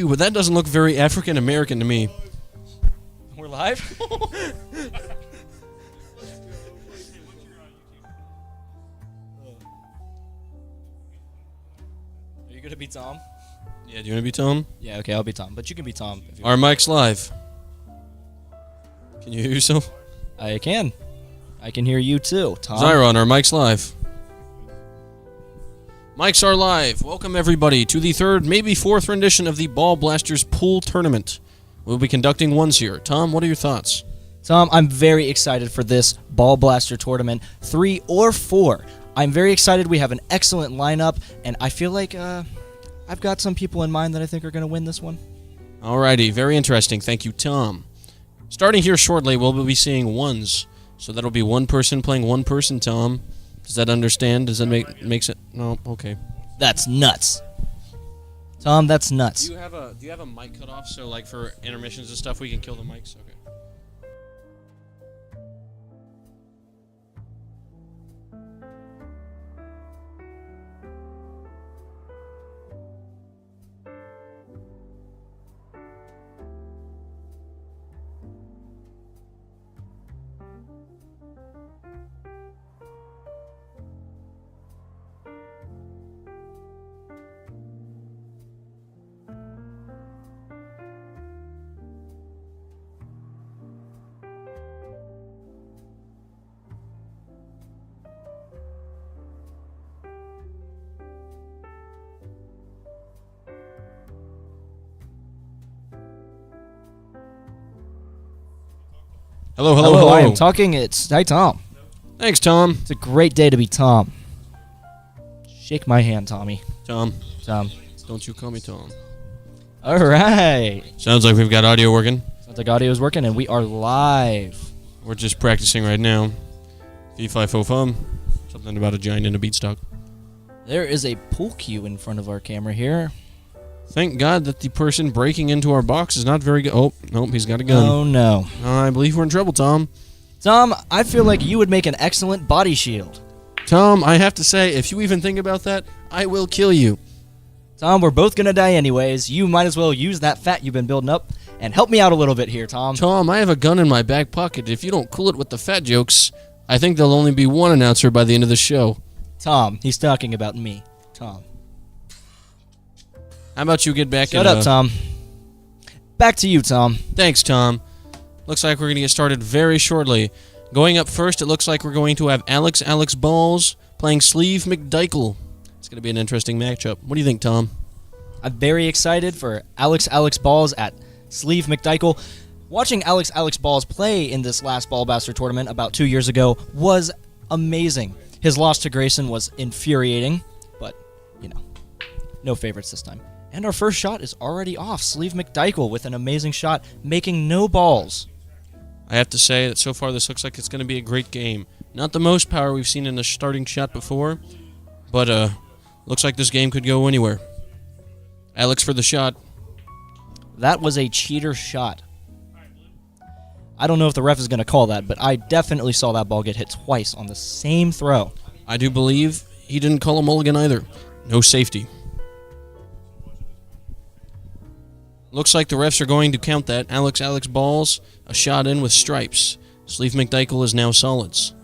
you, but that doesn't look very African American to me. We're live? Are you gonna be Tom? Yeah, do you want to be Tom? Yeah, okay, I'll be Tom. But you can be Tom. If you Our mic's live. Can you hear yourself? I can. I can hear you too, Tom. Zyron, our mic's live. Mics are live. Welcome everybody to the third, maybe fourth rendition of the Ball Blasters Pool Tournament. We'll be conducting ones here. Tom, what are your thoughts? Tom, I'm very excited for this Ball Blaster tournament, 3 or 4. I'm very excited. We have an excellent lineup, and I feel like I've got some people in mind that I think are going to win this one. Alrighty, very interesting. Thank you, Tom. Starting here shortly, we'll be seeing ones. So that'll be one person playing one person, Tom. Does that understand? Does that makes it? No, okay. That's nuts. Tom, that's nuts. Do you have a mic cutoff so like for intermissions and stuff we can kill the mics? Okay. Hello. I am talking. Hi, Tom. Thanks, Tom. It's a great day to be Tom. Shake my hand, Tommy. Tom, Tom. don't you call me Tom. All right. Sounds like we've got audio working. Sounds like audio is working, and we are live. We're just practicing right now. Fee fi fo fum. Something about a giant and a beanstalk. There is a pool cue in front of our camera here. Thank God that the person breaking into our box is not very good. Oh, nope, he's got a gun. Oh, no. I believe we're in trouble, Tom. Tom, I feel like you would make an excellent body shield. Tom, I have to say, if you even think about that, I will kill you. Tom, we're both going to die anyways. You might as well use that fat you've been building up and help me out a little bit here, Tom. Tom, I have a gun in my back pocket. If you don't cool it with the fat jokes, I think there'll only be one announcer by the end of the show. Tom, he's talking about me. Tom. How about you get back Shut up, Tom. Back to you, Tom. Thanks, Tom. Looks like we're going to get started very shortly. Going up first, it looks like we're going to have Alex Balls playing Sleeve McDykel. It's going to be an interesting matchup. What do you think, Tom? I'm very excited for Alex Balls at Sleeve McDykel. Watching Alex Balls play in this last Ball Blaster tournament about 2 years ago was amazing. His loss to Grayson was infuriating, but, no favorites this time. And our first shot is already off. Sleeve McDykel with an amazing shot, making no balls. I have to say that so far this looks like it's going to be a great game. Not the most power we've seen in a starting shot before, but looks like this game could go anywhere. Alex for the shot. That was a cheater shot. I don't know if the ref is going to call that, but I definitely saw that ball get hit twice on the same throw. I do believe he didn't call a mulligan either. No safety. Looks like the refs are going to count that. Alex Balls, a shot in with stripes. Sleeve McDykel is now solids.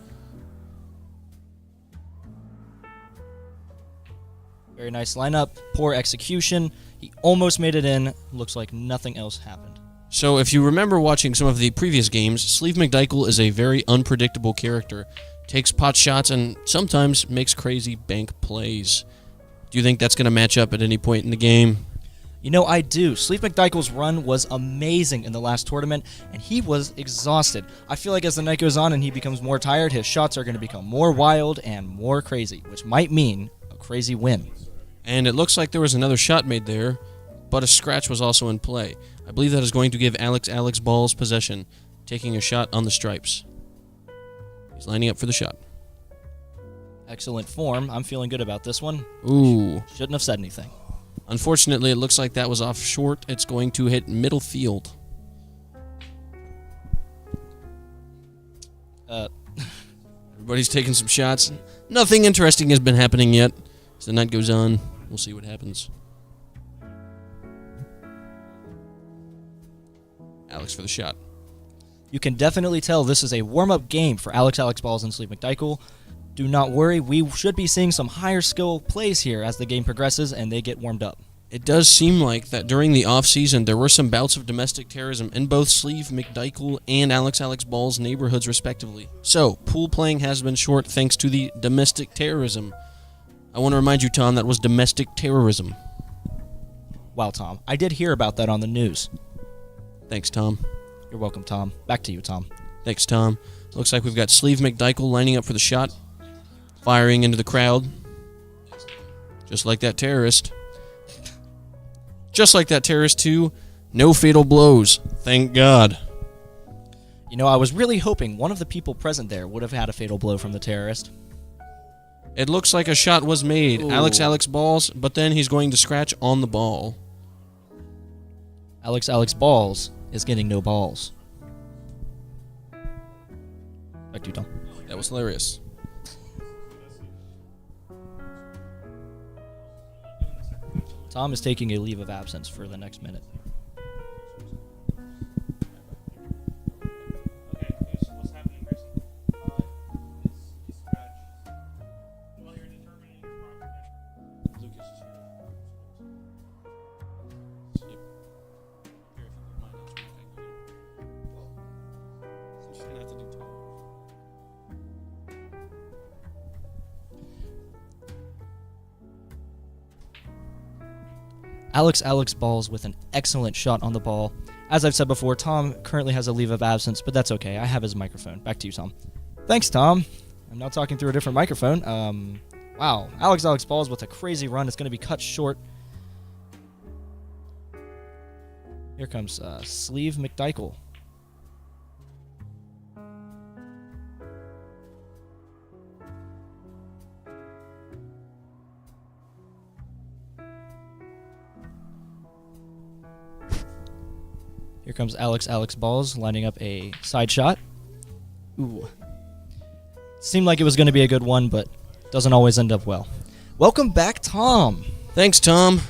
Very nice lineup. Poor execution. He almost made it in. Looks like nothing else happened. So if you remember watching some of the previous games, Sleeve McDykel is a very unpredictable character. Takes pot shots and sometimes makes crazy bank plays. Do you think that's going to match up at any point in the game? I do. Sleeve McDykel's run was amazing in the last tournament, and he was exhausted. I feel like as the night goes on and he becomes more tired, his shots are going to become more wild and more crazy, which might mean a crazy win. And it looks like there was another shot made there, but a scratch was also in play. I believe that is going to give Alex Balls possession, taking a shot on the stripes. He's lining up for the shot. Excellent form. I'm feeling good about this one. Ooh. Shouldn't have said anything. Unfortunately, it looks like that was off short. It's going to hit middle field. Everybody's taking some shots. Nothing interesting has been happening yet. As the night goes on, we'll see what happens. Alex for the shot. You can definitely tell this is a warm-up game for Alex Balls and Sleeve McDykel. Do not worry, we should be seeing some higher skill plays here as the game progresses and they get warmed up. It does seem like that during the off-season there were some bouts of domestic terrorism in both Sleeve McDykel and Alex Balls neighborhoods respectively. So, pool playing has been short thanks to the domestic terrorism. I want to remind you, Tom, that was domestic terrorism. Wow, Tom. I did hear about that on the news. Thanks, Tom. You're welcome, Tom. Back to you, Tom. Thanks, Tom. Looks like we've got Sleeve McDykel lining up for the shot, firing into the crowd. Just like that terrorist. Just like that terrorist, too. No fatal blows. Thank God. You know, I was really hoping one of the people present there would have had a fatal blow from the terrorist. It looks like a shot was made. Ooh. Alex Balls, but then he's going to scratch on the ball. Alex Balls is getting no balls. Back to you, Tom. That was hilarious. Tom is taking a leave of absence for the next minute. Okay, what's happening, Grayson? He's scratched. While you're determining proper Lucas is here. Just gonna have to do two. Alex Balls with an excellent shot on the ball. As I've said before, Tom currently has a leave of absence, but that's okay. I have his microphone. Back to you, Tom. Thanks, Tom. I'm now talking through a different microphone. Wow. Alex Balls with a crazy run. It's going to be cut short. Here comes Sleeve McDykel. Here comes Alex Balls lining up a side shot. Ooh. Seemed like it was going to be a good one, but doesn't always end up well. Welcome back, Tom. Thanks, Tom.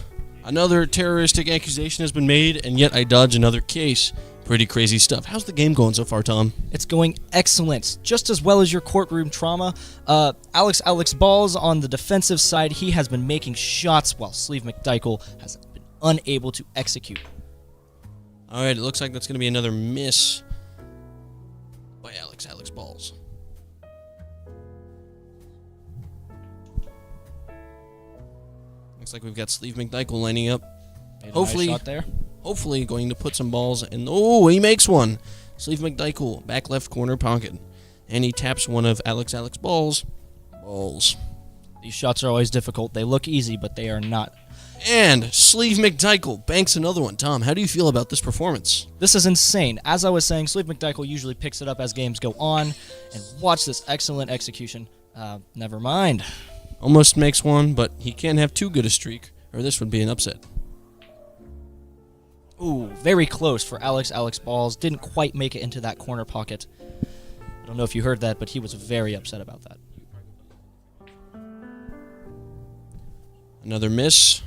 Another terroristic accusation has been made, and yet I dodge another case. Pretty crazy stuff. How's the game going so far, Tom? It's going excellent, just as well as your courtroom trauma. Alex Balls on the defensive side, he has been making shots while Sleeve McDykel has been unable to execute. All right, it looks like that's going to be another miss by Alex Balls. Looks like we've got Sleeve McDykel lining up. Made a Hopefully, nice shot there. hopefully going to put some balls in. Oh, he makes one. Sleeve McDykel, back left corner pocket. And he taps one of Alex Balls. Balls. These shots are always difficult. They look easy, but they are not. And Sleeve McDykel banks another one. Tom, how do you feel about this performance? This is insane. As I was saying, Sleeve McDykel usually picks it up as games go on. And watch this excellent execution. Never mind. Almost makes one, but he can't have too good a streak, or this would be an upset. Ooh, very close for Alex Balls. Didn't quite make it into that corner pocket. I don't know if you heard that, but he was very upset about that. Another miss.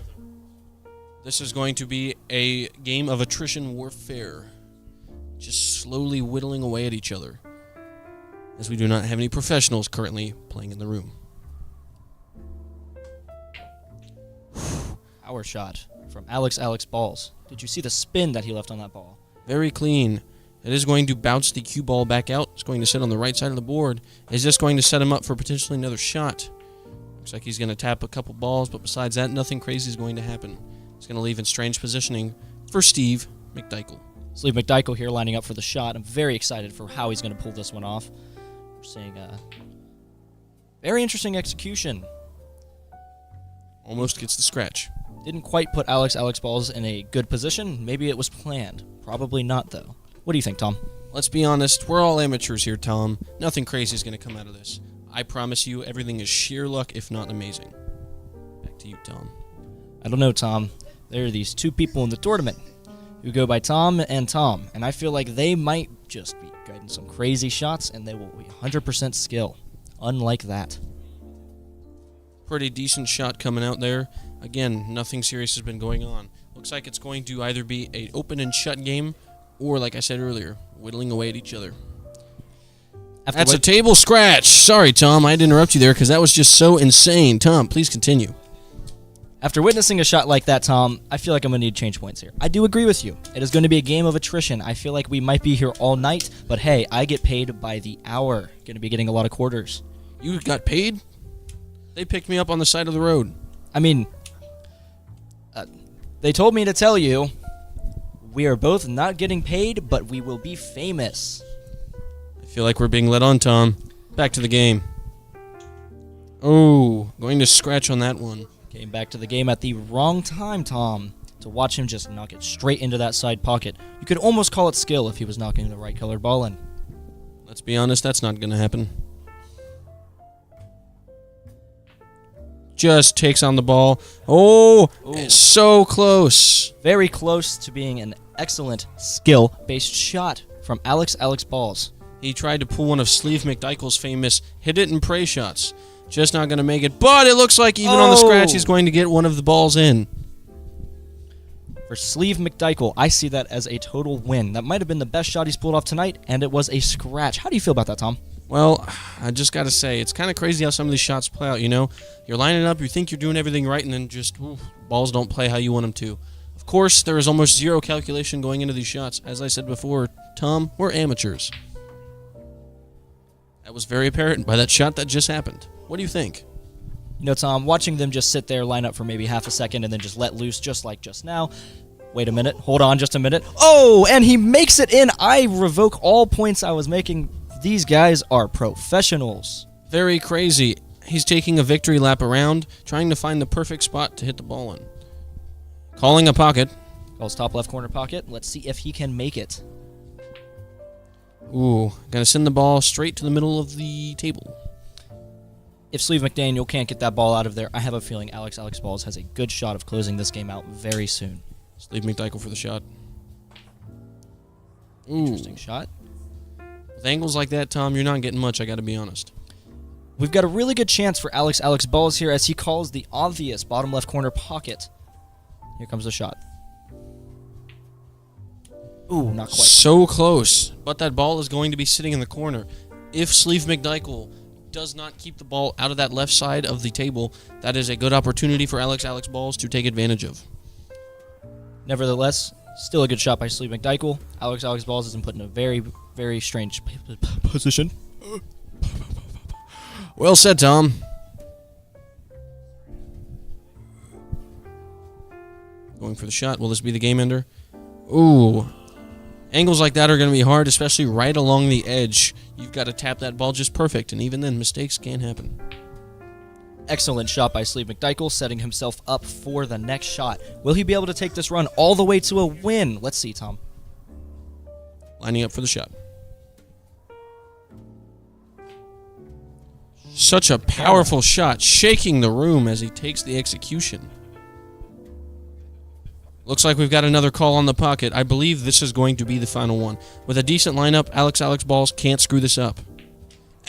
This is going to be a game of attrition warfare. Just slowly whittling away at each other, as we do not have any professionals currently playing in the room. Power shot from Alex Balls. Did you see the spin that he left on that ball? Very clean. It is going to bounce the cue ball back out. It's going to sit on the right side of the board. Is this going to set him up for potentially another shot? Looks like he's going to tap a couple balls, but besides that, nothing crazy is going to happen. It's going to leave in strange positioning for Steve McDykel. Sleeve McDykel here lining up for the shot. I'm very excited for how he's going to pull this one off. We're seeing a very interesting execution. Almost gets the scratch. Didn't quite put Alex Balls in a good position. Maybe it was planned. Probably not, though. What do you think, Tom? Let's be honest, we're all amateurs here, Tom. Nothing crazy is going to come out of this. I promise you, everything is sheer luck, if not amazing. Back to you, Tom. I don't know, Tom. There are these two people in the tournament who go by Tom, and I feel like they might just be getting some crazy shots, and they will be 100% skill. Unlike that. Pretty decent shot coming out there. Again, nothing serious has been going on. Looks like it's going to either be an open and shut game or, like I said earlier, whittling away at each other. After That's a wait- table scratch. Sorry, Tom. I had to interrupt you there because that was just so insane. Tom, please continue. After witnessing a shot like that, Tom, I feel like I'm going to need change points here. I do agree with you. It is going to be a game of attrition. I feel like we might be here all night, but hey, I get paid by the hour. Going to be getting a lot of quarters. You got paid? They picked me up on the side of the road. I mean, they told me to tell you, we are both not getting paid, but we will be famous. I feel like we're being led on, Tom. Back to the game. Oh, going to scratch on that one. Came back to the game at the wrong time, Tom. To watch him just knock it straight into that side pocket. You could almost call it skill if he was knocking the right colored ball in. Let's be honest, that's not going to happen. Just takes on the ball. Oh, it's so close. Very close to being an excellent skill-based shot from Alex Balls. He tried to pull one of Sleeve McDykel's famous hit it and pray shots. Just not going to make it, but it looks like even on the scratch, he's going to get one of the balls in. For Sleeve McDykel, I see that as a total win. That might have been the best shot he's pulled off tonight, and it was a scratch. How do you feel about that, Tom? Well, I just got to say, it's kind of crazy how some of these shots play out, you know? You're lining up, you think you're doing everything right, and then just, balls don't play how you want them to. Of course, there is almost zero calculation going into these shots. As I said before, Tom, we're amateurs. That was very apparent by that shot that just happened. What do you think? You know, Tom, watching them just sit there, line up for maybe half a second, and then just let loose just like just now. Wait a minute. Hold on just a minute. Oh, and he makes it in. I revoke all points I was making. These guys are professionals. Very crazy. He's taking a victory lap around, trying to find the perfect spot to hit the ball in. Calling a pocket. Calls top left corner pocket. Let's see if he can make it. Ooh, gonna send the ball straight to the middle of the table. If Sleeve McDaniel can't get that ball out of there, I have a feeling Alex Balls has a good shot of closing this game out very soon. Sleeve McDykel for the shot. Ooh. Interesting shot. With angles like that, Tom, you're not getting much, I gotta be honest. We've got a really good chance for Alex Balls here as he calls the obvious bottom left corner pocket. Here comes the shot. Ooh, not quite. So close, but that ball is going to be sitting in the corner. If Sleeve McDykel does not keep the ball out of that left side of the table, that is a good opportunity for Alex Balls to take advantage of. Nevertheless, still a good shot by Sleeve McDykel. Alex Balls isn't put in a very, very strange position. Well said, Tom. Going for the shot. Will this be the game ender? Ooh. Angles like that are going to be hard, especially right along the edge. You've got to tap that ball just perfect, and even then, mistakes can happen. Excellent shot by Sleeve McDykel, setting himself up for the next shot. Will he be able to take this run all the way to a win? Let's see, Tom. Lining up for the shot. Such a powerful shot, shaking the room as he takes the execution. Looks like we've got another call on the pocket. I believe this is going to be the final one. With a decent lineup, Alex Balls can't screw this up.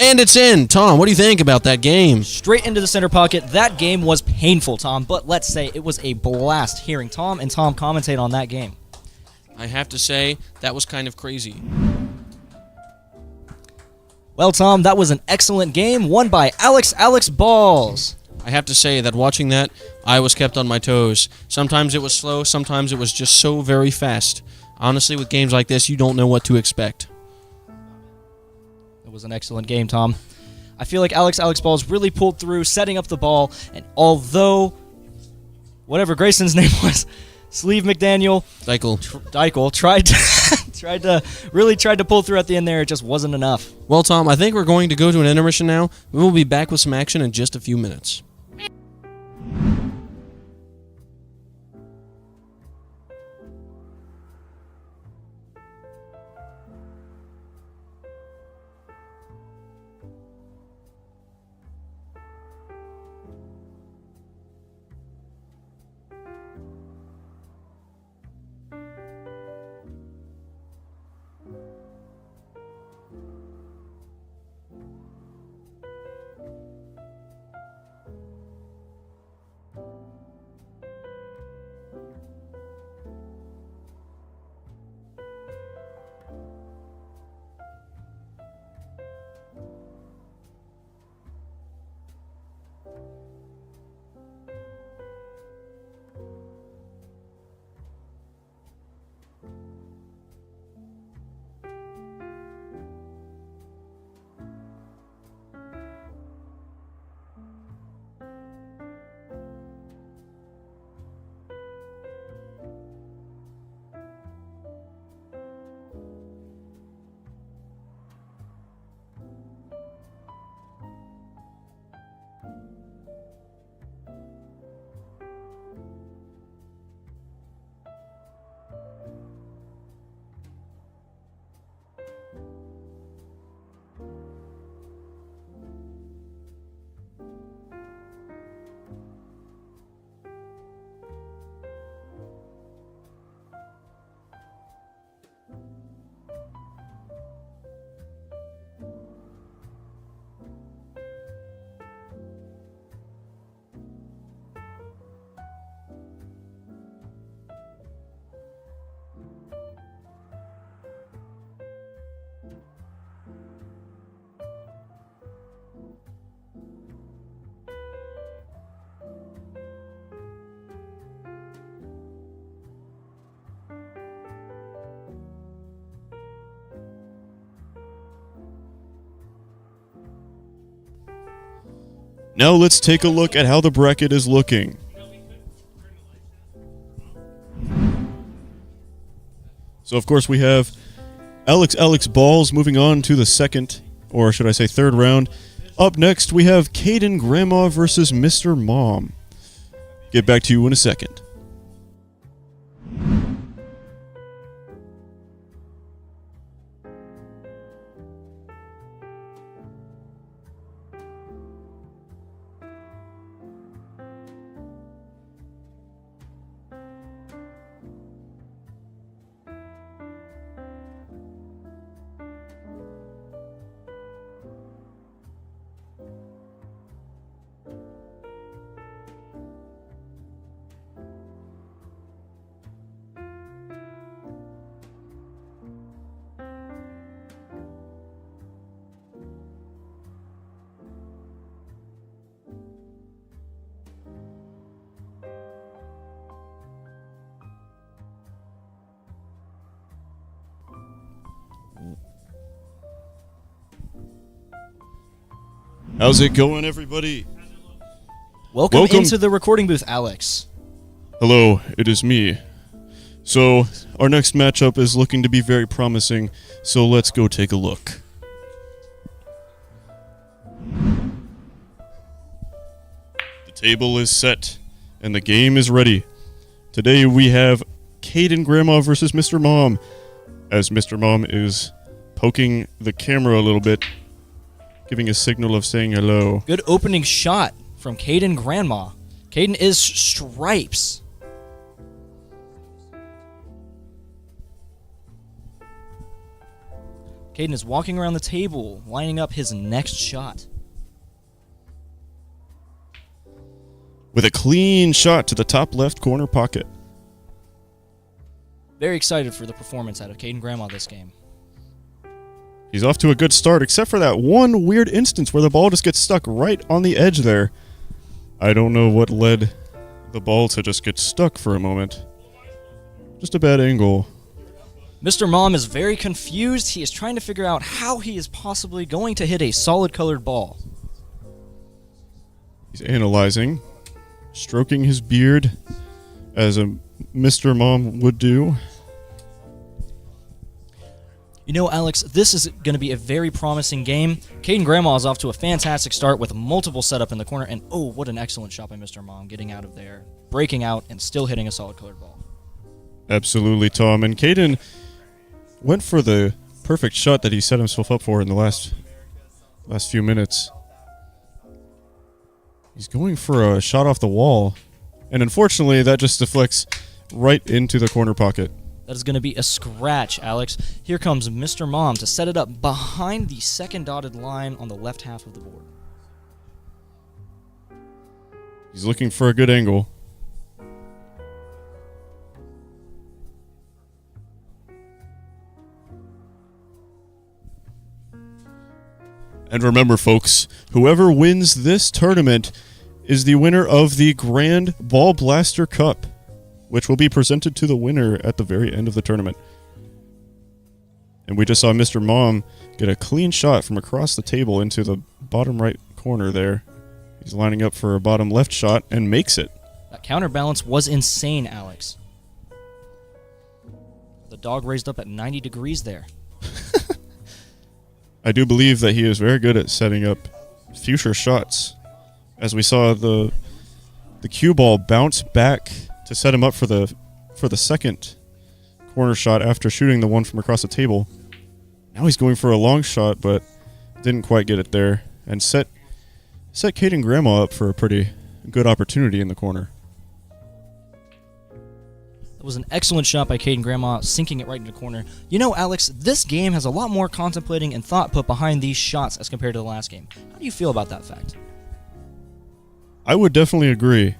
And it's in! Tom, what do you think about that game? Straight into the center pocket. That game was painful, Tom, but let's say it was a blast hearing Tom and Tom commentate on that game. I have to say, that was kind of crazy. Well, Tom, that was an excellent game, won by Alex Balls. I have to say that watching that, I was kept on my toes. Sometimes it was slow, sometimes it was just so very fast. Honestly, with games like this, you don't know what to expect. It was an excellent game, Tom. I feel like Alex Balls really pulled through, setting up the ball, and although whatever Grayson's name was, Sleeve McDaniel, Dykel tried to pull through at the end there. It just wasn't enough. Well, Tom, I think we're going to go to an intermission now. We will be back with some action in just a few minutes. Now let's take a look at how the bracket is looking. So of course we have Alex Balls moving on to the second, or should I say third round. Up next we have Caden Grandma versus Mr. Mom. Get back to you in a second. How's it going, everybody? Welcome into the recording booth, Alex. Hello, it is me. So, our next matchup is looking to be very promising, so let's go take a look. The table is set, and the game is ready. Today we have Caden Grandma versus Mr. Mom, as Mr. Mom is poking the camera a little bit, giving a signal of saying hello. Good opening shot from Caden Grandma. Caden is stripes. Caden is walking around the table, lining up his next shot. With a clean shot to the top left corner pocket. Very excited for the performance out of Caden Grandma this game. He's off to a good start, except for that one weird instance where the ball just gets stuck right on the edge there. I don't know what led the ball to just get stuck for a moment. Just a bad angle. Mr. Mom is very confused. He is trying to figure out how he is possibly going to hit a solid colored ball. He's analyzing, stroking his beard, as a Mr. Mom would do. You know, Alex, this is going to be a very promising game. Caden Grandma is off to a fantastic start with multiple setup in the corner, and oh, what an excellent shot by Mr. Mom, getting out of there, breaking out, and still hitting a solid colored ball. Absolutely, Tom. And Caden went for the perfect shot that he set himself up for in the last few minutes. He's going for a shot off the wall, and unfortunately, that just deflects right into the corner pocket. That is going to be a scratch, Alex. Here comes Mr. Mom to set it up behind the second dotted line on the left half of the board. He's looking for a good angle. And remember, folks, whoever wins this tournament is the winner of the Grand Ball Blaster Cup, which will be presented to the winner at the very end of the tournament. And we just saw Mr. Mom get a clean shot from across the table into the bottom right corner there. He's lining up for a bottom left shot and makes it. That counterbalance was insane, Alex. The dog raised up at 90 degrees there. I do believe that he is very good at setting up future shots. As we saw the cue ball bounce back to set him up for the second corner shot after shooting the one from across the table. Now he's going for a long shot, but didn't quite get it there, and set Caden Grandma up for a pretty good opportunity in the corner. It was an excellent shot by Caden Grandma, sinking it right into the corner. You know, Alex, this game has a lot more contemplating and thought put behind these shots as compared to the last game. How do you feel about that fact? I would definitely agree.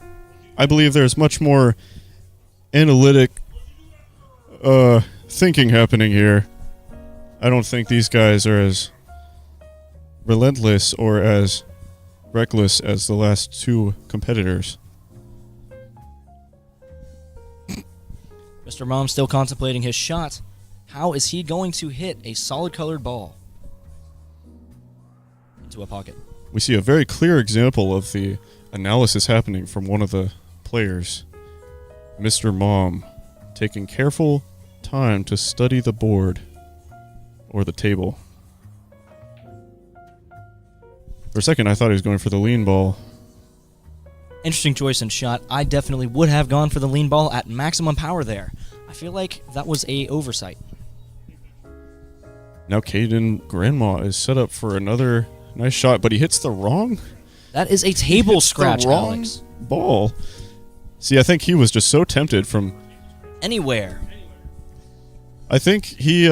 I believe there's much more analytic thinking happening here. I don't think these guys are as relentless or as reckless as the last two competitors. Mr. Mom still contemplating his shot. How is he going to hit a solid colored ball into a pocket? we see a very clear example of the analysis happening from one of the players, Mr. Mom, taking careful time to study the board or the table. For a second, I thought he was going for the lean ball. Interesting choice and shot. I definitely would have gone for the lean ball at maximum power there. I feel like that was a oversight. Now Caden Grandma is set up for another nice shot, but he hits the wrong That is a table hits scratch, the wrong Alex. ball. See, I think he was just so tempted from. Anywhere. I think he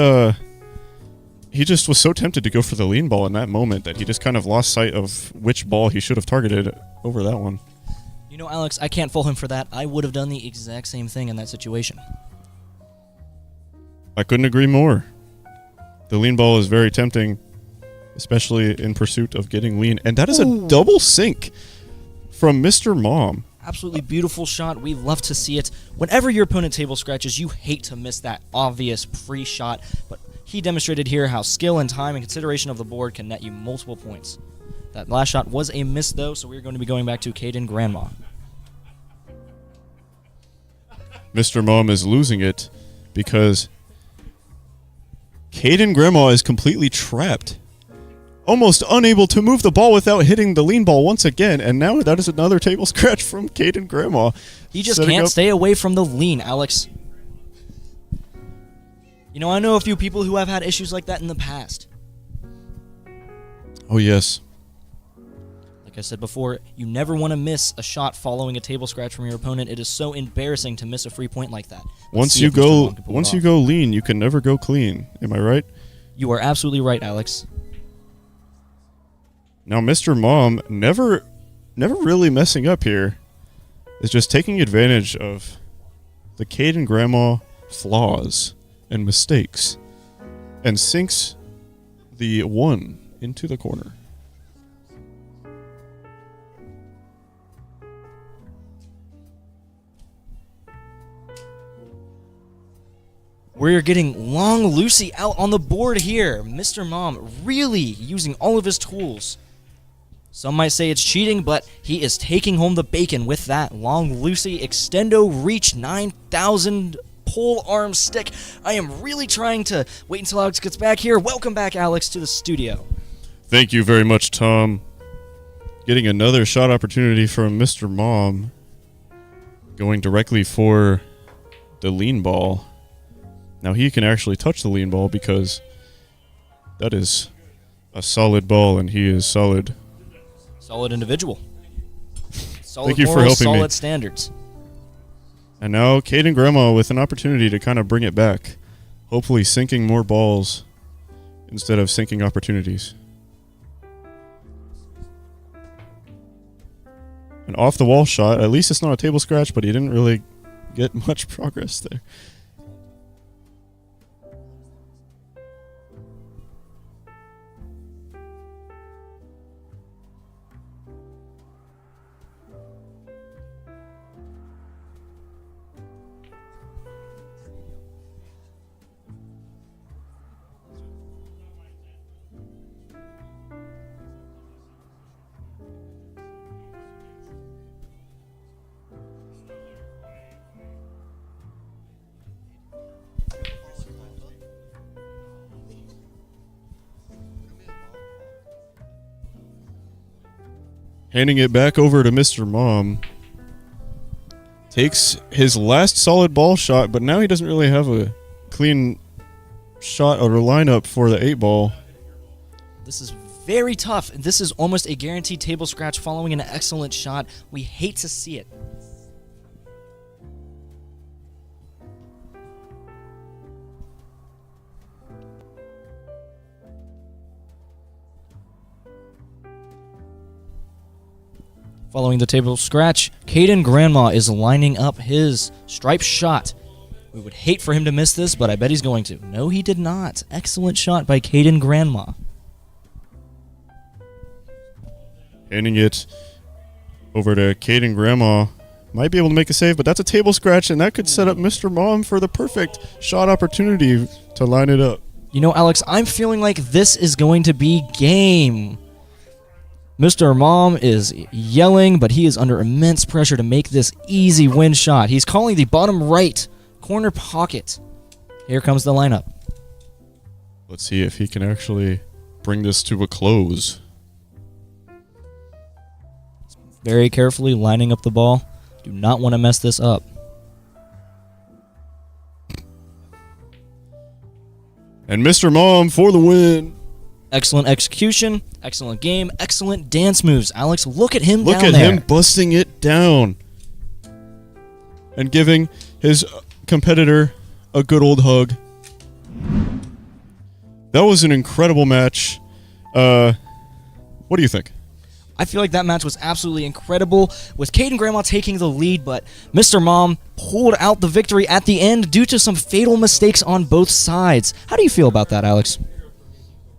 just was so tempted to go for the lean ball in that moment that he just kind of lost sight of which ball he should have targeted over that one. You know, Alex, I can't fault him for that. I would have done the exact same thing in that situation. I couldn't agree more. The lean ball is very tempting, especially in pursuit of getting lean. And that is a double sink from Mr. Mom. Absolutely beautiful shot. We love to see it. Whenever your opponent table scratches, you hate to miss that obvious pre-shot, but he demonstrated here how skill and time and consideration of the board can net you multiple points. That last shot was a miss, though, so we're going to be going back to Caden Grandma. Mr. Mom is losing it because Caden Grandma is completely trapped. Almost unable to move the ball without hitting the lean ball once again, and now that is another table scratch from Caden Grandma. He just Setting can't up- stay away from the lean, Alex. You know, I know a few people who have had issues like that in the past. Oh, yes. Like I said before, you never want to miss a shot following a table scratch from your opponent. It is so embarrassing to miss a free point like that. Let's Once see you if Mr. Long go can pull it once you off. go lean, you can never go clean. Am I right? You are absolutely right, Alex. Now, Mr. Mom never really messing up here. Is just taking advantage of the Caden Grandma flaws and mistakes and sinks the 1 into the corner. We're getting Long Lucy out on the board here. Mr. Mom really using all of his tools. Some might say it's cheating, but he is taking home the bacon with that Long Lucy Extendo Reach 9000 pole arm stick. I am really trying to wait until Alex gets back here. Welcome back, Alex, to the studio. Thank you very much, Tom. Getting another shot opportunity from Mr. Mom. Going directly for the lean ball. Now he can actually touch the lean ball because that is a solid ball and he is solid. Solid individual. Solid Thank you for morals, helping me. solid standards. And now Caden Grandma with an opportunity to kind of bring it back. Hopefully sinking more balls instead of sinking opportunities. An off the wall shot. At least it's not a table scratch, but he didn't really get much progress there. Handing it back over to Mr. Mom. Takes his last solid ball shot, but now he doesn't really have a clean shot or lineup for the 8 ball. This is very tough. This is almost a guaranteed table scratch following an excellent shot. We hate to see it. Following the table scratch, Caden Grandma is lining up his striped shot. We would hate for him to miss this, but I bet he's going to. No, he did not. Excellent shot by Caden Grandma. Handing it over to Caden Grandma. Might be able to make a save, but that's a table scratch, and that could set up Mr. Mom for the perfect shot opportunity to line it up. You know, Alex, I'm feeling like this is going to be game. Mr. Mom is yelling, but he is under immense pressure to make this easy win shot. He's calling the bottom right corner pocket. Here comes the lineup. Let's see if he can actually bring this to a close. Very carefully lining up the ball. Do not want to mess this up. And Mr. Mom for the win. Excellent execution, excellent game, excellent dance moves. Alex, look at him Look down at there. him busting it down. And giving his competitor a good old hug. That was an incredible match. What do you think? I feel like that match was absolutely incredible, with Caden Grandma taking the lead, but Mr. Mom pulled out the victory at the end due to some fatal mistakes on both sides. How do you feel about that, Alex?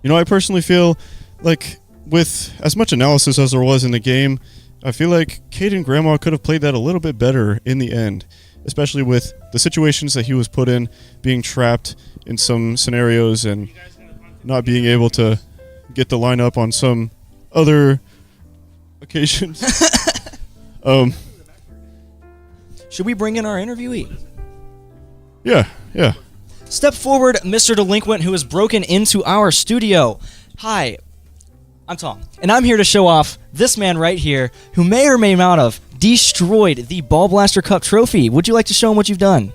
You know, I personally feel like with as much analysis as there was in the game, I feel like Caden Grandma could have played that a little bit better in the end, especially with the situations that he was put in, being trapped in some scenarios and not being able to get the lineup on some other occasions. Should we bring in our interviewee? Yeah. Step forward, Mr. Delinquent, who has broken into our studio. Hi, I'm Tom, and I'm here to show off this man right here, who may or may not have destroyed the Ball Blaster Cup trophy. Would you like to show him what you've done?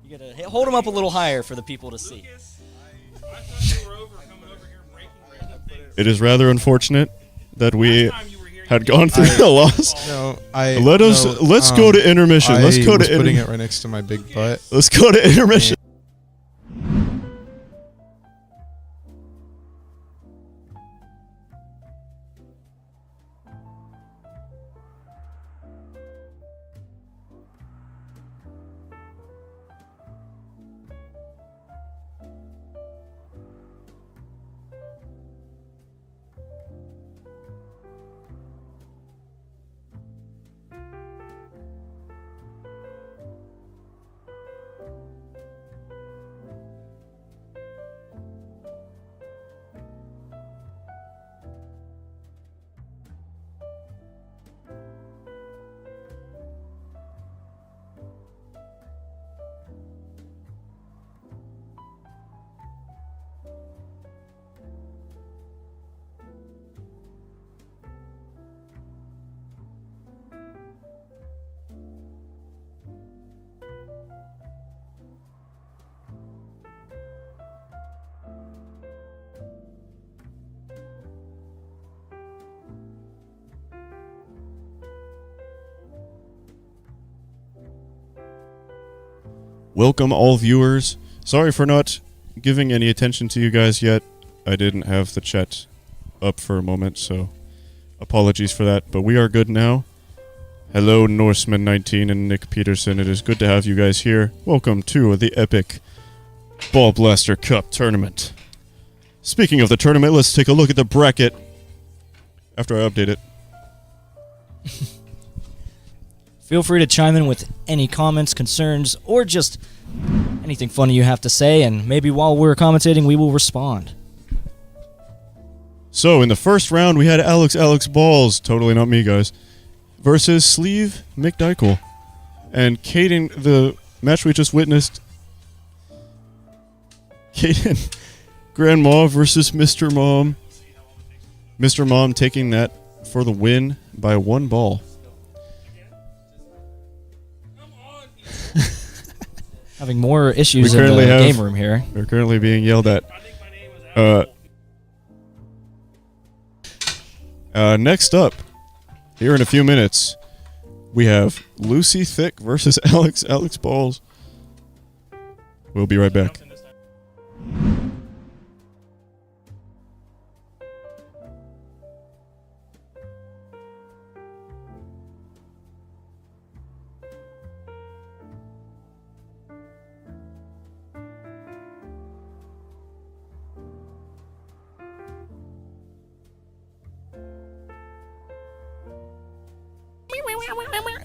You gotta hold him up a little higher for the people to see. I thought you were coming over here breaking random things. It is rather unfortunate that we Last time you were here, had gone through the loss. No, Let's go to intermission. Let's go to was putting intermission. it right next to my big butt. Let's go to intermission. Welcome all viewers. Sorry for not giving any attention to you guys yet. I didn't have the chat up for a moment, so apologies for that. But we are good now. Hello, Norseman19 and Nick Peterson. It is good to have you guys here. Welcome to the epic Ball Blaster Cup tournament. Speaking of the tournament, let's take a look at the bracket after I update it. Feel free to chime in with any comments, concerns, or just anything funny you have to say, and maybe while we're commentating, we will respond. So, in the first round, we had Alex Balls, totally not me, guys, versus Sleeve McDykel. And Caden, the match we just witnessed, Caden Grandma versus Mr. Mom. Mr. Mom taking that for the win by 1 ball. Having more issues We in the currently have- game room here. They're currently being yelled at. I think my name was Apple. Next up, here in a few minutes, we have Lucy Thick versus Alex Balls. We'll be right back. Something this time.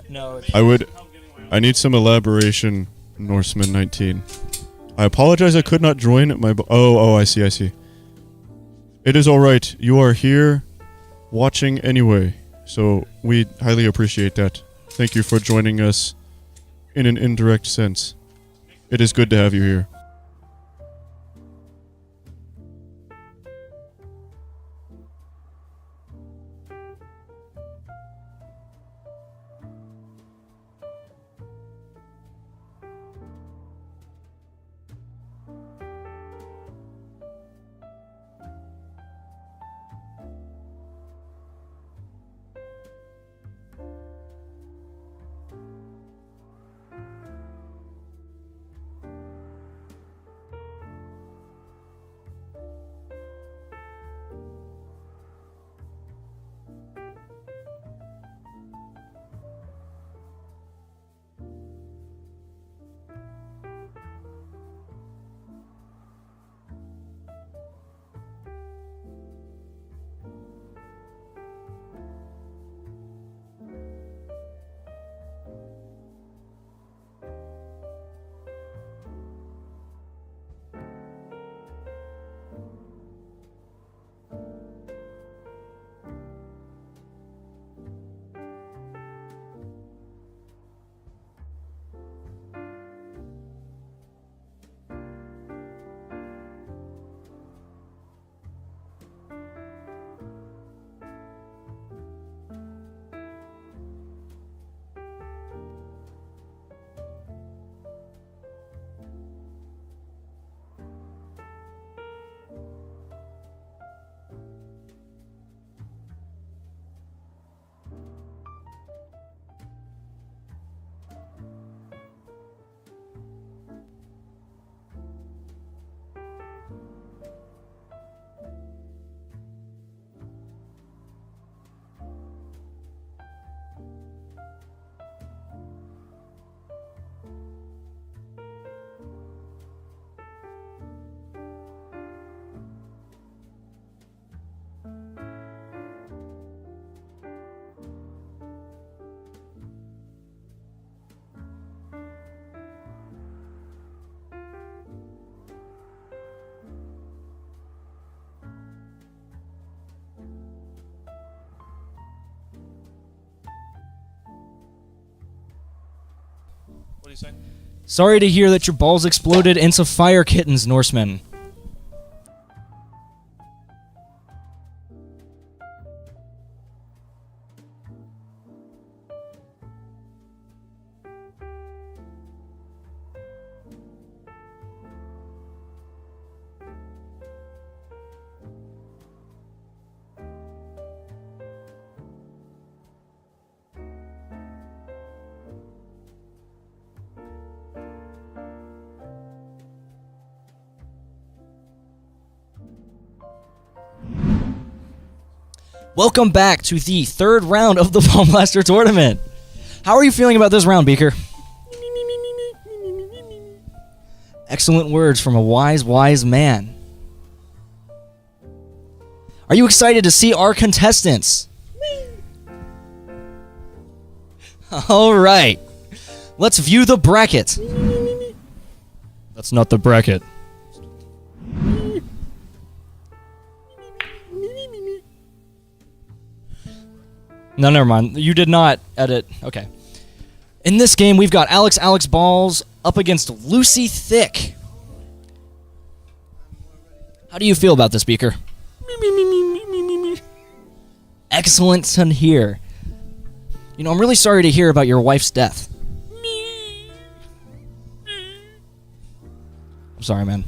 No, I need some elaboration, Norseman19. I apologize I could not join my... I see. It is all right. You are here watching anyway, so we highly appreciate that. Thank you for joining us in an indirect sense. It is good to have you here. What do you say? Sorry to hear that your balls exploded into fire kittens, Norseman. Welcome back to the third round of the Ball Blaster Tournament. How are you feeling about this round, Beaker? Excellent words from a wise, wise man. Are you excited to see our contestants? All right. Let's view the bracket. That's not the bracket. No, never mind. You did not edit. Okay. In this game, we've got Alex Balls up against Lucy Thick. How do you feel about this, Beaker? Excellent to hear. You know, I'm really sorry to hear about your wife's death. I'm sorry, man.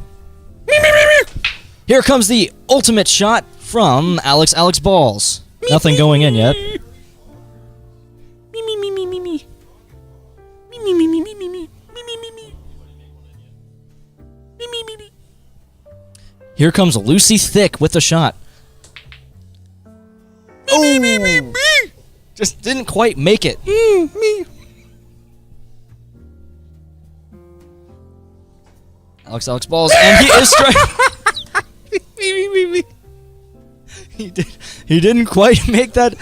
Here comes the ultimate shot from Alex Balls. Nothing going in yet. Here comes Lucy Thick with the shot. Oh! Just didn't quite make it. Alex Balls, and he is He didn't quite make that.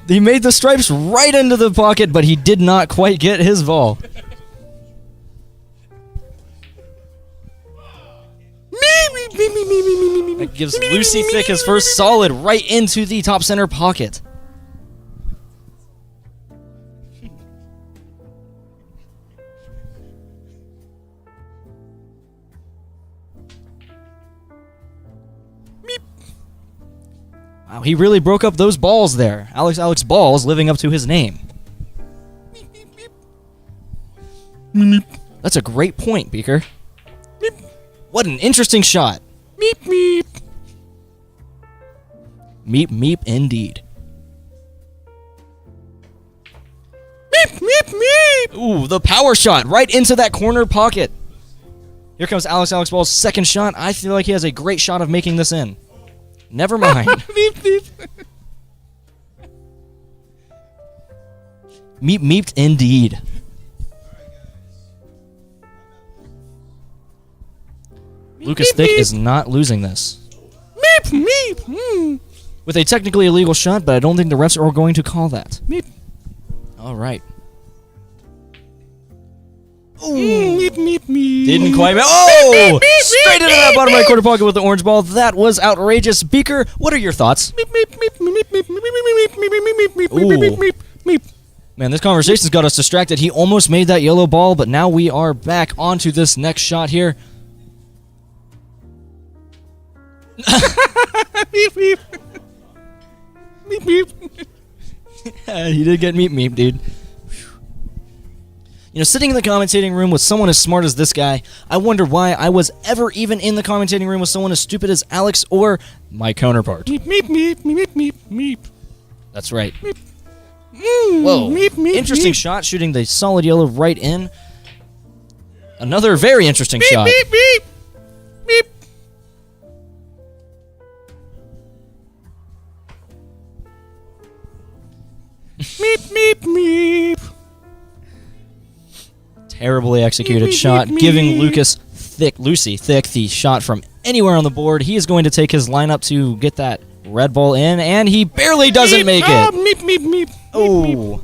He made the stripes right into the pocket, but he did not quite get his ball. That gives Lucy Thick his first solid right into the top center pocket. Wow, he really broke up those balls there. Alex Balls living up to his name. That's a great point, Beaker. What an interesting shot. Meep meep indeed. Ooh, the power shot right into that corner pocket. Here comes Alex Balls' second shot. I feel like he has a great shot of making this in. Never mind. Meeped indeed. Lucas Thick is not losing this. With a technically illegal shot, but I don't think the refs are going to call that. All right. Didn't quite. Oh! Straight into that bottom right corner pocket with the orange ball. That was outrageous. Beaker, what are your thoughts? Ooh. Man, this conversation's got us distracted. He almost made that yellow ball, but now we are back onto this next shot here. He did get meep, dude. You know, sitting in the commentating room with someone as smart as this guy, I wonder why I was ever even in the commentating room with someone as stupid as Alex or my counterpart. That's right. Whoa. Interesting shot, shooting the solid yellow right in. Another very interesting shot. Terribly executed shot, giving Lucy Thick the shot from anywhere on the board. He is going to take his lineup to get that red ball in, and he barely doesn't make it. Oh.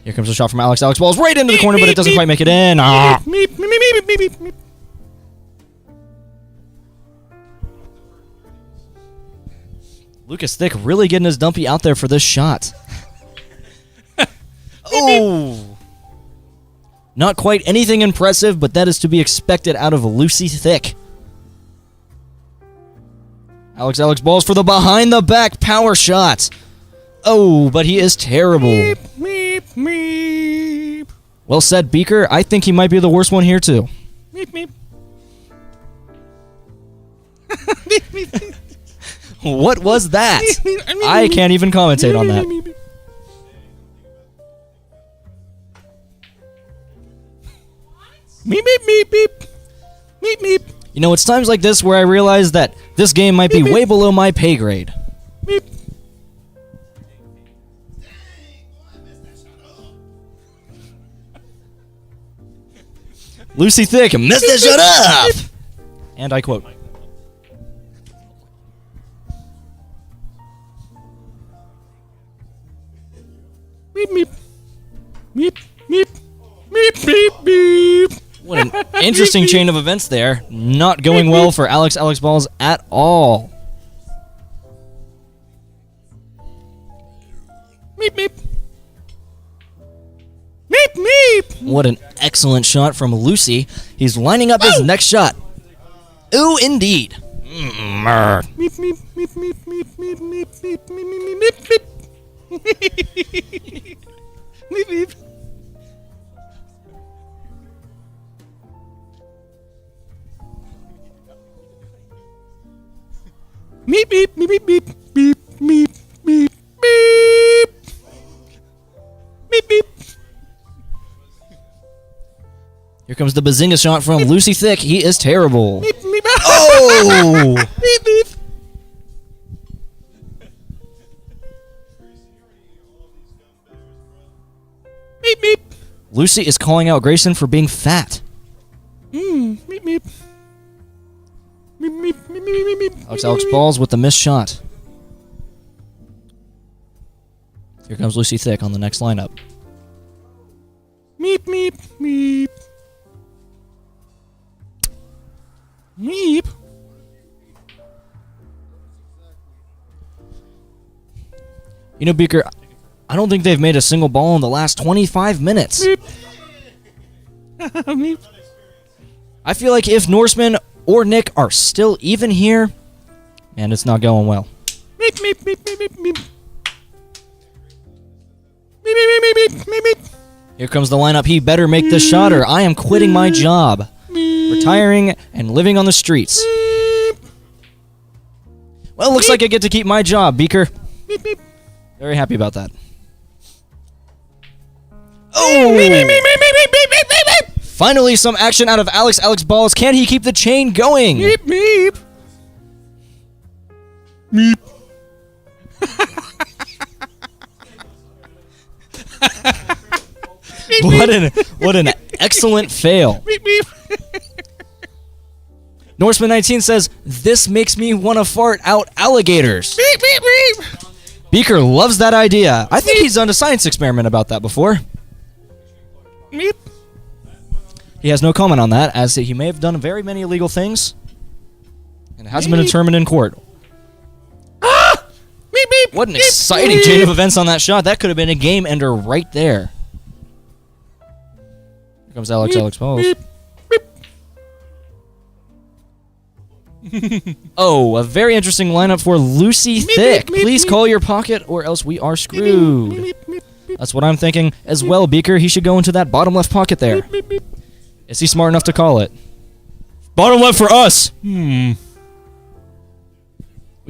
Here comes a shot from Alex. Alex Balls right into the corner, but it doesn't quite make it in. Ah. Lucas Thick really getting his dumpy out there for this shot. Oh! Not quite anything impressive, but that is to be expected out of Lucy Thick. Alex Balls for the behind-the-back power shot. Oh, but he is terrible. Well said, Beaker. I think he might be the worst one here, too. What was that? I can't even commentate on that. You know, it's times like this where I realize that this game might be way below my pay grade. Lucy Thick missed that shot up! And I quote. What an interesting chain of events there. Not going well for Alex Balls at all. What an excellent shot from Lucy. He's lining up his next shot. Ooh, indeed. Here comes the Bazinga shot from Lucy Thick. He is terrible. Oh! Lucy is calling out Grayson for being fat. Alex Balls with the missed shot. Here comes Lucy Thick on the next lineup. Meep. You know, Beaker, I don't think they've made a single ball in the last 25 minutes. Meep. I feel like if Norseman or Nick are still even here, man, it's not going well. Meep, meep, meep, meep, meep, meep. Meep, meep, meep, meep, meep, meep. Here comes the lineup. He better make this shot or I am quitting my job. Retiring and living on the streets. Well, looks like I get to keep my job, Beaker. Very happy about that. Oh! Finally, some action out of Alex Balls. Can he keep the chain going? Meep, meep. Meep. What an excellent fail. Meep, meep. Norseman 19 says, "This makes me want to fart out alligators." Meep, meep, meep. Beaker loves that idea. I think he's done a science experiment about that before. Meep. He has no comment on that, as he may have done very many illegal things, and it hasn't been determined in court. Ah! Meep, meep. What an Meep, exciting meep. chain of events on that shot. That could have been a game ender right there. Here comes Alex Balls. Meep. Oh, a very interesting lineup for Lucy Thick. meep, Please meep. call your pocket or else we are screwed. Meep, meep, meep, That's what I'm thinking as well, Beaker. He should go into that bottom left pocket there. meep, meep. Is he smart enough to call it? Bottom left for us. We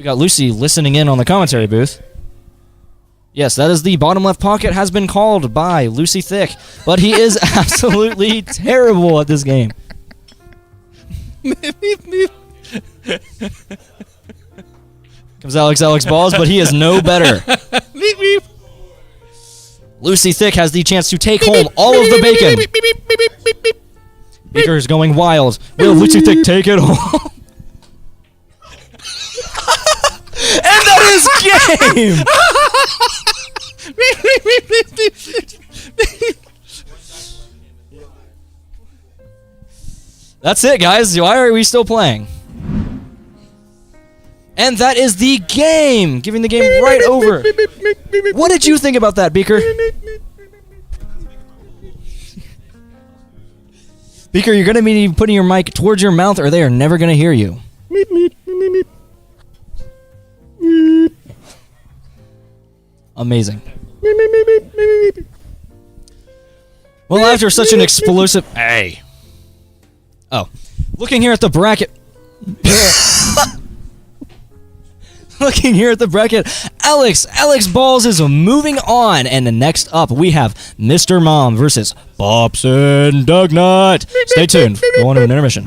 got Lucy listening in on the commentary booth. Yes, that is the bottom left pocket has been called by Lucy Thick, but he is absolutely terrible at this game. Comes Alex Balls, but he is no better. Meep, meep. Lucy Thick has the chance to take home all of the bacon. Meep, meep, meep, meep, meep, meep. Beaker is going wild. Will Lucy Thick take it home? And that is game! That's it, guys. Why are we still playing? And that is the game! Giving the game right over. What did you think about that, Beaker? Beaker, you're going to be putting your mic towards your mouth or they are never going to hear you. Amazing. Well, after such an explosive... Hey. Oh. Looking here at the bracket... Looking here at the bracket, Alex Balls is moving on. And next up, we have Mr. Mom versus Bobson Dugnut. Stay tuned. Go on to an intermission.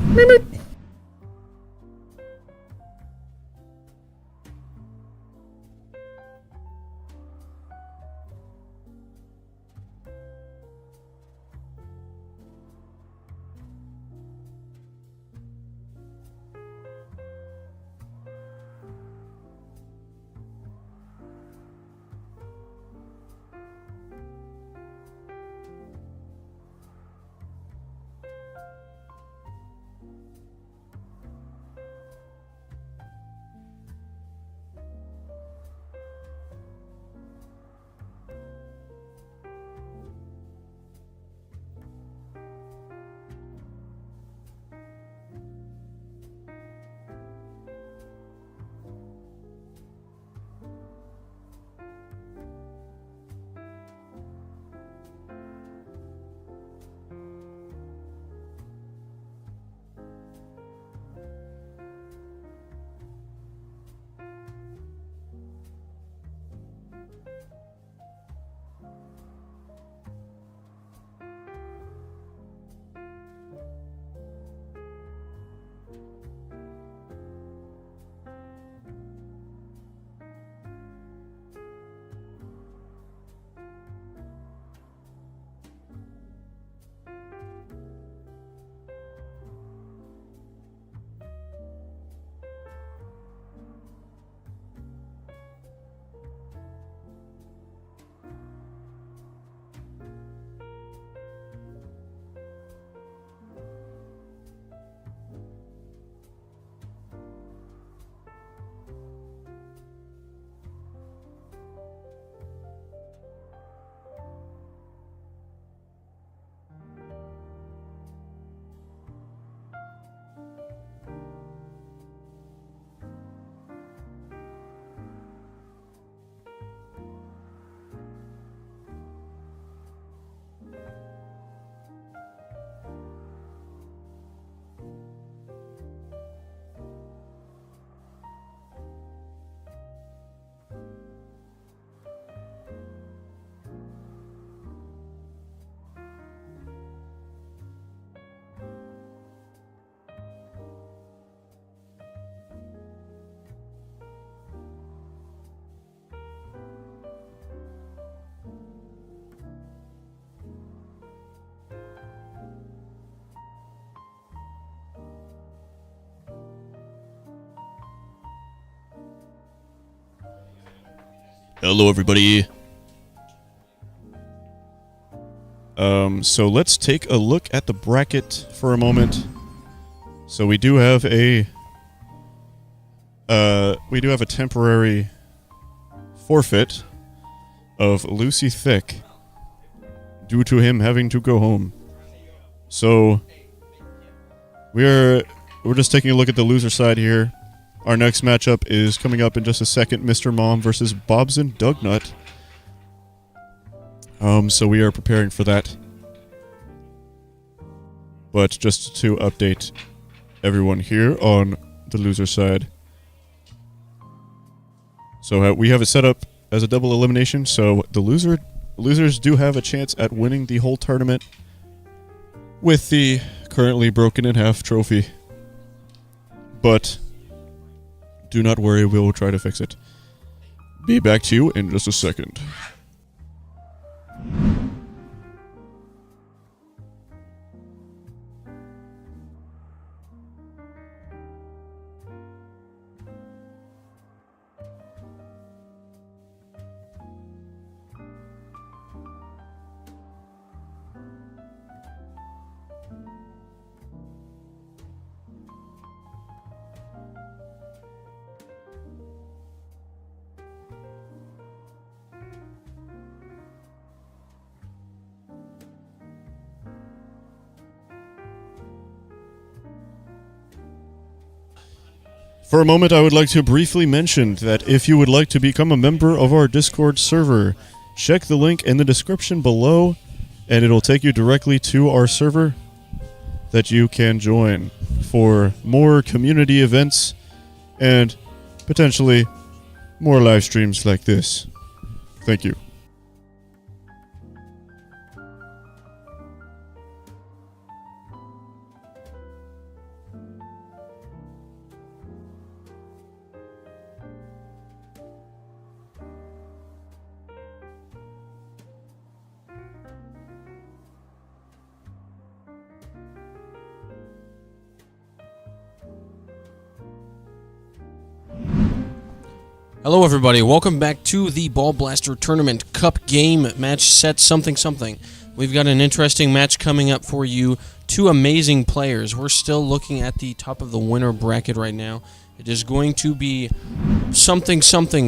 Hello, everybody. So let's take a look at the bracket for a moment. So we do have a temporary forfeit of Lucy Thick due to him having to go home. So we're just taking a look at the loser side here. Our next matchup is coming up in just a second. Mr. Mom versus Bobson Dugnut. So we are preparing for that. But just to update everyone here on the loser side. So we have it set up as a double elimination, so the losers do have a chance at winning the whole tournament with the currently broken in half trophy. But do not worry, we will try to fix it. Be back to you in just a second. For a moment, I would like to briefly mention that if you would like to become a member of our Discord server, check the link in the description below, and it'll take you directly to our server that you can join for more community events and potentially more live streams like this. Thank you. Hello, everybody. Welcome back to the Ball Blaster Tournament Cup game match set something. We've got an interesting match coming up for you. Two amazing players. We're still looking at the top of the winner bracket right now. It is going to be something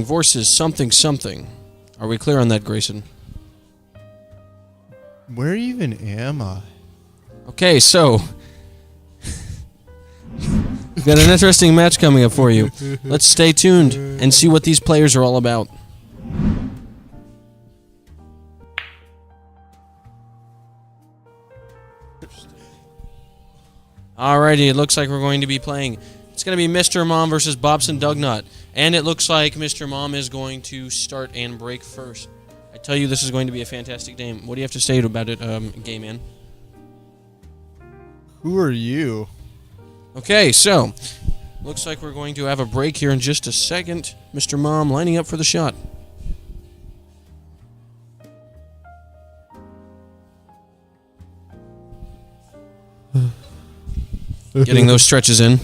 versus something. Are we clear on that, Grayson? Where even am I? Okay, so we've got an interesting match coming up for you. Let's stay tuned and see what these players are all about. Alrighty, it looks like we're going to be playing. It's going to be Mr. Mom versus Bobson Dugnut. And it looks like Mr. Mom is going to start and break first. I tell you, this is going to be a fantastic game. What do you have to say about it, Game Man? Who are you? Okay, so looks like we're going to have a break here in just a second. Mr. Mom lining up for the shot. Getting those stretches in.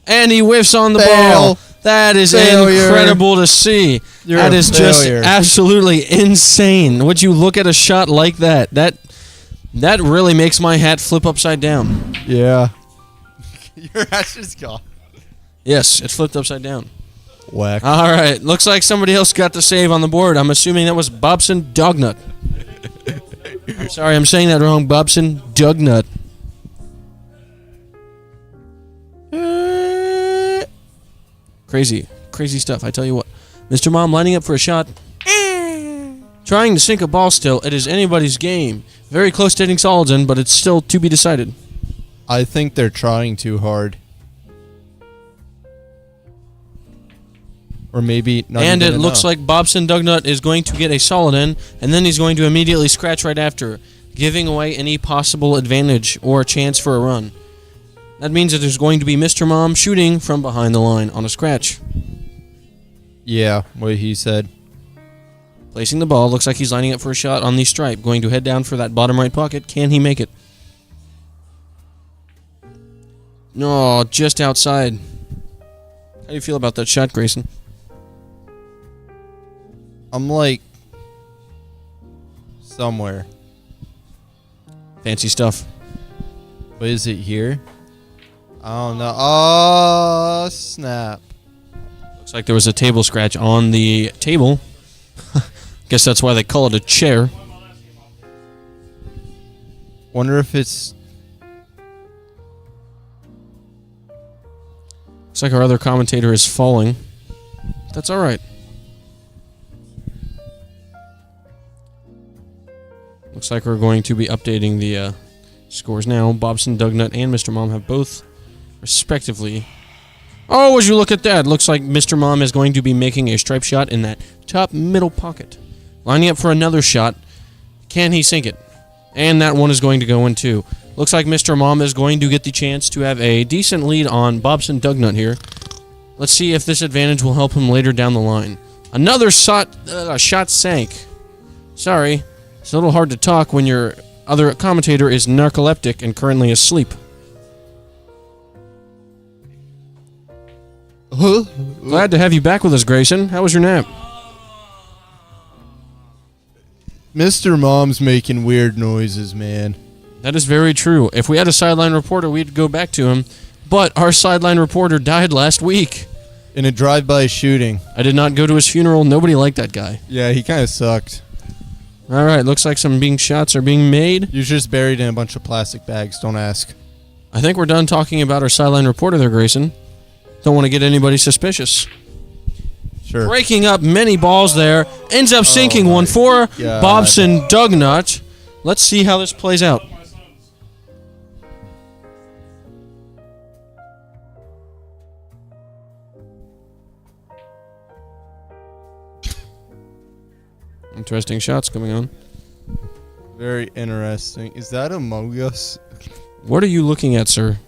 And he whiffs on the ball. That is incredible to see. That is just absolutely insane. Would you look at a shot like that? That really makes my hat flip upside down. Yeah. Your hat's just gone. Yes, it flipped upside down. Whack. All right, looks like somebody else got the save on the board. I'm assuming that was Bobson Dugnut. I'm sorry, I'm saying that wrong. Bobson Dugnut. Crazy stuff, I tell you what. Mr. Mom lining up for a shot. Trying to sink a ball still. It is anybody's game. Very close to hitting solids in, but it's still to be decided. I think they're trying too hard. Or maybe not. And even it looks enough. like Bobson Dugnut is going to get a solid in, and then he's going to immediately scratch right after, giving away any possible advantage or chance for a run. That means that there's going to be Mr. Mom shooting from behind the line on a scratch. Yeah, what he said. Placing the ball, looks like he's lining up for a shot on the stripe, going to head down for that bottom right pocket. Can he make it? No, just outside. How do you feel about that shot, Grayson? I'm like somewhere. Fancy stuff. But is it here? I don't know. Oh, snap. Looks like there was a table scratch on the table. Guess that's why they call it a chair. Wonder if it's... Looks like our other commentator is falling. That's all right. Looks like we're going to be updating the scores now. Bobson, Dugnut, and Mr. Mom have both, respectively. Oh, would you look at that? Looks like Mr. Mom is going to be making a stripe shot in that top middle pocket. Lining up for another shot. Can he sink it? And that one is going to go in too. Looks like Mr. Mom is going to get the chance to have a decent lead on Bobson Dugnut here. Let's see if this advantage will help him later down the line. Another shot sank. Sorry. It's a little hard to talk when your other commentator is narcoleptic and currently asleep. Glad to have you back with us, Grayson. How was your nap? Mr. Mom's making weird noises, man. That is very true. If we had a sideline reporter, we'd go back to him. But our sideline reporter died last week. In a drive-by shooting. I did not go to his funeral. Nobody liked that guy. Yeah, he kind of sucked. All right, looks like some shots are being made. He was just buried in a bunch of plastic bags. Don't ask. I think we're done talking about our sideline reporter there, Grayson. Don't want to get anybody suspicious. Sure. Breaking up many balls there. Ends up sinking one for God. Bobson Dugnut. Let's see how this plays out. Interesting shots coming on. Very interesting. Is that Among Us? What are you looking at, sir?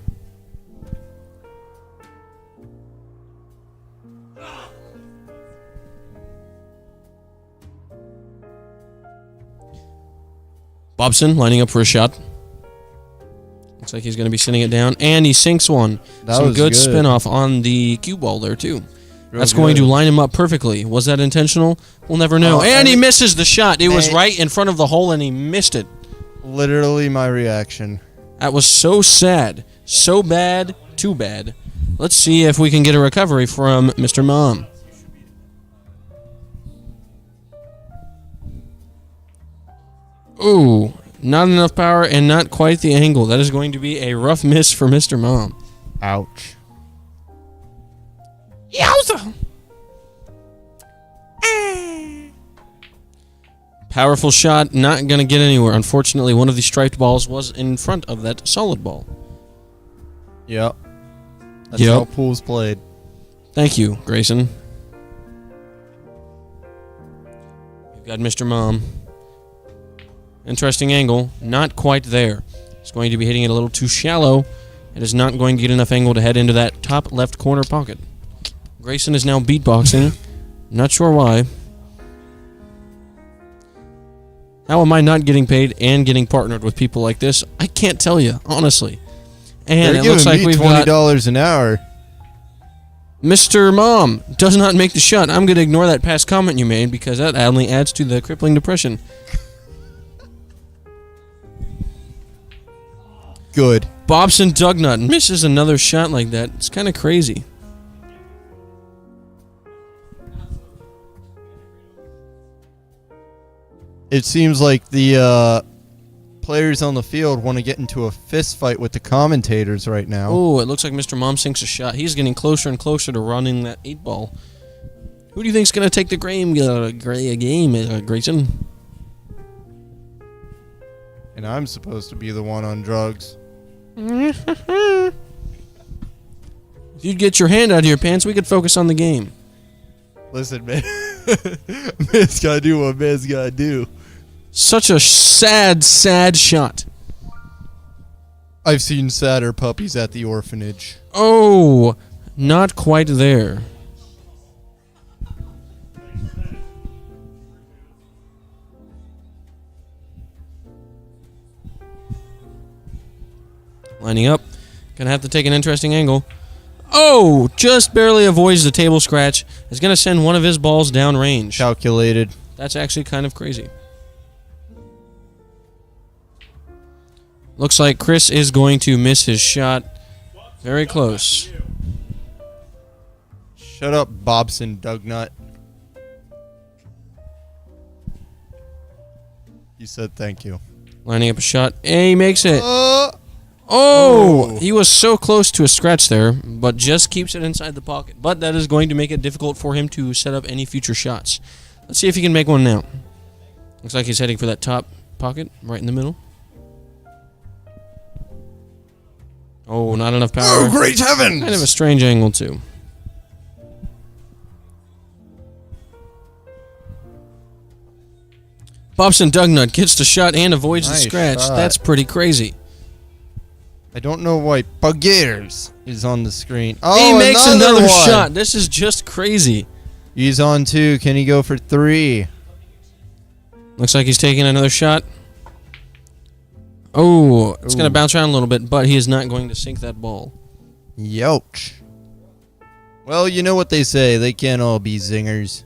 Bobson lining up for a shot. Looks like he's going to be sending it down, and he sinks one. That Some was good good. spin-off on the cue ball there, too. Real That's going to good. line him up perfectly. Was that intentional? We'll never know. Oh, And he misses the shot. It was Hey. right in front of the hole, and he missed it. Literally my reaction. That was so sad. So bad, too bad. Let's see if we can get a recovery from Mr. Mom. Ooh, not enough power and not quite the angle. That is going to be a rough miss for Mr. Mom. Ouch. Yowza! Powerful shot, not going to get anywhere. Unfortunately, one of the striped balls was in front of that solid ball. Yep. That's Yep. how pool's played. Thank you, Grayson. We've got Mr. Mom. Interesting angle. Not quite there. He's going to be hitting it a little too shallow. It is not going to get enough angle to head into that top left corner pocket. Grayson is now beatboxing. Not sure why. How am I not getting paid and getting partnered with people like this? I can't tell you, honestly. And They're it looks giving like me we've got $20 an hour. Mr. Mom does not make the shot. I'm going to ignore that past comment you made because that only adds to the crippling depression. Good. Bobson Dugnut misses another shot like that. It's kind of crazy. It seems like the players on the field want to get into a fist fight with the commentators right now. Oh, it looks like Mr. Mom sinks a shot. He's getting closer and closer to running that 8-ball. Who do you think's going to take the game, Grayson? And I'm supposed to be the one on drugs. If you'd get your hand out of your pants, we could focus on the game. Listen, man. Man's gotta do what man's gotta do. Such a sad, sad shot. I've seen sadder puppies at the orphanage. Oh, not quite there. Lining up. Gonna have to take an interesting angle. Oh, just barely avoids the table scratch. Is gonna send one of his balls downrange. Calculated. That's actually kind of crazy. Looks like Chris is going to miss his shot. Very close. Shut up, Bobson Dugnut. You said thank you. Lining up a shot. And he makes it. Oh! He was so close to a scratch there, but just keeps it inside the pocket. But that is going to make it difficult for him to set up any future shots. Let's see if he can make one now. Looks like he's heading for that top pocket, right in the middle. Oh, not enough power. Oh, great heavens! Kind of a strange angle, too. Bobson Dugnut gets the shot and avoids Nice the scratch. shot. That's pretty crazy. I don't know why Buggers is on the screen. Oh, He makes another one. shot. This is just crazy. He's on 2. Can he go for 3? Looks like he's taking another shot. Oh, it's going to bounce around a little bit, but he is not going to sink that ball. Youch. Well, you know what they say. They can't all be zingers.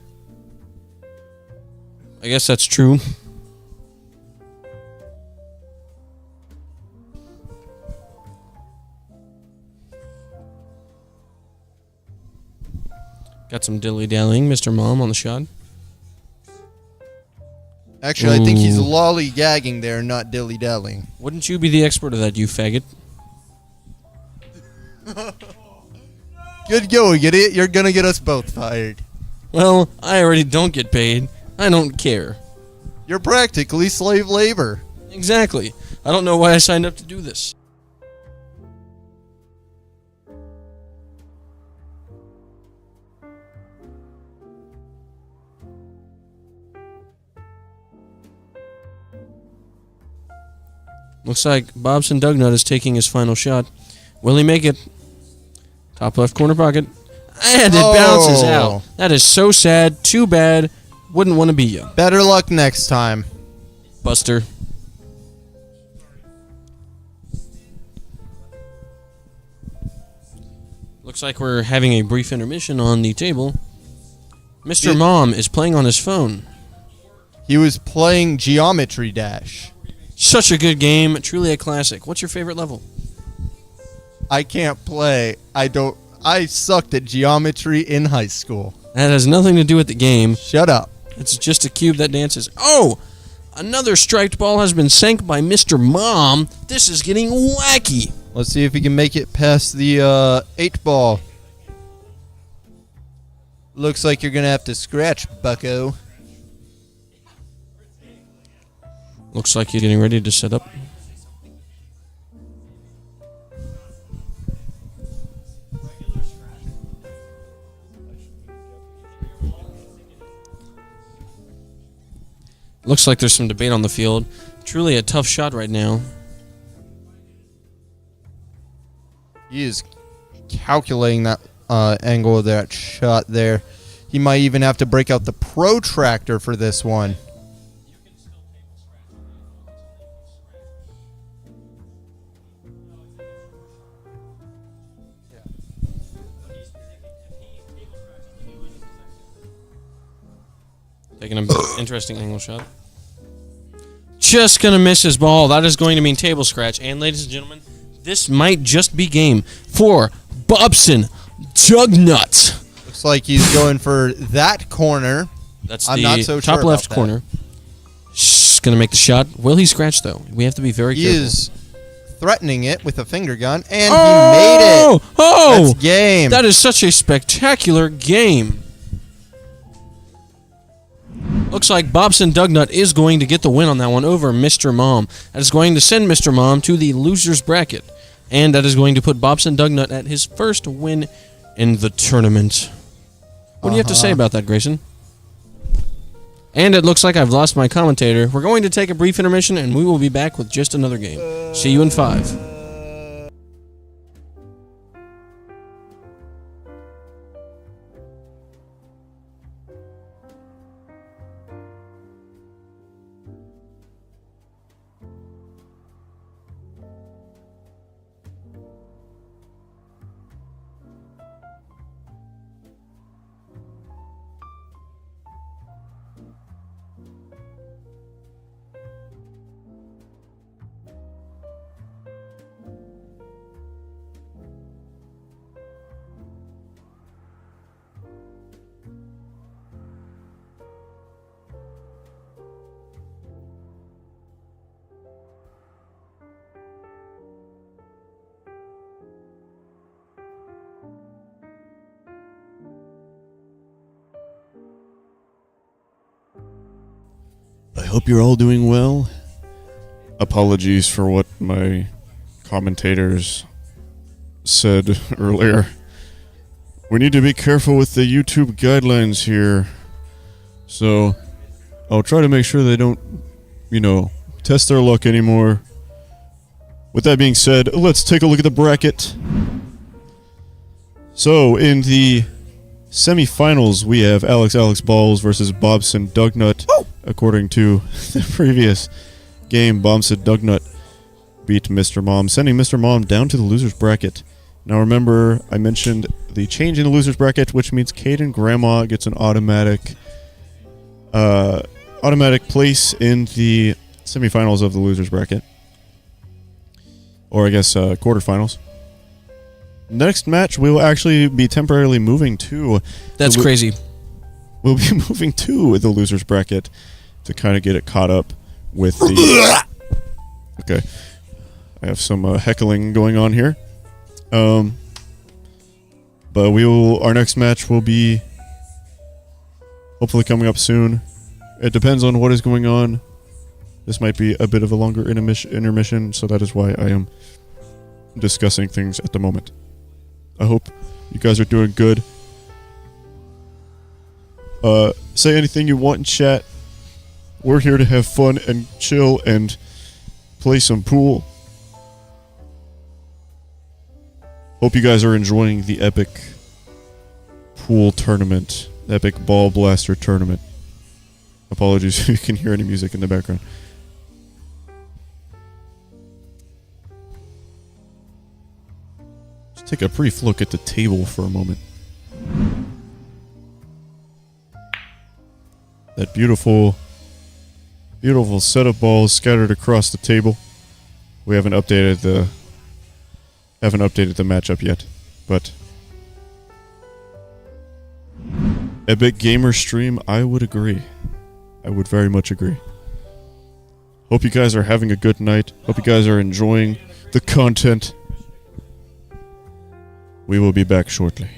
I guess that's true. Got some dilly-dallying, Mr. Mom on the shot. Actually, I think he's Ooh. lollygagging there, not dilly-dallying. Wouldn't you be the expert of that, you faggot? Good going, idiot. You're gonna get us both fired. Well, I already don't get paid. I don't care. You're practically slave labor. Exactly. I don't know why I signed up to do this. Looks like Bobson Dugnut is taking his final shot. Will he make it? Top left corner pocket. And it bounces out. That is so sad. Too bad. Wouldn't want to be you. Better luck next time. Buster. Looks like we're having a brief intermission on the table. Mr. Mom is playing on his phone. He was playing Geometry Dash. Such a good game. Truly a classic. What's your favorite level? I can't play. I sucked at geometry in high school. That has nothing to do with the game. Shut up. It's just a cube that dances. Oh! Another striped ball has been sank by Mr. Mom. This is getting wacky. Let's see if he can make it past the 8 ball. Looks like you're going to have to scratch, bucko. Looks like he's getting ready to set up. Looks like there's some debate on the field. Truly a tough shot right now. He is calculating that angle of that shot there. He might even have to break out the protractor for this one. Taking an interesting angle shot. Just going to miss his ball. That is going to mean table scratch. And ladies and gentlemen, this might just be game for Bobson Dugnut. Looks like he's going for that corner. That's I'm the not so top sure left about that. corner. Shh, going to make the shot. Will he scratch, though? We have to be very He careful. is threatening it with a finger gun, and he made it. Oh! That's game. That is such a spectacular game. Looks like Bobson Dugnut is going to get the win on that one over Mr. Mom. That is going to send Mr. Mom to the loser's bracket. And that is going to put Bobson Dugnut at his first win in the tournament. What do you have to say about that, Grayson? And it looks like I've lost my commentator. We're going to take a brief intermission, and we will be back with just another game. See you in 5. hope you're all doing well. Apologies for what my commentators said earlier. We need to be careful with the YouTube guidelines here. So, I'll try to make sure they don't, test their luck anymore. With that being said, let's take a look at the bracket. So, in the semifinals, we have Alex Balls versus Bobson Dugnut. According to the previous game, Bobson Dugnut beat Mr. Mom, sending Mr. Mom down to the loser's bracket. Now remember, I mentioned the change in the loser's bracket, which means Caden Grandma gets an automatic place in the semifinals of the loser's bracket. Or I guess quarterfinals. Next match, we will actually be temporarily moving to... That's crazy. We'll be moving to the loser's bracket to kind of get it caught up with the... Okay. I have some heckling going on here. But our next match will be hopefully coming up soon. It depends on what is going on. This might be a bit of a longer intermission, so that is why I am discussing things at the moment. I hope you guys are doing good. Say anything you want in chat. We're here to have fun and chill and play some pool. Hope you guys are enjoying the epic pool tournament, epic ball blaster tournament. Apologies if you can hear any music in the background. Let's take a brief look at the table for a moment. That beautiful set of balls scattered across the table. We haven't updated the matchup yet, but epic gamer stream, I would agree. I would very much agree. Hope you guys are having a good night. Hope you guys are enjoying the content. We will be back shortly.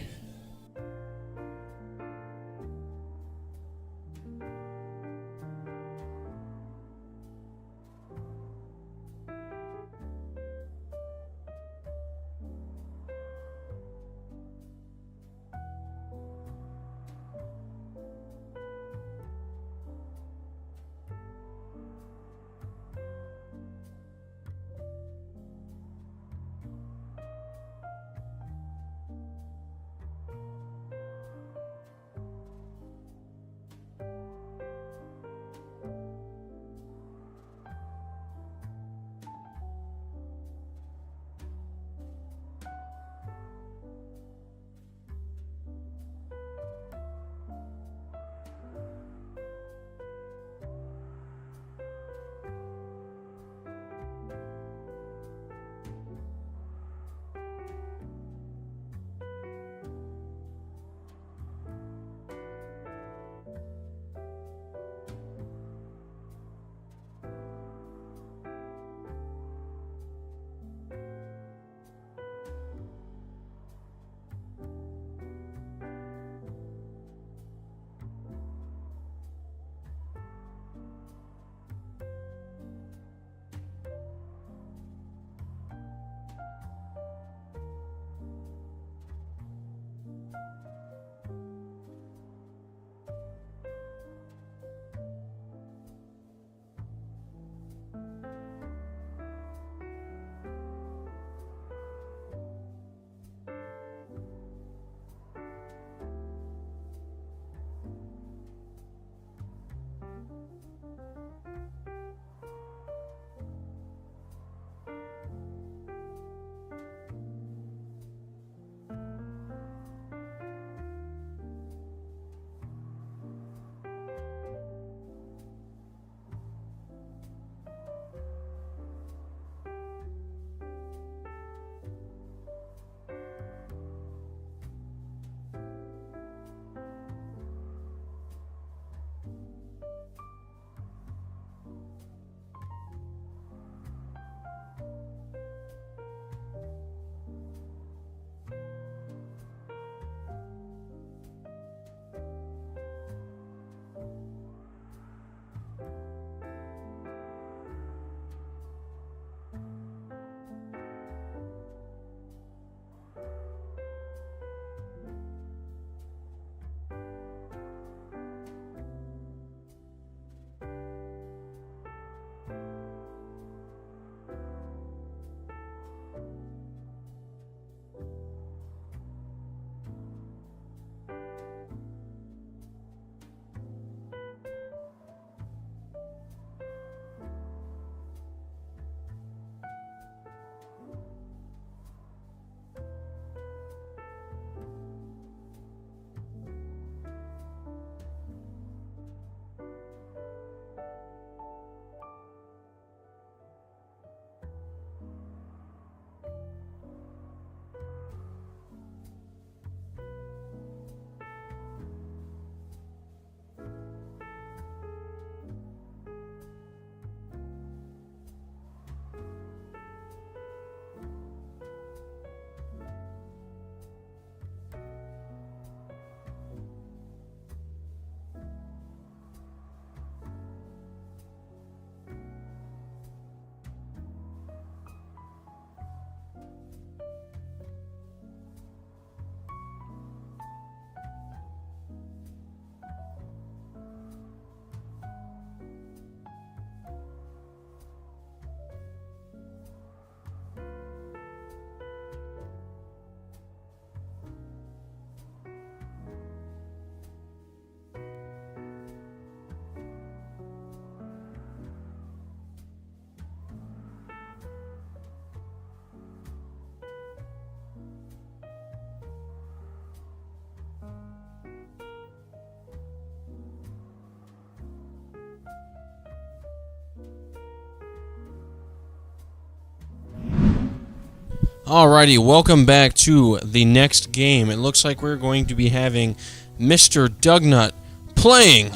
Alrighty, welcome back to the next game. It looks like we're going to be having Mr. Dugnut playing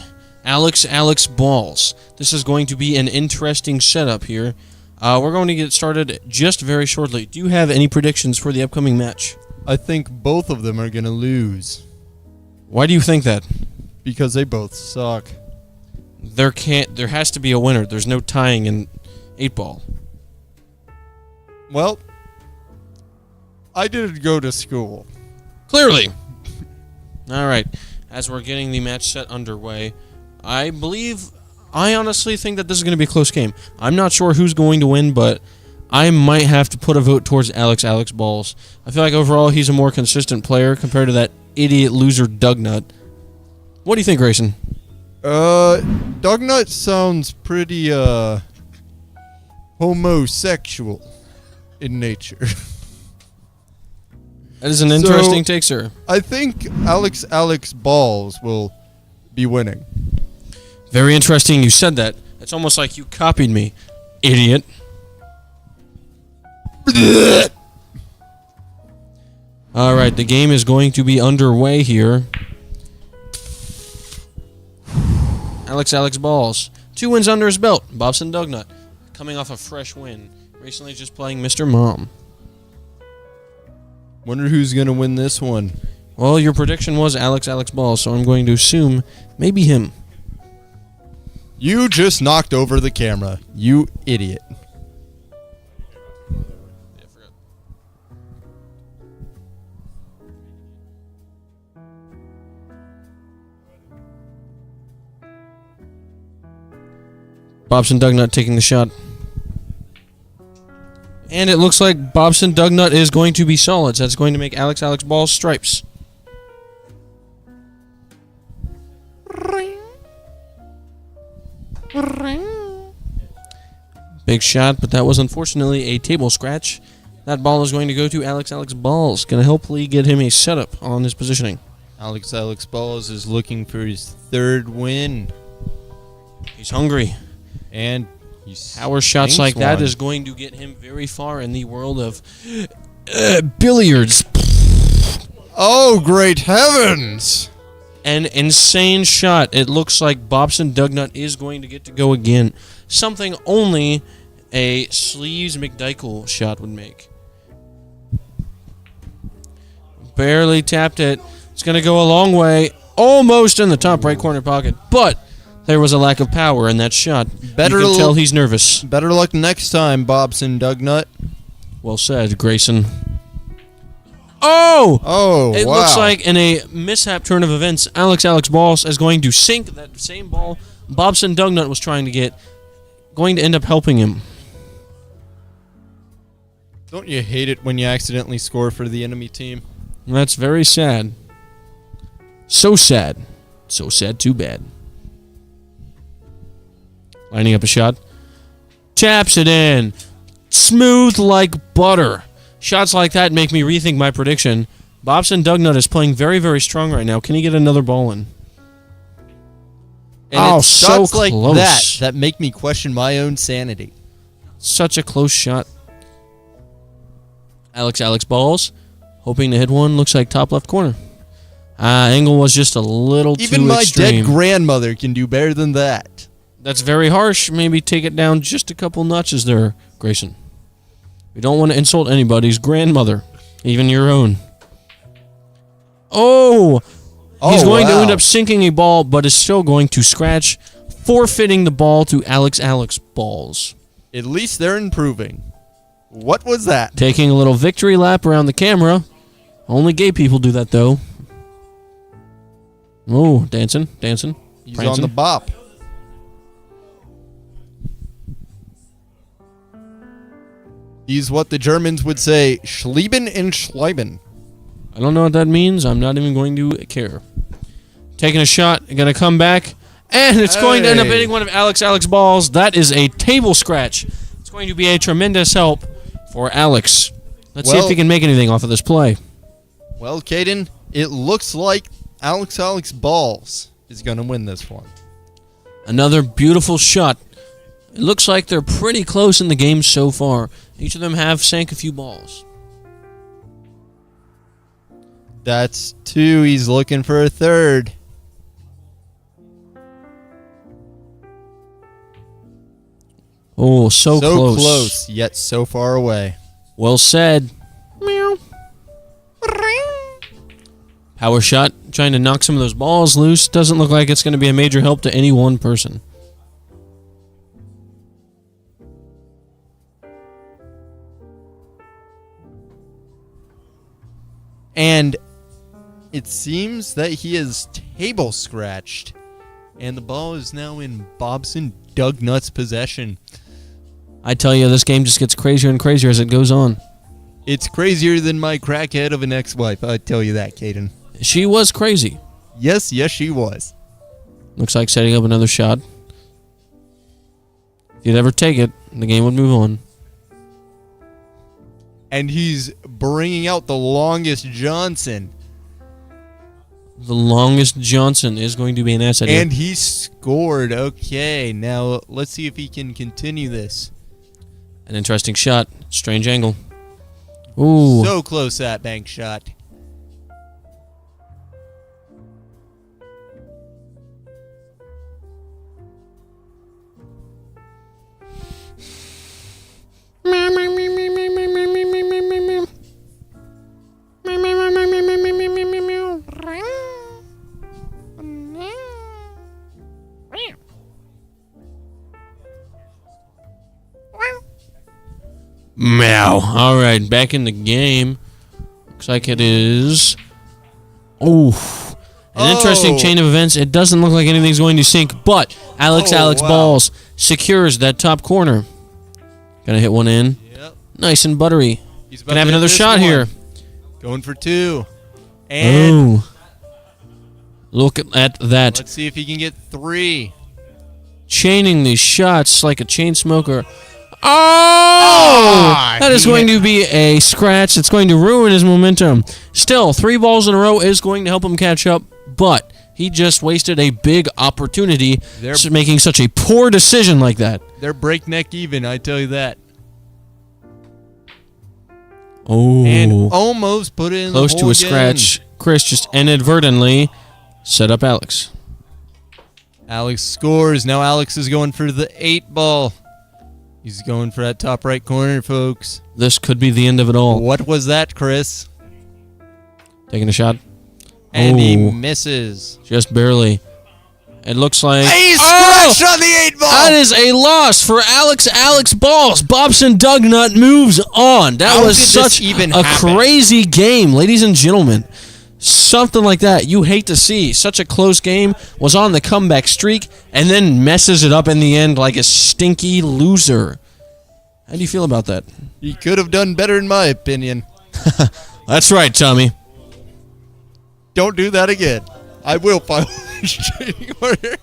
Alex Balls. This is going to be an interesting setup here. We're going to get started just very shortly. Do you have any predictions for the upcoming match? I think both of them are going to lose Why do you think that? because they both suck. There has to be a winner. There's no tying in 8-ball. Well, I didn't go to school. Clearly. Alright, as we're getting the match set underway, I honestly think that this is going to be a close game. I'm not sure who's going to win, but I might have to put a vote towards Alex Balls. I feel like overall he's a more consistent player compared to that idiot loser Dugnut. What do you think, Grayson? Dugnut sounds pretty, homosexual in nature. That is an interesting take, sir. I think Alex Balls will be winning. Very interesting you said that. It's almost like you copied me, idiot. Alright, the game is going to be underway here. Alex Balls. 2 wins under his belt. Bobson Dugnut, coming off a fresh win. Recently just playing Mr. Mom. Wonder who's gonna win this one. Well, your prediction was Alex Balls, so I'm going to assume maybe him. You just knocked over the camera. You idiot. Bobson Dugnut taking the shot. And it looks like Bobson Dugnut is going to be solid. So that's going to make Alex Balls stripes. Big shot, but that was unfortunately a table scratch. That ball is going to go to Alex Balls. Going to hopefully get him a setup on his positioning. Alex Balls is looking for his 3rd win. He's hungry. And he's Power shots like that is going to get him very far in the world of billiards. Oh, great heavens! An insane shot. It looks like Bobson Dugnut is going to get to go again. Something only a Sleeves McDykel shot would make. Barely tapped it. It's going to go a long way. Almost in the top right corner pocket. But there was a lack of power in that shot. Better you can tell he's nervous. Better luck next time, Bobson Dugnut. Well said, Grayson. Oh! Oh, It wow. looks like in a mishap turn of events, Alex Balls is going to sink that same ball Bobson Dugnut was trying to get. Going to end up helping him. Don't you hate it when you accidentally score for the enemy team? That's very sad. So sad. So sad, too bad. Lining up a shot. Taps it in. Smooth like butter. Shots like that make me rethink my prediction. Bobson Dugnut is playing very, very strong right now. Can he get another ball in? And Oh, it's so shots like close. that make me question my own sanity. Such a close shot. Alex Balls. Hoping to hit one. Looks like top left corner. Angle was just a little Even too my extreme. dead grandmother can do better than that. That's very harsh. Maybe take it down just a couple notches there, Grayson. We don't want to insult anybody's grandmother, even your own. Oh! He's going to end up sinking a ball, but is still going to scratch, forfeiting the ball to Alex Balls. At least they're improving. What was that? Taking a little victory lap around the camera. Only gay people do that, though. Oh, dancing. He's prancing. on the bop. He's what the Germans would say, Schlieben and Schleiben. I don't know what that means. I'm not even going to care. Taking a shot. Going to come back. And it's going to end up Hey. hitting one of Alex Balls. That is a table scratch. It's going to be a tremendous help for Alex. Let's see if Well- he can make anything off of this play. Well, Caden, it looks like Alex Balls is going to win this one. Another beautiful shot. It looks like they're pretty close in the game so far. Each of them have sank a few balls. That's 2. He's looking for a third. Oh, so close, yet so far away. Well said. Meow. Power shot, trying to knock some of those balls loose. Doesn't look like it's going to be a major help to any one person. And it seems that he is table scratched. And the ball is now in Bobson Dugnut's possession. I tell you, this game just gets crazier and crazier as it goes on. It's crazier than my crackhead of an ex-wife, I tell you that, Caden. She was crazy. Yes, she was. Looks like setting up another shot. If you'd ever take it, the game would move on. And he's bringing out the longest Johnson. The longest Johnson is going to be an asset here. And he scored. Okay, now let's see if he can continue this. An interesting shot. Strange angle. Ooh. So close, that bank shot. Meow. All right, back in the game. Looks like it is. Oh, an interesting chain of events. It doesn't look like anything's going to sink, but Alex wow. Balls secures that top corner. Gonna hit one in. Yep. Nice and buttery. He's about Gonna have to hit another this shot one. here. Going for 2. And Oh. Look at that. let's see if he can get 3. Chaining these shots like a chain smoker. Oh! That is going to be a scratch. It's going to ruin his momentum. Still, 3 balls in a row is going to help him catch up, but he just wasted a big opportunity making such a poor decision like that. They're breakneck even, I tell you that. Oh. And almost put it in Close the to hole a again. scratch. Chris just inadvertently set up Alex. Alex scores. Now Alex is going for the 8 ball. He's going for that top right corner, folks. This could be the end of it all. What was that, Chris? Taking a shot. And he Oh. misses. Just barely. It looks like... He Oh! scratched on the 8 ball! That is a loss for Alex Balls. Bobson Dugnut moves on. That How was did this such even a happen? crazy game, ladies and gentlemen. Something like that you hate to see. Such a close game, was on the comeback streak, and then messes it up in the end like a stinky loser. How do you feel about that? He could have done better, in my opinion. That's right, Tommy. Don't do that again. I will file a restraining order.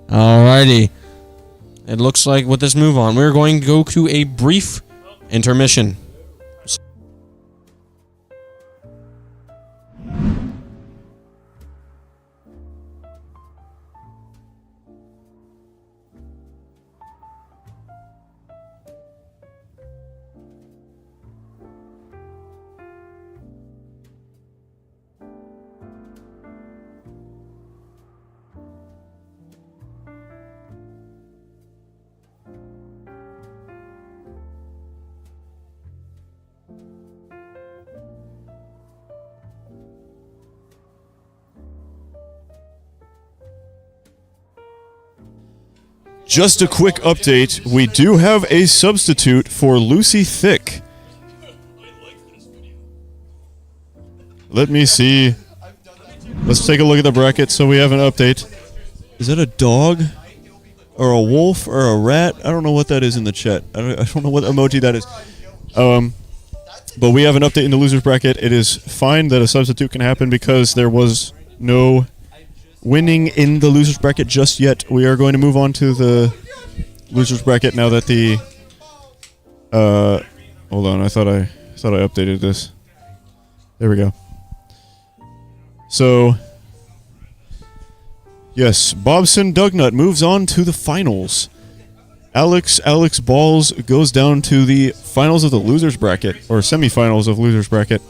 Alrighty. It looks like with this move on, we're going to go to a brief intermission. Just a quick update. We do have a substitute for Lucy Thick. Let me see. Let's take a look at the bracket so we have an update. Is that a dog? Or a wolf? Or a rat? I don't know what that is in the chat. I don't know what emoji that is. But we have an update in the losers bracket. It is fine that a substitute can happen because there was no winning in the losers bracket just yet. We are going to move on to the losers bracket now that the hold on, I thought I updated this. There we go. So yes, Bobson Dugnut moves on to the finals. Alex Balls goes down to the finals of the losers bracket, or semifinals of losers bracket.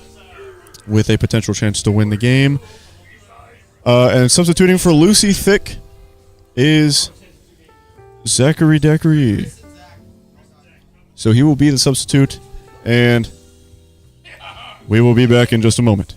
with a potential chance to win the game. And substituting for Lucy Thick is Zachary Daiquiri. So he will be the substitute, and we will be back in just a moment.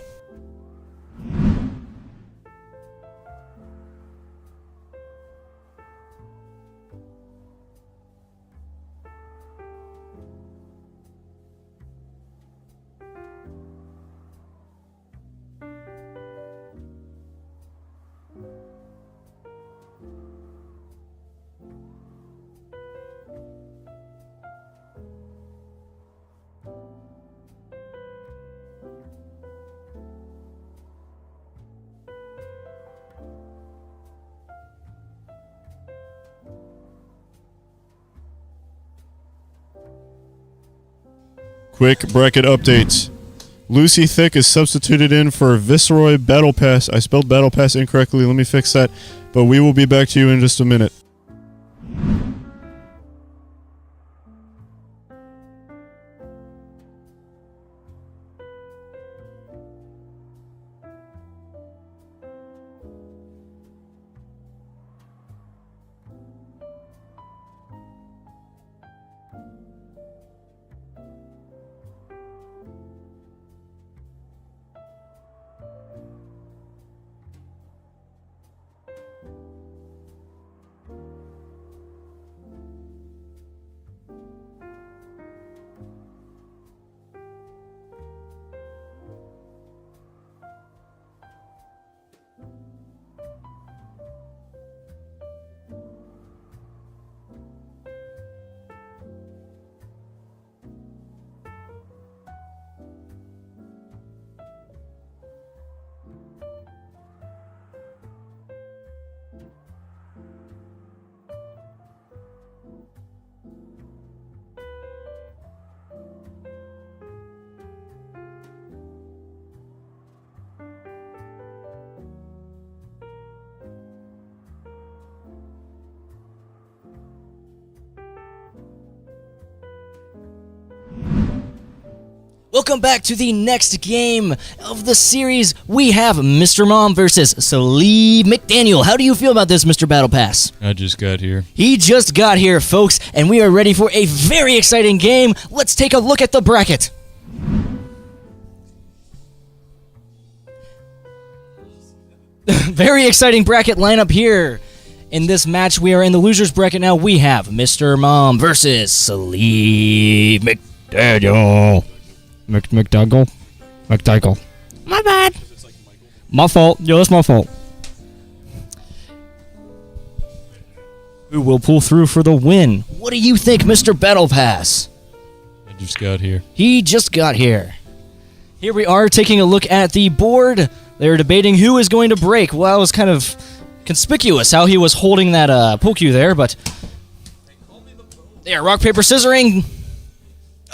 Quick bracket updates. Lucy Thick is substituted in for Viceroy Battle Pass. I spelled Battle Pass incorrectly. Let me fix that. But we will be back to you in just a minute. Welcome back to the next game of the series. We have Mr. Mom versus Saleeb McDaniel. How do you feel about this, Mr. Battle Pass? I just got here. He just got here, folks, and we are ready for a very exciting game. Let's take a look at the bracket. Very exciting bracket lineup here. In this match, we are in the losers bracket now. We have Mr. Mom versus Saleeb McDaniel. McDougal. My bad. My fault. Yo, that's my fault. Who will pull through for the win? What do you think, Mr. Battle Pass? I just got here. He just got here. Here we are taking a look at the board. They're debating who is going to break. Well, it was kind of conspicuous how he was holding that poke you there, but... There, rock, paper, scissoring.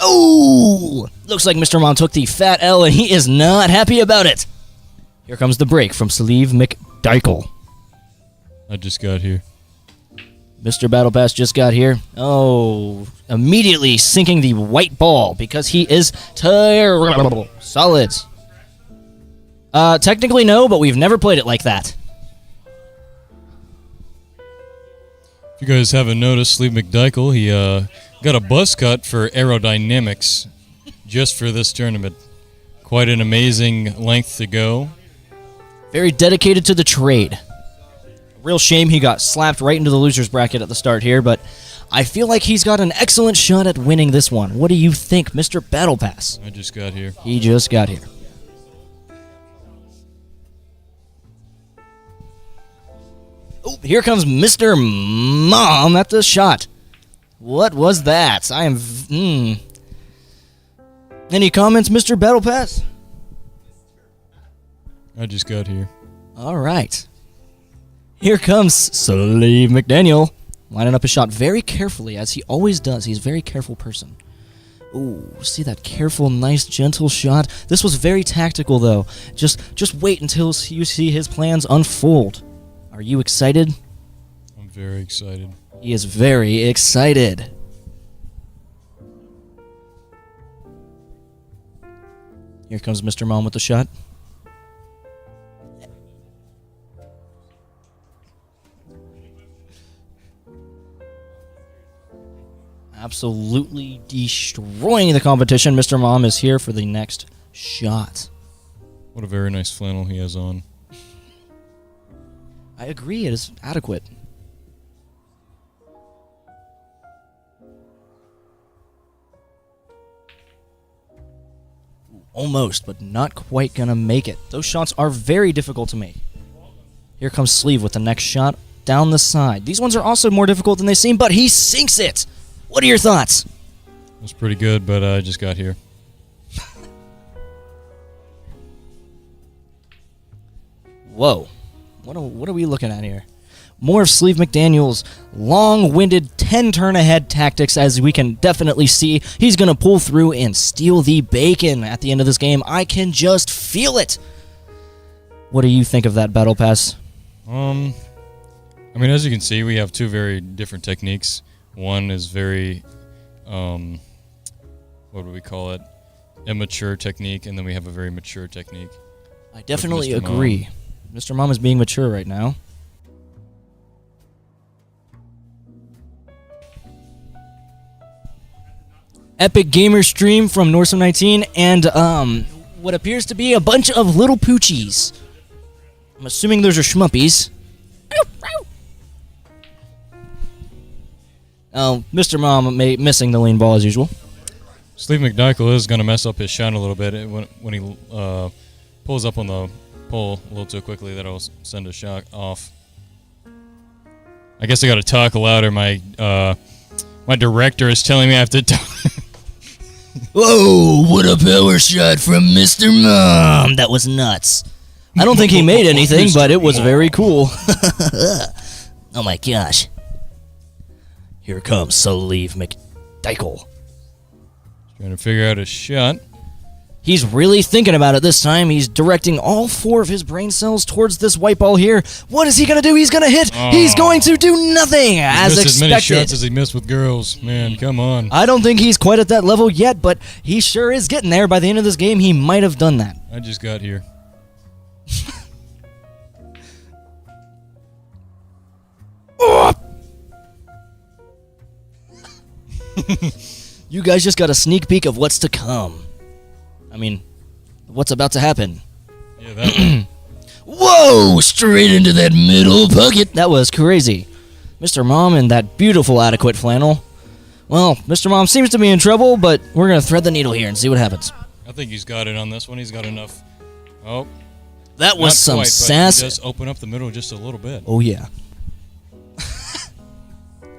Oh! Looks like Mr. Mom took the fat L and he is not happy about it. Here comes the break from Saleeb McDykel. I just got here. Mr. Battle Pass just got here. Oh, immediately sinking the white ball because he is terrible. Solids. Technically no, but we've never played it like that. If you guys haven't noticed, Saleeb McDykel, he got a buzz cut for aerodynamics just for this tournament. Quite an amazing length to go. Very dedicated to the trade. Real shame he got slapped right into the loser's bracket at the start here, but I feel like he's got an excellent shot at winning this one. What do you think, Mr. Battle Pass? I just got here. He just got here. Oh, here comes Mr. Mom at the shot. What was that? I am... Any comments, Mr. Battle Pass? I just got here. All right. Here comes Saleeb McDaniel, lining up his shot very carefully, as he always does. He's a very careful person. Ooh, see that careful, nice, gentle shot? This was very tactical, though. Just wait until you see his plans unfold. Are you excited? I'm very excited. He is very excited. Here comes Mr. Mom with the shot. Absolutely destroying the competition. Mr. Mom is here for the next shot. What a very nice flannel he has on. I agree, it is adequate. Almost, but not quite gonna make it. Those shots are very difficult to make. Here comes Sleeve with the next shot down the side. These ones are also more difficult than they seem, but he sinks it. What are your thoughts? It was pretty good, but I just got here. Whoa. What are we looking at here? More of Sleeve McDaniel's long-winded 10-turn-ahead tactics, as we can definitely see. He's going to pull through and steal the bacon at the end of this game. I can just feel it. What do you think of that Battle Pass? I mean, as you can see, we have two very different techniques. One is very, what would we call it? Immature technique, and then we have a very mature technique. I definitely Mr. Mom. agree. Mr. Mom is being mature right now. Epic Gamer stream from Norsom 19 and what appears to be a bunch of little poochies. I'm assuming those are schmuppies. Oh, Mr. Mom missing the lean ball as usual. Sleeve McDykel is going to mess up his shot a little bit when he pulls up on the pole a little too quickly. That'll send a shot off. I guess I got to talk louder. My director is telling me I have to talk. Whoa, what a power shot from Mr. Mom. That was nuts. I don't think he made anything, but it was very cool. Oh my gosh. Here comes Sleeve McDykel. Trying to figure out a shot. He's really thinking about it this time. He's directing all 4 of his brain cells towards this white ball here. What is he going to do? He's going to hit. He's going to do nothing, as Missed as many shots expected. as he missed with girls. Man, come on. I don't think he's quite at that level yet, but he sure is getting there. By the end of this game, he might have done that. I just got here. You guys just got a sneak peek of what's to come. I mean, what's about to happen. Yeah, that one. Whoa! Straight into that middle bucket. That was crazy. Mr. Mom in that beautiful adequate flannel. Well, Mr. Mom seems to be in trouble, but we're going to thread the needle here and see what happens. I think he's got it on this one. He's got enough. Oh, That was not some quite, but sass. He does open up the middle just a little bit. Oh, yeah.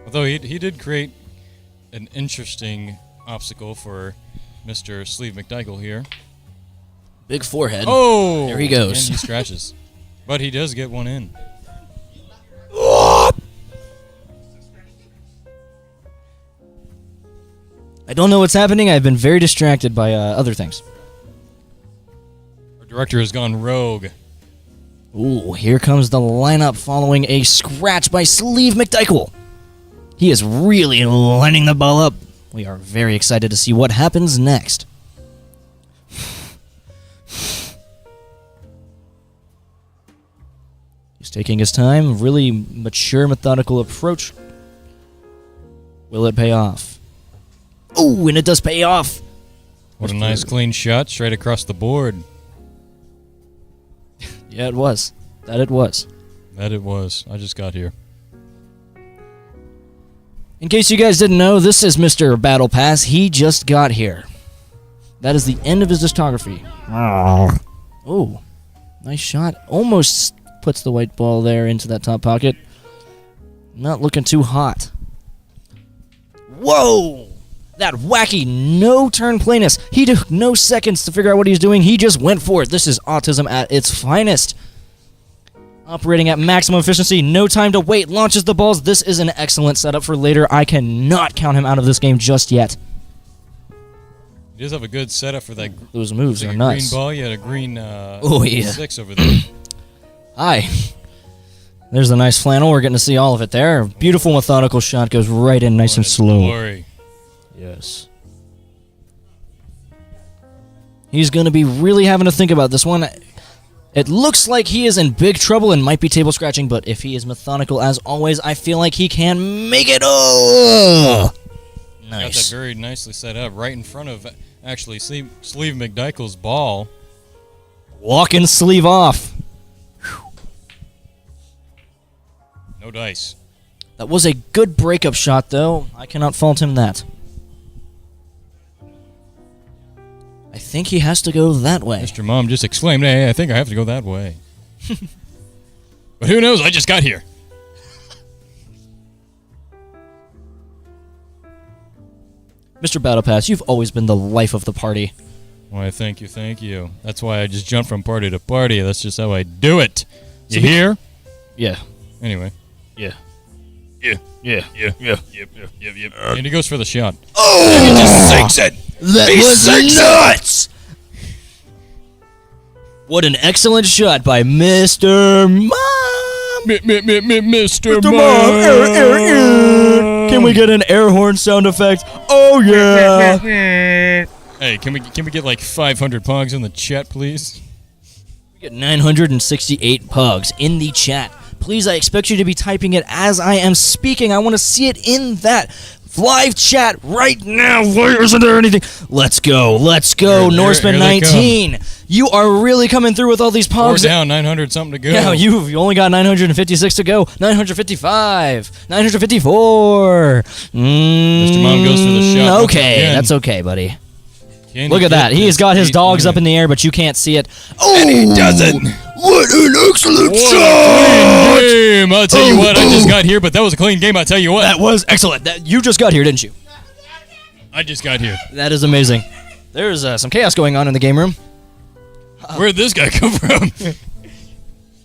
Although he did create an interesting obstacle for Mr. Sleeve McDykel here. Big forehead. Oh! There he goes. And he scratches. But he does get one in. I don't know what's happening. I've been very distracted by other things. Our director has gone rogue. Ooh, here comes the lineup following a scratch by Sleeve McDykel. He is really lining the ball up. We are very excited to see what happens next. He's taking his time, really mature, methodical approach. Will it pay off? Oh, and it does pay off. What a nice clean shot straight across the board. Yeah, it was. That it was. That it was. I just got here. In case you guys didn't know, this is Mr. Battle Pass. He just got here. That is the end of his discography. Oh, nice shot. Almost puts the white ball there into that top pocket. Not looking too hot. Whoa! That wacky no-turn playness. He took no seconds to figure out what he's doing. He just went for it. This is autism at its finest. Operating at maximum efficiency, no time to wait, launches the balls. This is an excellent setup for later. I cannot count him out of this game just yet. He does have a good setup for that Those moves like are a nuts. green ball. You had a green Oh, yeah. 6 over there. Hi. There's a nice flannel. We're getting to see all of it there. Beautiful methodical shot. Goes right in nice and slow. Glory. Yes. He's going to be really having to think about this one. It looks like he is in big trouble and might be table scratching, but if he is methodical as always, I feel like he can make it. Oh, Got nice. that very nicely set up right in front of actually Sleeve McDykel's ball. Walking sleeve off. No dice. That was a good breakup shot, though. I cannot fault him that. I think he has to go that way. Mr. Mom just exclaimed, "Hey, I think I have to go that way." But who knows? I just got here. Mr. Battle Pass, you've always been the life of the party. Why, thank you. That's why I just jump from party to party. That's just how I do it. You So we- hear? Yeah. Anyway. Yeah. Yep. And he goes for the shot. That was nuts! What an excellent shot by Mr. Mom! Mr. Can we get an air horn sound effect? Oh yeah! Hey, can we get like 500 pogs in the chat, please? We get 968 pugs in the chat. Please, I expect you to be typing it as I am speaking. I want to see it in that live chat right now. Why isn't there anything? Let's go. Norseman here they 19. You are really coming through with all these Four pugs. down, 900 something to go. Yeah, you only got 956 to go. 955. 954. Mr. Mom goes for the shot once Okay, again. that's okay, buddy. Can Look he at that. get He's this got his beat dogs in? up in the air, but you can't see it. Oh, And he doesn't. What an excellent What shot! a clean game. I'll tell you what, I just got here, but that was a clean game, I'll tell you what. That was excellent. You just got here, didn't you? I just got here. That is amazing. There's some chaos going on in the game room. Where'd this guy come from?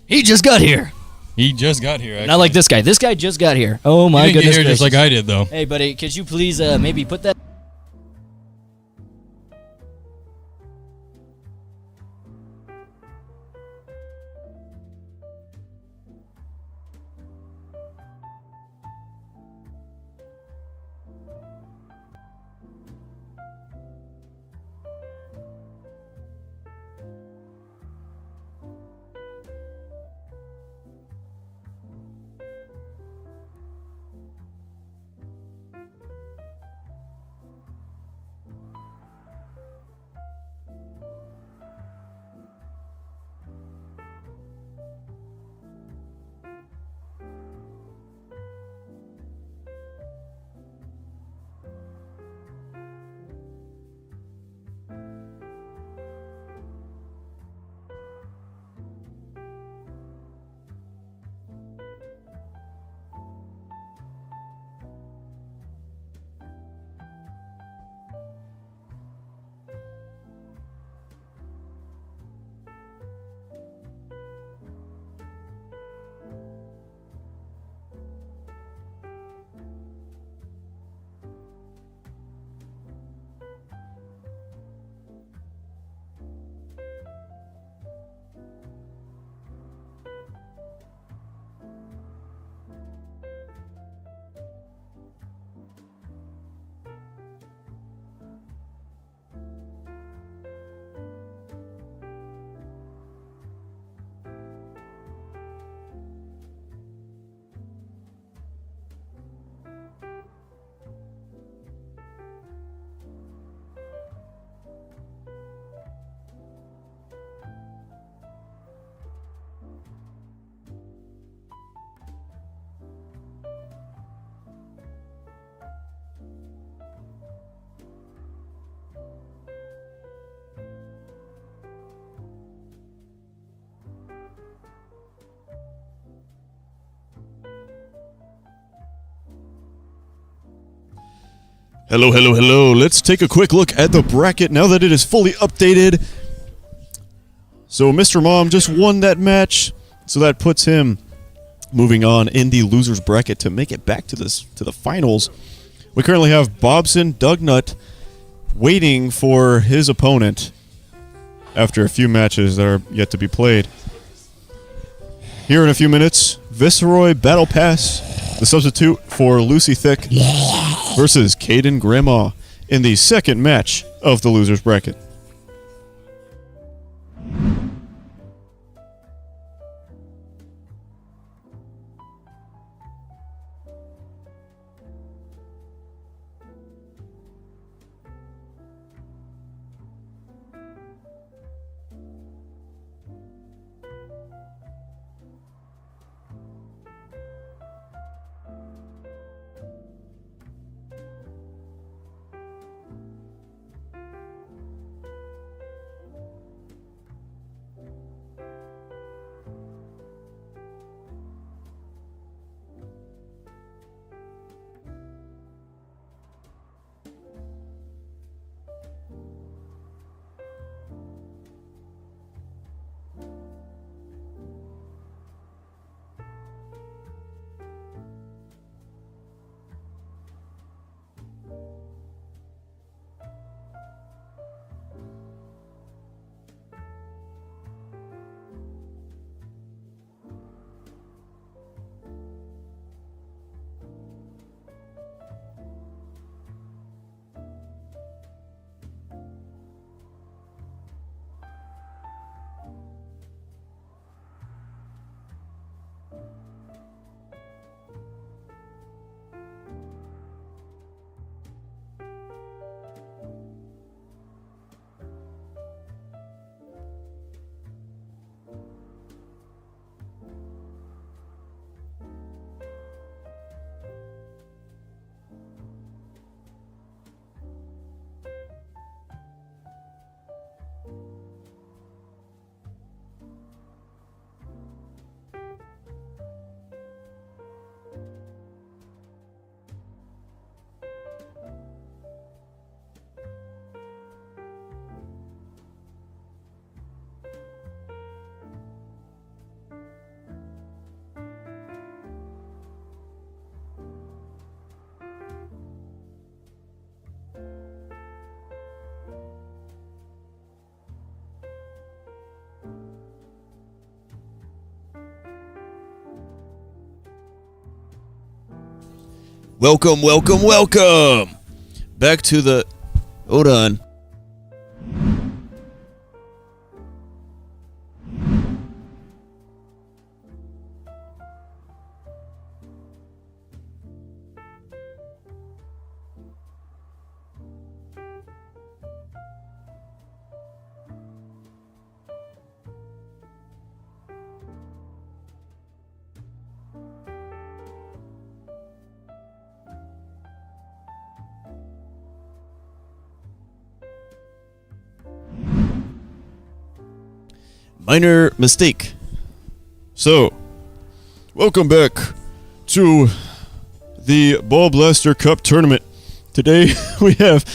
He just got here. He just got here, actually. Not like this guy. This guy just got here. Oh my He didn't goodness get here just gracious. like I did, though. Hey, buddy, could you please maybe put that? Hello. Let's take a quick look at the bracket now that it is fully updated. So Mr. Mom just won that match, so that puts him moving on in the losers bracket to make it back to the finals. We currently have Bobson Dugnut waiting for his opponent after a few matches that are yet to be played. Here in a few minutes, Viceroy Battle Pass, the substitute for Lucy Thick, versus Caden Grandma in the second match of the losers bracket. Welcome, welcome, welcome! Back to the... Hold on. Minor mistake. So, welcome back to the Ball Blaster Cup tournament. Today we have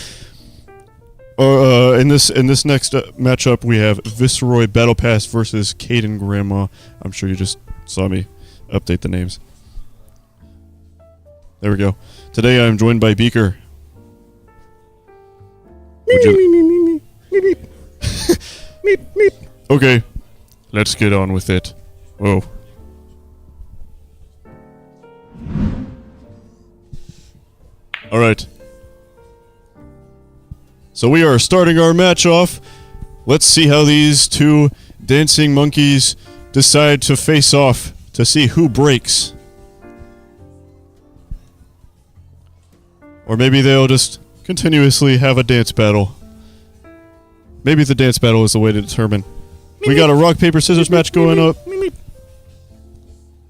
in this next matchup we have Viceroy Battle Pass versus Caden Grandma. I'm sure you just saw me update the names. There we go. Today I'm joined by Beaker. Would you... Okay, let's get on with it. Whoa. Alright. So we are starting our match off. Let's see how these two dancing monkeys decide to face off to see who breaks. Or maybe they'll just continuously have a dance battle. Maybe the dance battle is the way to determine. We got a rock, paper, scissors match going up.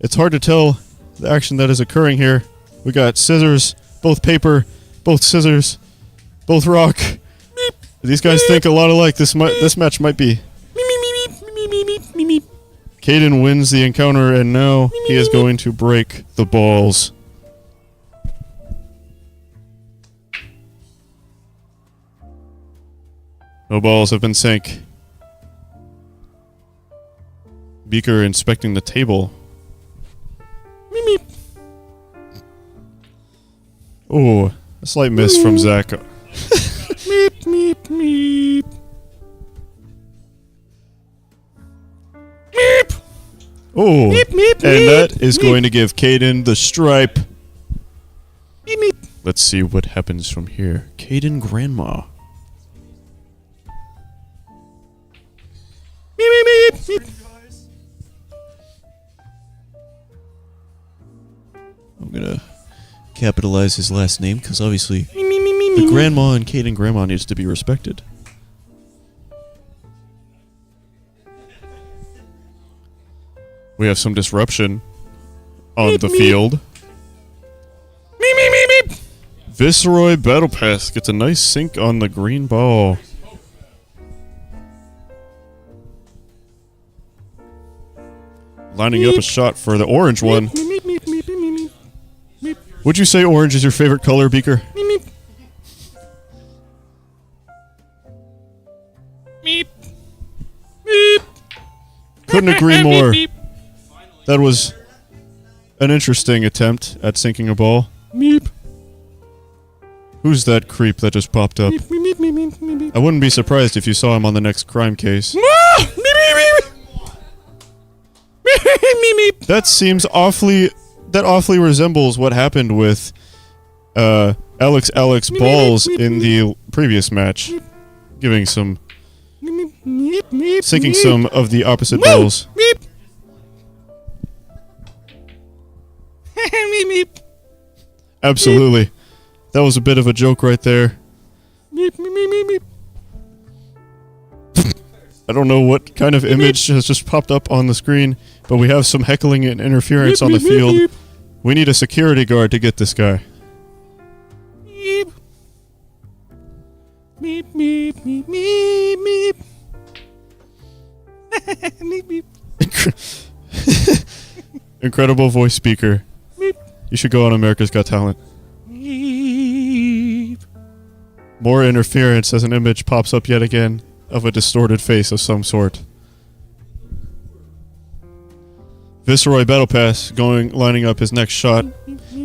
It's hard to tell the action that is occurring here. We got scissors, both paper, both scissors, both rock. These guys think a lot alike. This match might be. Caden wins the encounter, and now he is going to break the balls. No balls have been sank. Beaker inspecting the table. Oh, a slight miss from Zach. Meep, meep, meep. Meep. Oh, meep, meep, and that is going to give Caden the stripe. Meep, meep. Let's see what happens from here. Caden Grandma. Meep, meep, meep, meep. I'm gonna capitalize his last name because obviously the grandma and Caden Grandma needs to be respected. We have some disruption on the field. Viceroy Battle Pass gets a nice sink on the green ball. Lining up a shot for the orange one. Would you say orange is your favorite color, Beaker? Meep. Meep. Meep. Couldn't agree more. That was an interesting attempt at sinking a ball. Meep. Who's that creep that just popped up? I wouldn't be surprised if you saw him on the next crime case. That seems awfully resembles what happened with Alex Balls in the previous match, giving some sinking some of the opposite balls. Absolutely. That was a bit of a joke right there. I don't know what kind of image has just popped up on the screen, but we have some heckling and interference on the field. We need a security guard to get this guy. Meep. Meep, meep, meep, meep, meep. Meep, meep. Incredible voice speaker. Meep. You should go on America's Got Talent. Meep. More interference as an image pops up yet again of a distorted face of some sort. Viceroy Battle Pass lining up his next shot.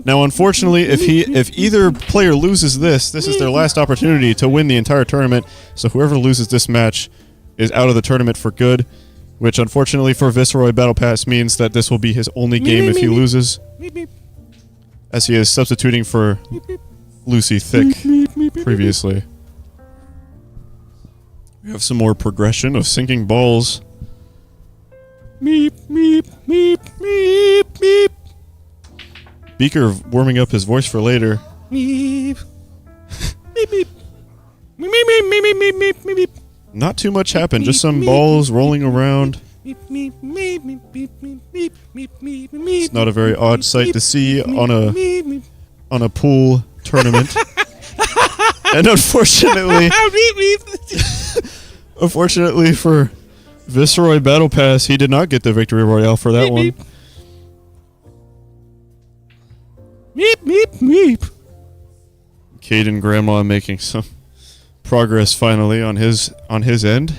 Now, unfortunately, if either player loses this is their last opportunity to win the entire tournament. So whoever loses this match is out of the tournament for good, which unfortunately for Viceroy Battle Pass means that this will be his only game if he loses. as he is substituting for Lucy Thick previously. We have some more progression of sinking balls. Meep, meep, meep, meep, meep. Beaker warming up his voice for later. Meep. Meep, meep. Meep, meep, meep, meep, meep, meep, meep, meep. Not too much happened, just some balls rolling around. It's not a very odd sight to see on a pool tournament. And unfortunately for Viceroy Battle Pass, he did not get the victory royale for that one. Meep, meep, meep. Caden Grandma making some progress finally on his end.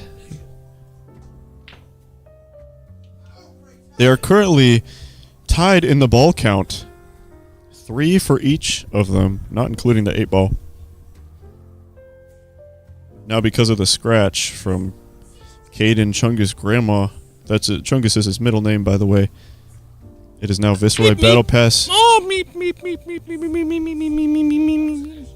They are currently tied in the ball count. 3 for each of them, not including the 8-ball. Now because of the scratch from Caden Chungus Grandma, Chungus is his middle name, by the way. It is now Viceroy Battle Pass. Oh, meep, meep, meep, meep, meep, meep, meep, meep, meep, meep, meep, meep,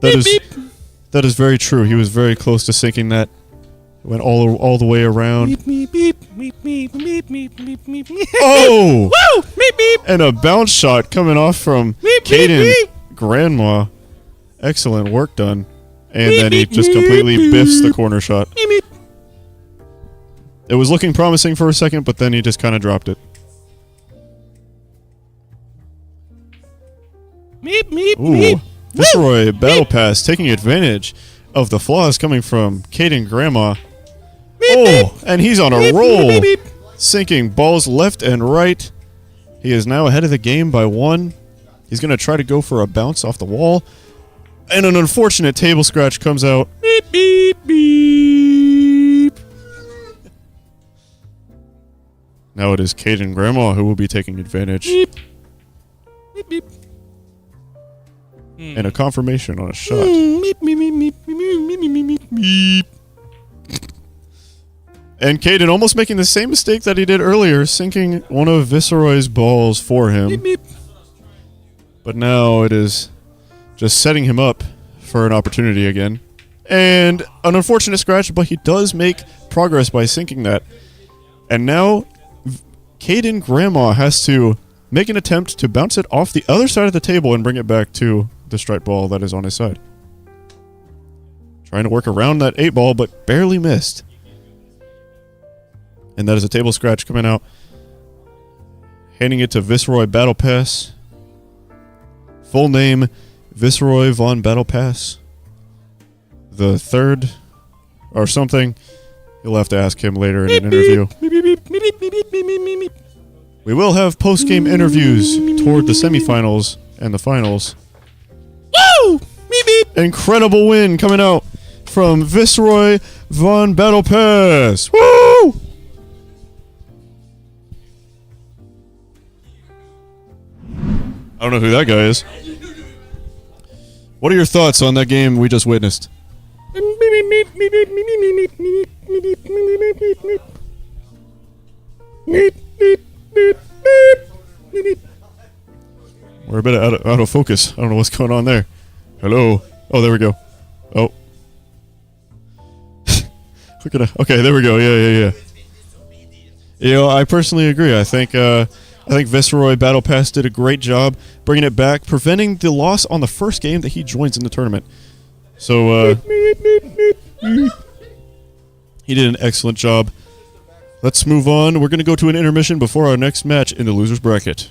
meep. That is very true. He was very close to sinking that. Went all the way around. Oh! Woo! Meep, meep. And a bounce shot coming off from Caden Grandma. Excellent work done. And then he just completely biffs the corner shot. It was looking promising for a second, but then he just kind of dropped it. Meep, meep, Ooh. meep. Viceroy Battle Pass taking advantage of the flaws coming from Caden Grandma. Oh, and he's on a roll. Sinking balls left and right. He is now ahead of the game by 1. He's going to try to go for a bounce off the wall. And an unfortunate table scratch comes out. Beep, beep, beep. Now it is Caden Grandma who will be taking advantage. Beep. Beep, beep. And a confirmation on a shot. And Caden almost making the same mistake that he did earlier, sinking one of Viceroy's balls for him. But now it is just setting him up for an opportunity again. And an unfortunate scratch, but he does make progress by sinking that. And now Caden Grandma has to make an attempt to bounce it off the other side of the table and bring it back to the striped ball that is on his side. Trying to work around that 8-ball, but barely missed. And that is a table scratch coming out. Handing it to Viceroy Battle Pass. Full name, Viceroy Von Battle Pass. The third, or something. You'll have to ask him later in an interview. We will have post-game interviews toward the semifinals and the finals. Woo! Meep, meep. Incredible win coming out from Viceroy Von Battle Pass. Woo! I don't know who that guy is. What are your thoughts on that game we just witnessed? We're a bit out of focus. I don't know what's going on there. Hello. Oh, there we go. Oh. Okay, there we go. Yeah. You know, I personally agree. I think Viceroy Battle Pass did a great job bringing it back, preventing the loss on the first game that he joins in the tournament. So, he did an excellent job. Let's move on. We're going to go to an intermission before our next match in the loser's bracket.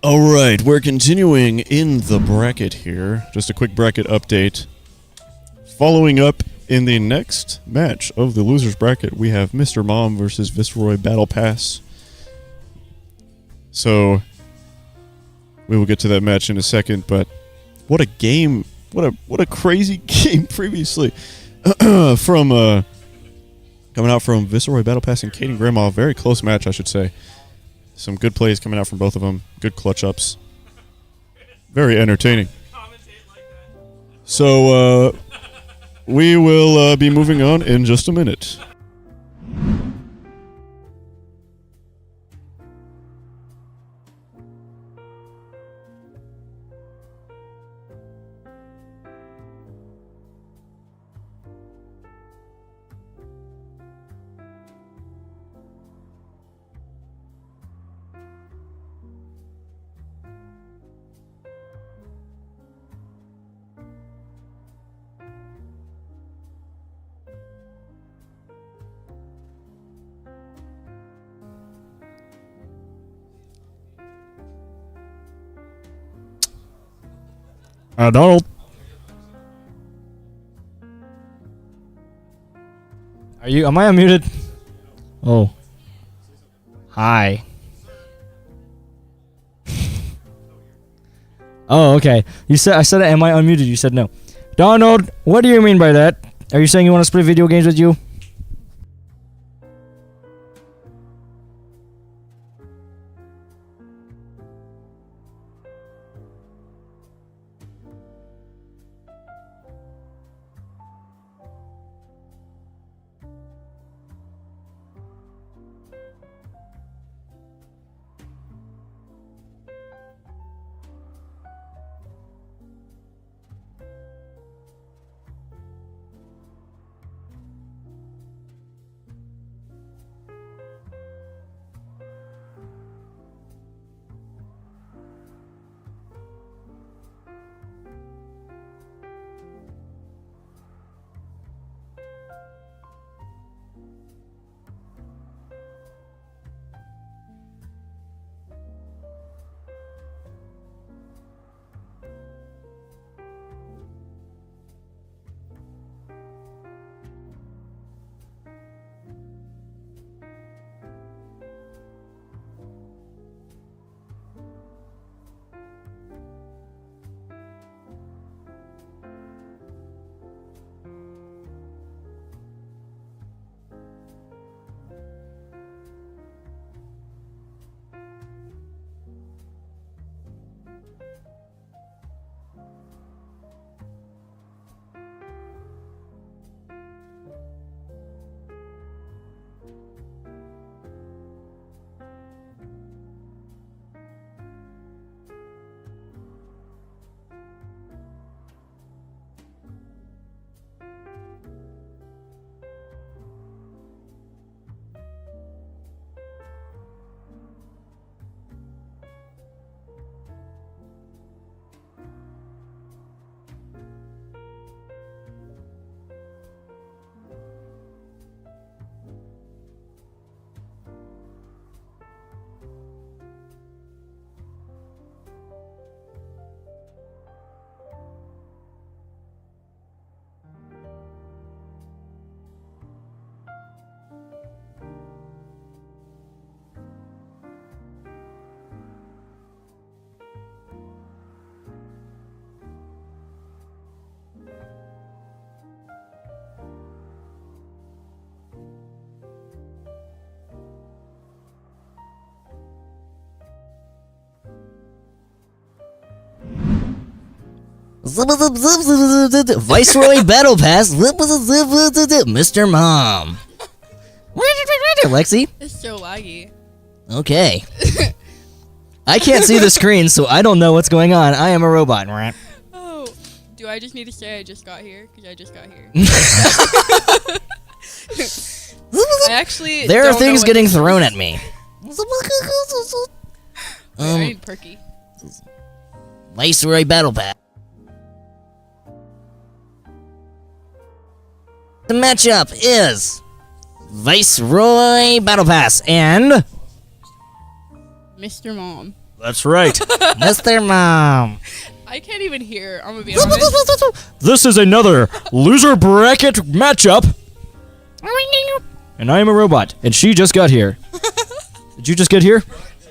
All right, we're continuing in the bracket here. Just a quick bracket update. Following up in the next match of the losers bracket, we have Mr. Mom versus Viceroy Battle Pass. So we will get to that match in a second, but what a game. What a crazy game previously from coming out from Viceroy Battle Pass and Caden Grandma. Very close match, I should say. Some good plays coming out from both of them. Good clutch ups. Very entertaining. So we will be moving on in just a minute. Donald. Am I unmuted? Oh. Hi. Oh, okay. I said, am I unmuted? You said no. Donald, what do you mean by that? Are you saying you want to split video games with you? Viceroy Battle Pass, Mr. Mom. Lexi? It's so laggy. Okay. I can't see the screen, so I don't know what's going on. I am a robot. Oh, do I just need to say I just got here? Because I just got here. I actually There are don't know things what getting this thrown is. at me. Wait, I need Perky. Viceroy Battle Pass. The matchup is Viceroy Battle Pass and Mr. Mom. That's right. Mr. Mom. I can't even hear. I'm gonna be honest. This is another loser bracket matchup. And I am a robot, and she just got here. Did you just get here?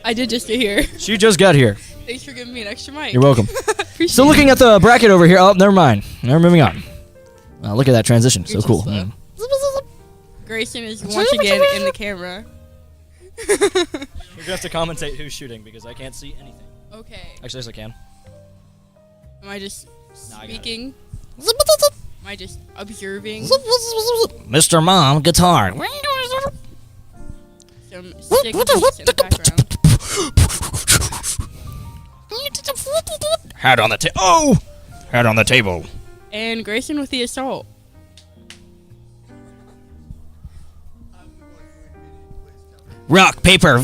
I did just get here. She just got here. Thanks for giving me an extra mic. You're welcome. Appreciate Still looking at the bracket over here. Oh, never mind. We're moving on. Look at that transition. So You're cool. too slow. Grayson is once again in the camera. You're going to have to commentate who's shooting because I can't see anything. Okay. Actually, yes, I can. Am I just I got it. speaking? Am I just observing? Mr. Mom, guitar. Some sick beats in the background. Hat on the table. Oh! Hat on the table. And Grayson with the assault. Rock, paper.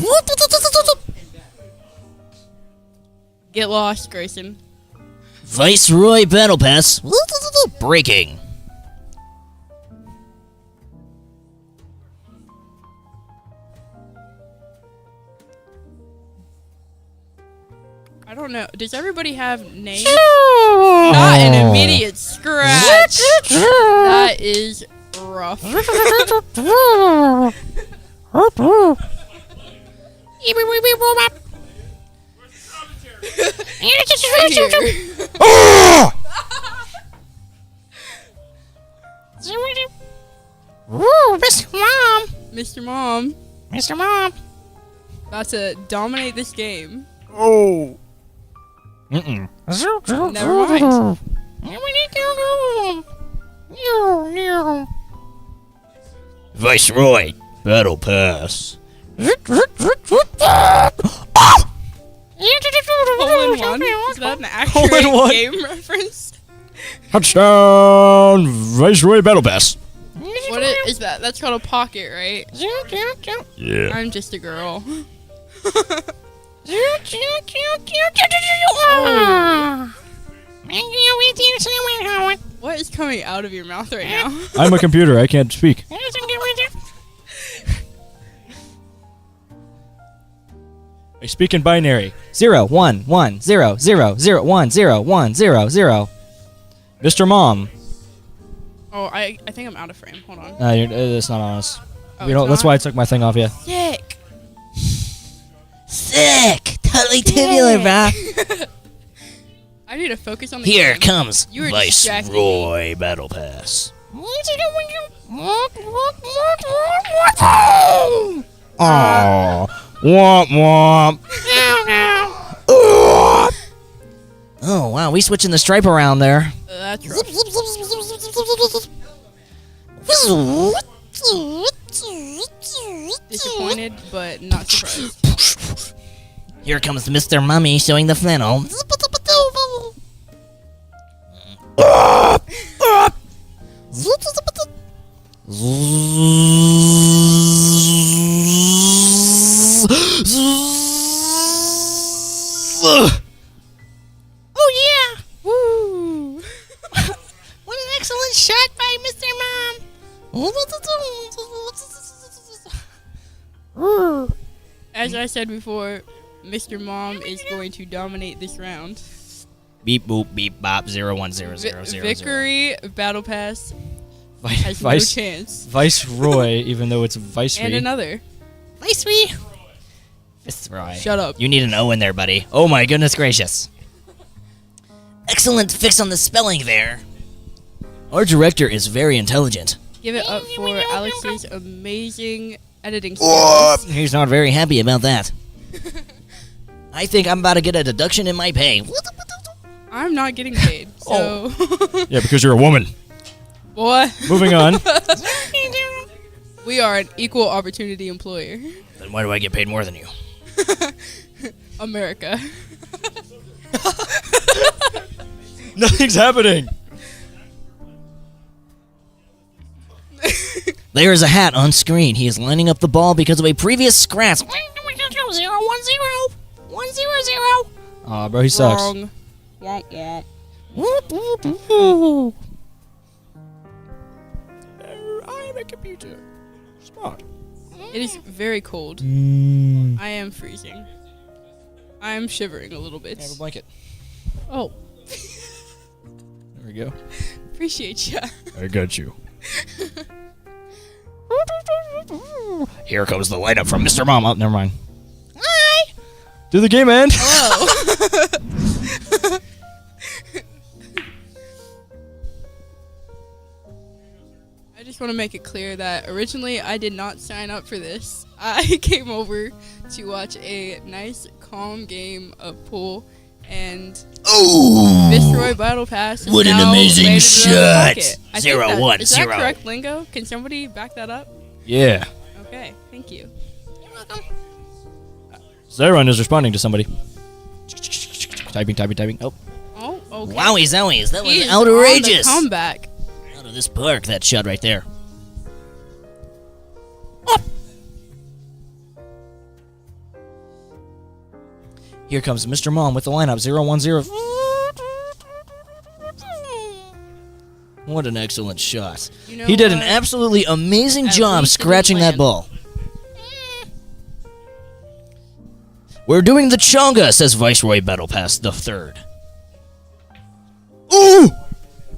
Get lost, Grayson. Viceroy Battle Pass. Breaking. I don't know. Does everybody have names? Not an immediate scratch. That is rough. Right here. Mr. Mom. Mr. Mom. About to dominate this game. Oh. Never mind. Viceroy Battle Pass. Hole in one? Is that an Hole in one. accurate game reference? Touchdown! Viceroy Battle Pass. What is that? That's called a pocket, right? Yeah. I'm just a girl. What is coming out of your mouth right now? I'm a computer. I can't speak. I speak in binary. 0, 1, 1, 0, 0, 0, 1, 0, 1, 0, 0. Mr. Mom. Oh, I think I'm out of frame. Hold on. No, it's not on us. Oh, We don't. it's That's not? why I took my thing off. Yeah. Sick. Sick. Totally tubular, bro. I need to focus on the Here game. comes You were distracting me. Viceroy Battle Pass. Oh. Womp womp. Oh, wow. We switching the stripe around there. That's rough. Disappointed, but not surprised. Here comes Mr. Mummy showing the flannel. Oh yeah! Woo! What an excellent shot by Mr. Mom! As I said before, Mr. Mom is going to dominate this round. Beep boop beep bop 010000. Vickery Battle Pass has no Vice chance. Viceroy, even though it's Viceroy. And another. Viceroy. Viceroy. Shut up. You need an O in there, buddy. Oh my goodness gracious. Excellent fix on the spelling there. Our director is very intelligent. Give it up for Alex's amazing editing skills. He's not very happy about that. I think I'm about to get a deduction in my pay. I'm not getting paid, so. Yeah, because you're a woman. Boy, Moving on. we are an equal opportunity employer. Then why do I get paid more than you? America. Nothing's happening. There is a hat on screen. He is lining up the ball because of a previous scratch. 0-1-0. 1-0-0. Aw, bro, he sucks. Wrong. Womp womp. I'm a computer. Smart. It is very cold. I am freezing. I'm shivering a little bit. I have a blanket. Oh, There we go. appreciate ya. I got you. Here comes the lineup from Mr. Mom. Oh, never mind. Hi. Do the game end? Hello. I just want to make it clear that originally I did not sign up for this. I came over to watch a nice, calm game of pool, and Viceroy Battle Pass is What an now amazing landed in my shot. pocket. I think 0-1-0. Is that correct lingo? Can somebody back that up? Yeah. Okay, thank you. Zeron is responding to somebody. Typing. Oh. Oh, okay. Wowie zowies, that was He's outrageous. on the comeback. Out of this park, that shot right there. Here comes Mr. Mom with the lineup 0-1-0. What an excellent shot. You know He did an what? absolutely amazing At job least it didn't scratching that land. ball. We're doing the chonga, says Viceroy Battle Pass the third. Ooh!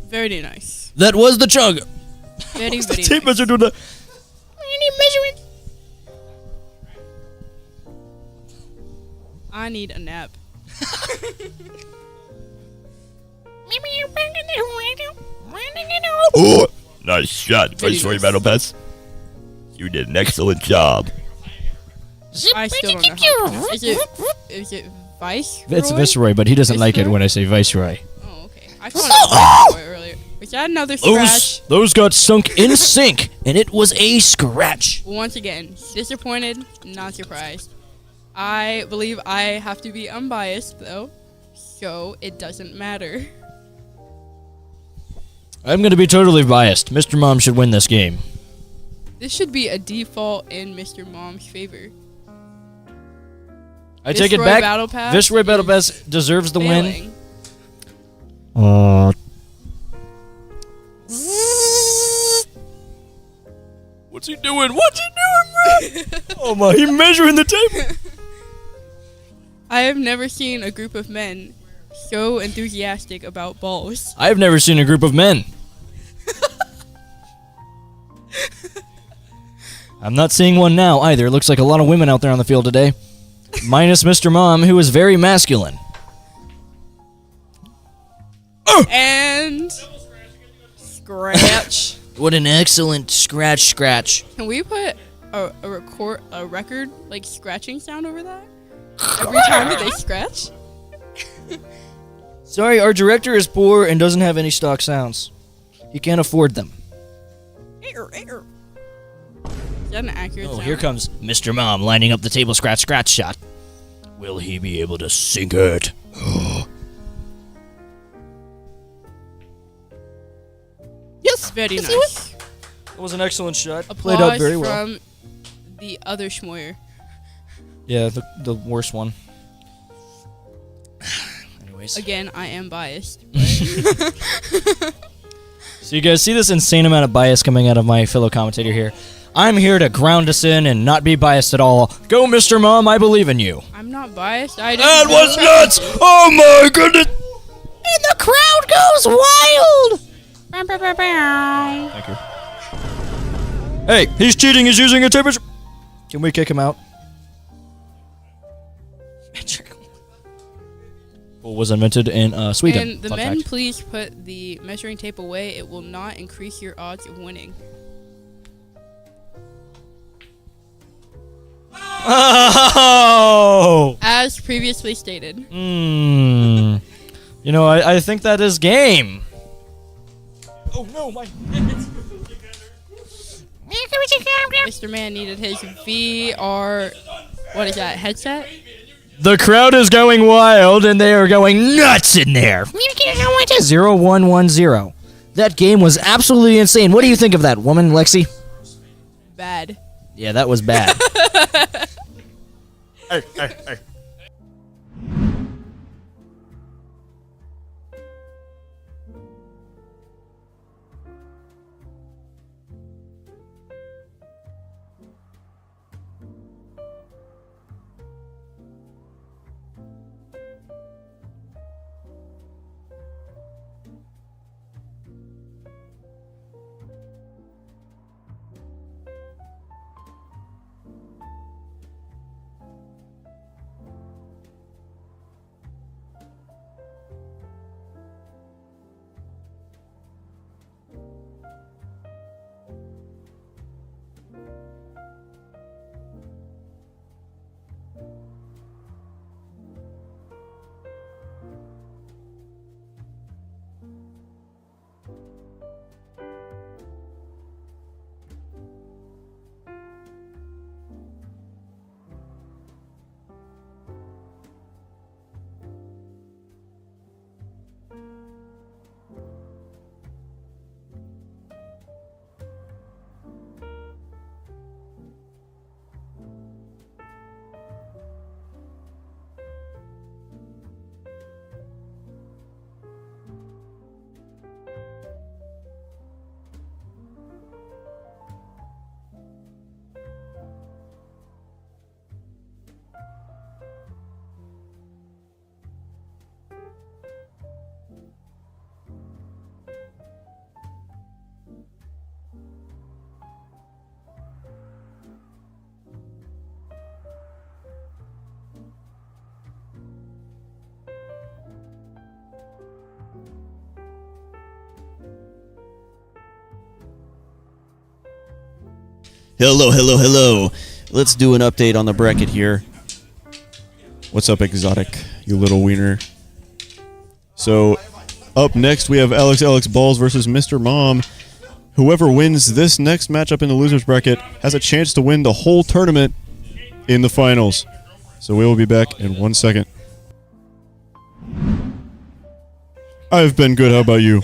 Very nice. That was the chonga. Very, The very tape nice. measure doing the... I need a nap. Oh, nice shot, Viceroy Battle Pass. You did an excellent job. I still don't know how. Is it Vice? It's Viceroy, but he doesn't like it Viceroy? when I say Viceroy. Oh, okay. I thought it was Viceroy earlier. Was that another scratch? Those got sunk in sync. And it was a scratch. Once again, disappointed, not surprised. I believe I have to be unbiased, though, so it doesn't matter. I'm going to be totally biased. Mr. Mom should win this game. This should be a default in Mr. Mom's favor. I take it Viceroy back. Battle Pass Viceroy Battle is Pass deserves the win. failing. What's he doing? What's he doing, bro? Oh my, he's measuring the tape. I have never seen a group of men so enthusiastic about balls. I've never seen a group of men. I'm not seeing one now either. It looks like a lot of women out there on the field today. Minus Mr. Mom, who is very masculine. And scratch. What an excellent scratch. Can we put a record like scratching sound over that? Every time that they scratch? Sorry, our director is poor and doesn't have any stock sounds. He can't afford them. Is that an accurate Oh, sound? here comes Mr. Mom lining up the table scratch shot. Will he be able to sink it? Yes, very nice. That was an excellent shot. Applause Played out very well. from the other Schmoyer. Yeah, the worst one. Anyways. Again, I am biased. So you guys see this insane amount of bias coming out of my fellow commentator here. I'm here to ground us in and not be biased at all. Go, Mr. Mom, I believe in you. I'm not biased. I That didn't was know nuts! Oh my goodness! And the crowd goes wild! Bow, bow, bow, bow. Thank you. Hey, he's cheating. He's using a tape measure. Can we kick him out? Pool was invented in Sweden. And the Fun men, fact. please put the measuring tape away. It will not increase your odds of winning. Oh! As previously stated. You know, I think that is game. Oh no, my. Mr. Man needed his VR, what is that, headset? The crowd is going wild and they are going nuts in there. 0-1-1-0. That game was absolutely insane. What do you think of that, woman, Lexi? Bad. Yeah, that was bad. Hello. Let's do an update on the bracket here. What's up, Exotic, you little wiener? So, up next we have Alex Balls versus Mr. Mom. Whoever wins this next matchup in the losers bracket has a chance to win the whole tournament in the finals. So we will be back in 1 second. I've been good. How about you?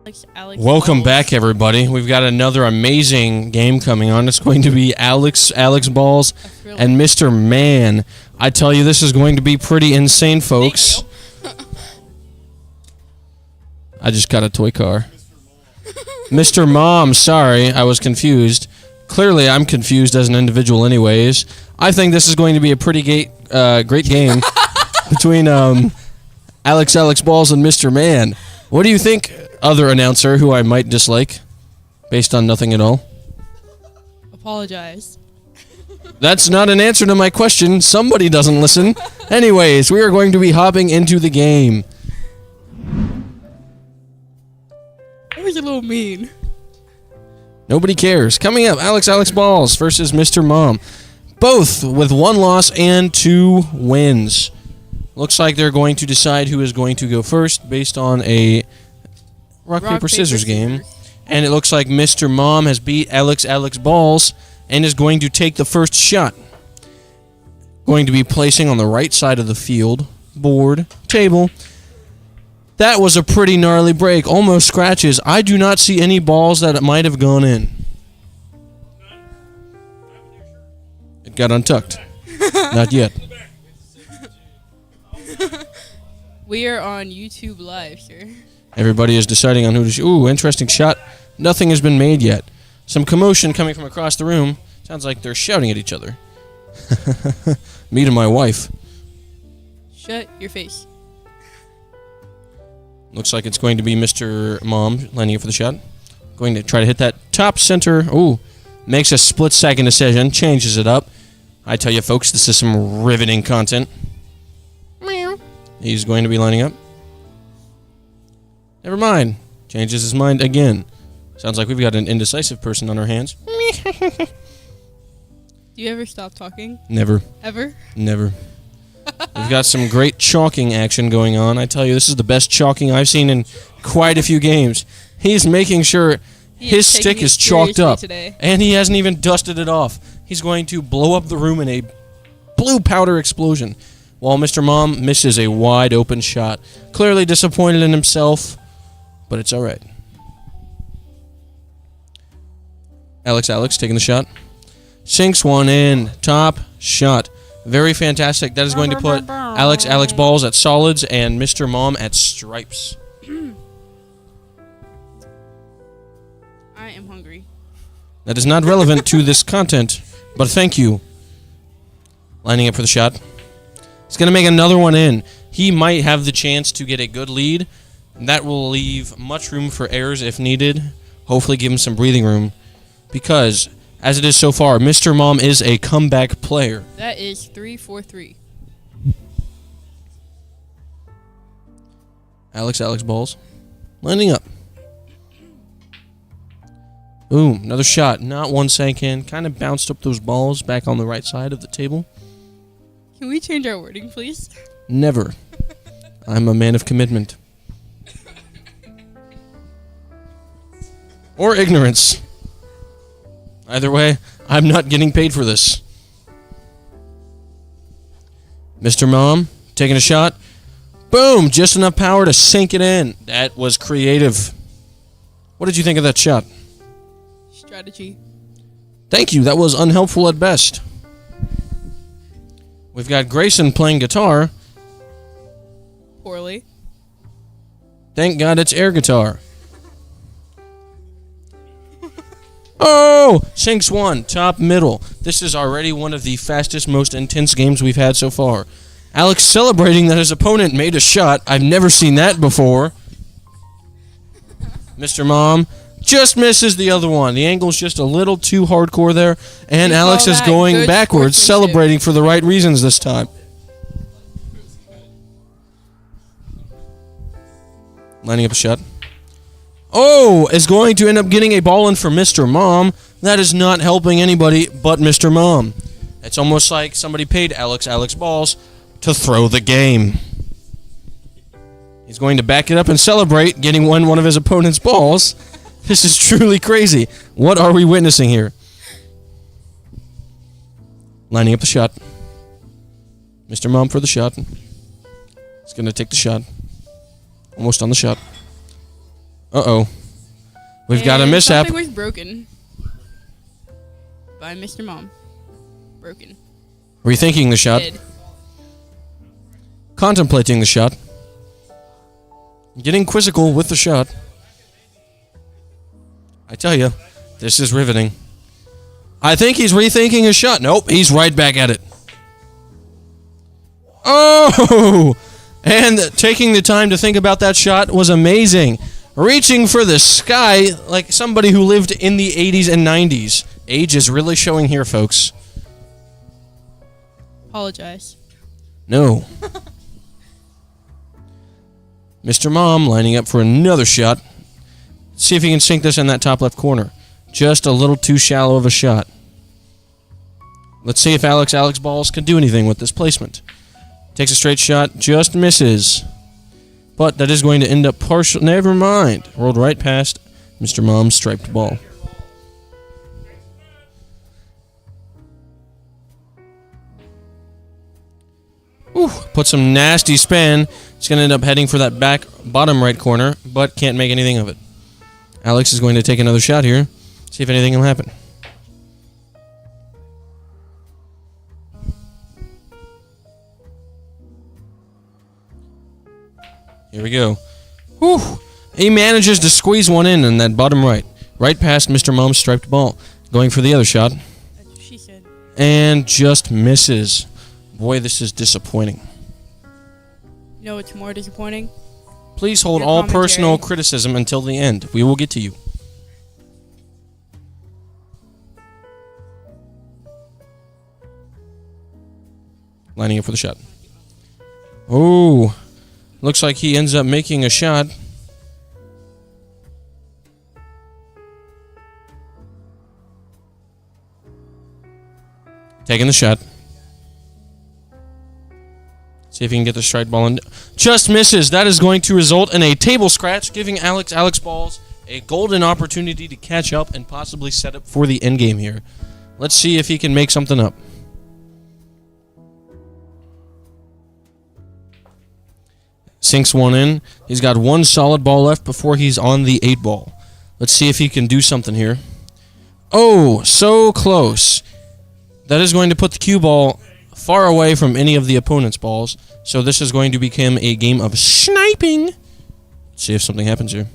Alex Welcome Balls. back, everybody. We've got another amazing game coming on. It's going to be Alex Balls and Mr. Man. I tell you, this is going to be pretty insane, folks. I just got a toy car. Mr. Mom, sorry, I was confused. Clearly, I'm confused as an individual anyways. I think this is going to be a pretty great game between Alex Balls and Mr. Man. What do you think, other announcer who I might dislike, based on nothing at all? Apologize. That's not an answer to my question. Somebody doesn't listen. Anyways, we are going to be hopping into the game. That was a little mean. Nobody cares. Coming up, Alex Balls versus Mr. Mom. Both with 1 loss and 2 wins. Looks like they're going to decide who is going to go first based on a rock paper, scissors game. And it looks like Mr. Mom has beat Alex Balls and is going to take the first shot. Going to be placing on the right side of the field, board, table. That was a pretty gnarly break. Almost scratches. I do not see any balls that might have gone in. It got untucked. Not yet. We are on YouTube Live, sir. Everybody is deciding on who to shoot. Ooh, interesting shot. Nothing has been made yet. Some commotion coming from across the room. Sounds like they're shouting at each other. Me to my wife. Shut your face. Looks like it's going to be Mr. Mom landing it for the shot. Going to try to hit that top center. Ooh, makes a split-second decision. Changes it up. I tell you, folks, this is some riveting content. He's going to be lining up. Never mind. Changes his mind again. Sounds like we've got an indecisive person on our hands. Do you ever stop talking? Never. Ever? Never. We've got some great chalking action going on. I tell you, this is the best chalking I've seen in quite a few games. He's making sure his stick is chalked up. Today. And he hasn't even dusted it off. He's going to blow up the room in a blue powder explosion. While Mr. Mom misses a wide open shot. Clearly disappointed in himself, but it's alright. Alex taking the shot. Sinks one in. Top shot. Very fantastic. That is going to put Alex Balls at solids and Mr. Mom at stripes. I am hungry. That is not relevant to this content, but thank you. Lining up for the shot. He's going to make another one in. He might have the chance to get a good lead. That will leave much room for errors if needed. Hopefully give him some breathing room. Because, as it is so far, Mr. Mom is a comeback player. That is 3-4-3. Alex Balls. Lining up. Ooh, another shot. Not one sank in. Kind of bounced up those balls back on the right side of the table. Can we change our wording, please? Never. I'm a man of commitment. Or ignorance. Either way, I'm not getting paid for this. Mr. Mom, taking a shot. Boom! Just enough power to sink it in. That was creative. What did you think of that shot? Strategy. Thank you. That was unhelpful at best. We've got Grayson playing guitar. Poorly. Thank God it's air guitar. Oh! Sinks one. Top middle. This is already one of the fastest, most intense games we've had so far. Alex celebrating that his opponent made a shot. I've never seen that before. Mr. Mom just misses the other one. The angle's just a little too hardcore there. And We Alex call is that going good backwards, sportsmanship. celebrating for the right reasons this time. Lining up a shot. Oh, is going to end up getting a ball in for Mr. Mom. That is not helping anybody but Mr. Mom. It's almost like somebody paid Alex Balls to throw the game. He's going to back it up and celebrate getting one of his opponent's balls. This is truly crazy. What are we witnessing here? Lining up the shot. Mr. Mom for the shot. He's going to take the shot. Almost on the shot. Uh-oh. We've got a And mishap. Something was broken by Mr. Mom. Broken. Rethinking the shot. Dead. Contemplating the shot. Getting quizzical with the shot. I tell you, this is riveting. I think he's rethinking his shot. Nope, he's right back at it. Oh! And taking the time to think about that shot was amazing. Reaching for the sky like somebody who lived in the 80s and 90s. Age is really showing here, folks. Apologize. No. Mr. Mom lining up for another shot. See if he can sink this in that top left corner. Just a little too shallow of a shot. Let's see if Alex Balls can do anything with this placement. Takes a straight shot, just misses. But that is going to end up partial. Never mind. Rolled right past Mr. Mom's striped ball. Ooh, put some nasty spin. It's going to end up heading for that back bottom right corner, but can't make anything of it. Alex is going to take another shot here. See if anything will happen. Here we go. Whew. He manages to squeeze one in that bottom right. Right past Mr. Mom's striped ball. Going for the other shot. That's what she said. And just misses. Boy, this is disappointing. You know what's more disappointing? Please hold Your all commentary. personal criticism until the end. We will get to you. Lining up for the shot. Oh, looks like he ends up making a shot. Taking the shot. See if he can get the strike ball in. Just misses. That is going to result in a table scratch, giving Alex Balls a golden opportunity to catch up and possibly set up for the end game here. Let's see if he can make something up. Sinks one in. He's got one solid ball left before he's on the 8 ball. Let's see if he can do something here. Oh, so close. That is going to put the cue ball far away from any of the opponent's balls. So this is going to become a game of sniping. Let's see if something happens here.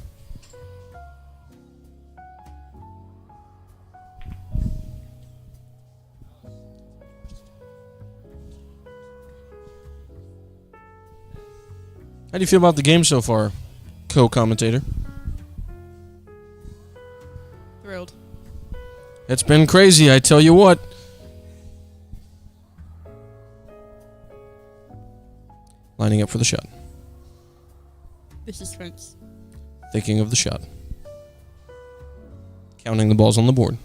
How do you feel about the game so far, co-commentator? Thrilled. It's been crazy, I tell you what. Lining up for the shot. The suspense. Thinking of the shot. Counting the balls on the board.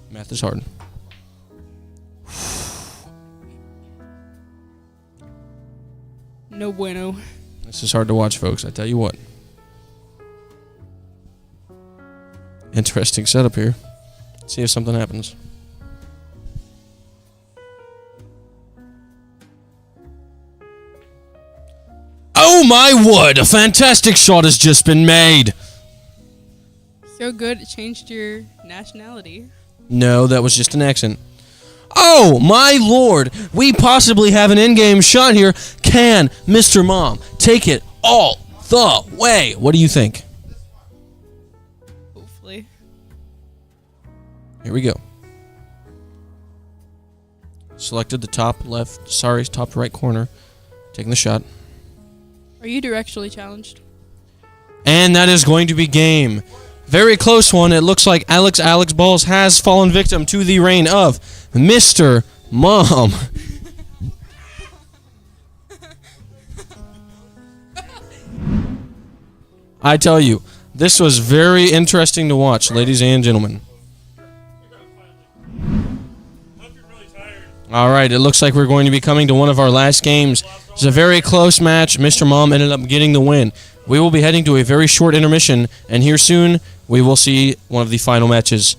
Math is hard. No bueno. This is hard to watch, folks, I tell you what. Interesting setup here. See if something happens. Oh my word! A fantastic shot has just been made! So good it changed your nationality. No, that was just an accent. Oh my lord! We possibly have an in-game shot here. Can Mr. Mom take it all the way? What do you think? Hopefully. Here we go. Selected the top right corner. Taking the shot. Are you directionally challenged? And that is going to be game. Very close one. It looks like Alex Balls has fallen victim to the reign of Mr. Mom. I tell you, this was very interesting to watch, ladies and gentlemen. All right, it looks like we're going to be coming to one of our last games. It's a very close match. Mr. Mom ended up getting the win. We will be heading to a very short intermission, and here soon we will see one of the final matches.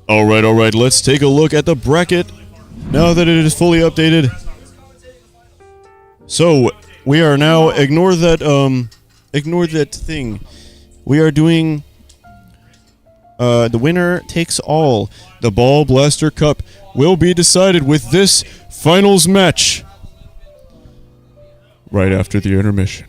All right. Let's take a look at the bracket now that it is fully updated. So we are now ignore that thing. We are doing the winner takes all. The Ball Blaster Cup will be decided with this finals match right after the intermission.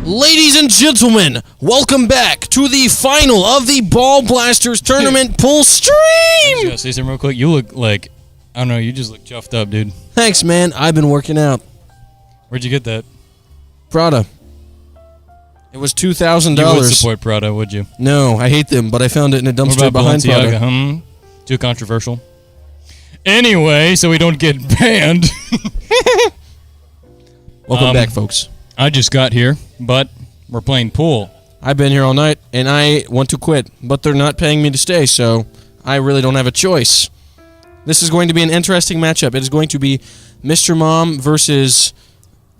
Ladies and gentlemen, welcome back to the final of the Ball Blasters Tournament pool stream! Just say something real quick. You look like, I don't know, you just look chuffed up, dude. Thanks, man. I've been working out. Where'd you get that? Prada. It was $2,000. You would support Prada, would you? No, I hate them, but I found it in a What dumpster about behind Balenciaga? Prada. Too controversial. Anyway, so we don't get banned. Welcome back, folks. I just got here, but we're playing pool. I've been here all night, and I want to quit, but they're not paying me to stay, so I really don't have a choice. This is going to be an interesting matchup. It is going to be Mr. Mom versus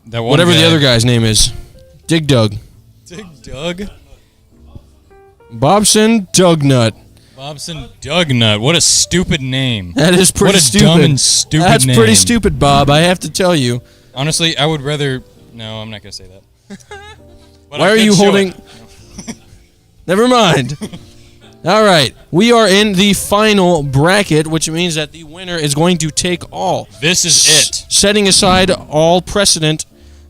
That one whatever the guy. other guy's name is. Dig Dug. Dig Doug? Bobson Dugnut. Bobson Dugnut. What a stupid name. That is pretty What a stupid. dumb and stupid That's name. pretty stupid, Bob. I have to tell you. Honestly, I would rather... No, I'm not going to say that. But Why I are could you show holding... it. Never mind. All right. We are in the final bracket, which means that the winner is going to take all. This is it. Setting aside all precedent,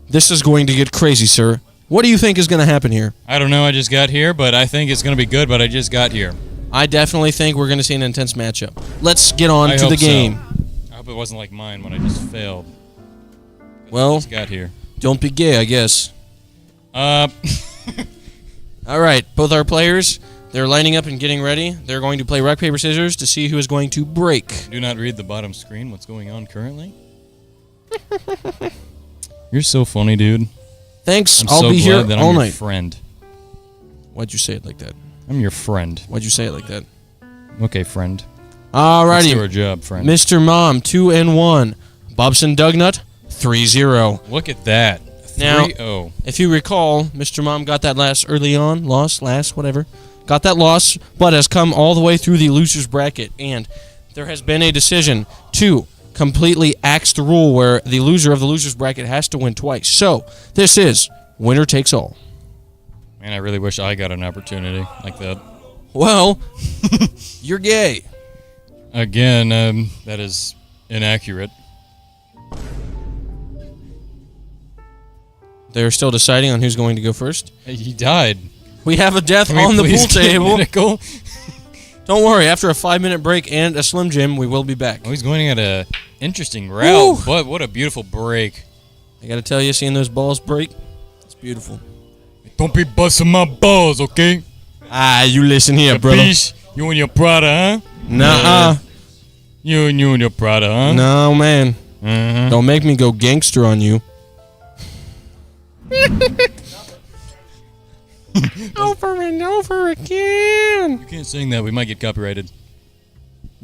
this is going to get crazy, sir. What do you think is going to happen here? I don't know, I just got here, but I think it's going to be good, but I just got here. I definitely think we're going to see an intense matchup. Let's get on I to the hope so. game. I hope it wasn't like mine when I just failed. Well, I just got here. don't be gay, I guess. All right, both our players, they're lining up and getting ready. They're going to play rock, paper, scissors to see who is going to break. Do not read the bottom screen. What's going on currently? You're so funny, dude. Thanks. I'm I'll so be glad here that all I'm your night. friend. Why'd you say it like that? I'm your friend. Why'd you say it like that? Okay, friend. Let's do our Alrighty. job, friend. Mr. Mom, 2-1. Bobson Dugnut, 3-0. Look at that. Now- 3-0. If you recall, Mr. Mom got that whatever. Got that loss, but has come all the way through the loser's bracket. And there has been a decision to completely axe the rule where the loser of the loser's bracket has to win twice. So, this is winner takes all. Man, I really wish I got an opportunity like that. Well, you're gay. Again, that is inaccurate. They're still deciding on who's going to go first. Hey, he died. We have a death Can we on the please pool get table. medical? Don't worry, after a 5-minute break and a Slim Jim, we will be back. Oh, he's going at a interesting route, Woo. but what a beautiful break. I gotta tell you, seeing those balls break, it's beautiful. Don't be busting my balls, okay? Ah, you listen here, brother. Capiche? You and your Prada, huh? Nuh-uh. You and your Prada, huh? No, man. Uh-huh. Don't make me go gangster on you. Over and over again. You can't sing that. We might get copyrighted.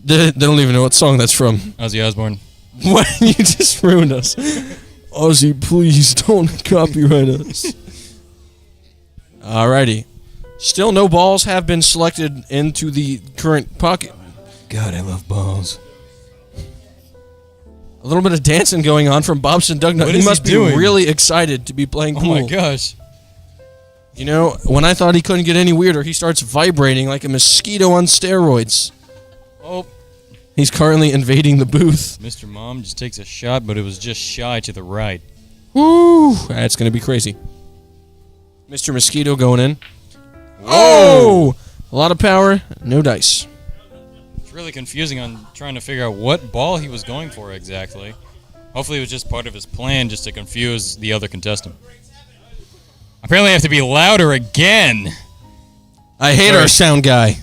They don't even know what song that's from. Ozzy Osbourne. What? You just ruined us. Ozzy, please don't copyright us. Alrighty. Still no balls have been selected into the current pocket. God, I love balls. A little bit of dancing going on from Bobson Dugnut. What He is he must be doing? really excited to be playing Oh pool. my gosh. You know, when I thought he couldn't get any weirder, he starts vibrating like a mosquito on steroids. Oh, He's currently invading the booth. Mr. Mom just takes a shot, but it was just shy to the right. Woo! That's going to be crazy. Mr. Mosquito going in. Oh! A lot of power, no dice. It's really confusing on trying to figure out what ball he was going for exactly. Hopefully it was just part of his plan just to confuse the other contestant. Apparently I have to be louder again. I hate Sorry. our sound guy.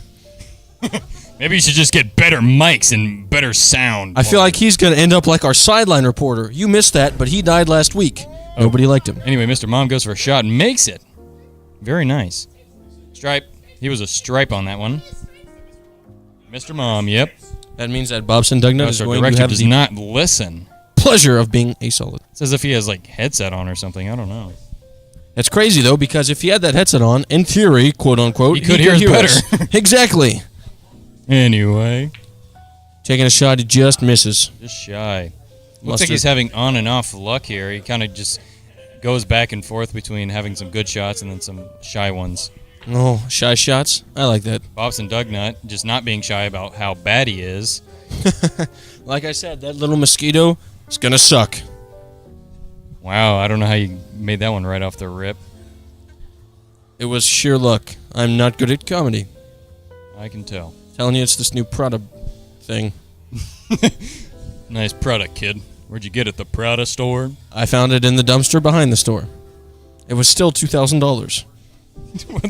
Maybe you should just get better mics and better sound. I feel like he's going to end up like our sideline reporter. You missed that, but he died last week. Nobody liked him. Anyway, Mr. Mom goes for a shot and makes it. Very nice. Stripe. He was a stripe on that one. Mr. Mom, yep. That means that Bobson Dugnut is Our going to director have does the not listen. pleasure of being a solid. It's as if he has like headset on or something. I don't know. That's crazy, though, because if he had that headset on, in theory, quote-unquote, He could hear us better. Exactly. Anyway, Taking a shot, he just misses. just shy. Looks Mustard. like he's having on and off luck here. He kind of just goes back and forth between having some good shots and then some shy ones. Oh, shy shots? I like that. Bobson Dugnut just not being shy about how bad he is. Like I said, that little mosquito is going to suck. Wow, I don't know how you made that one right off the rip. It was sheer luck. I'm not good at comedy. I can tell. Telling you, it's this new Prada thing. Nice product, kid. Where'd you get it? The Prada store? I found it in the dumpster behind the store. It was still $2,000.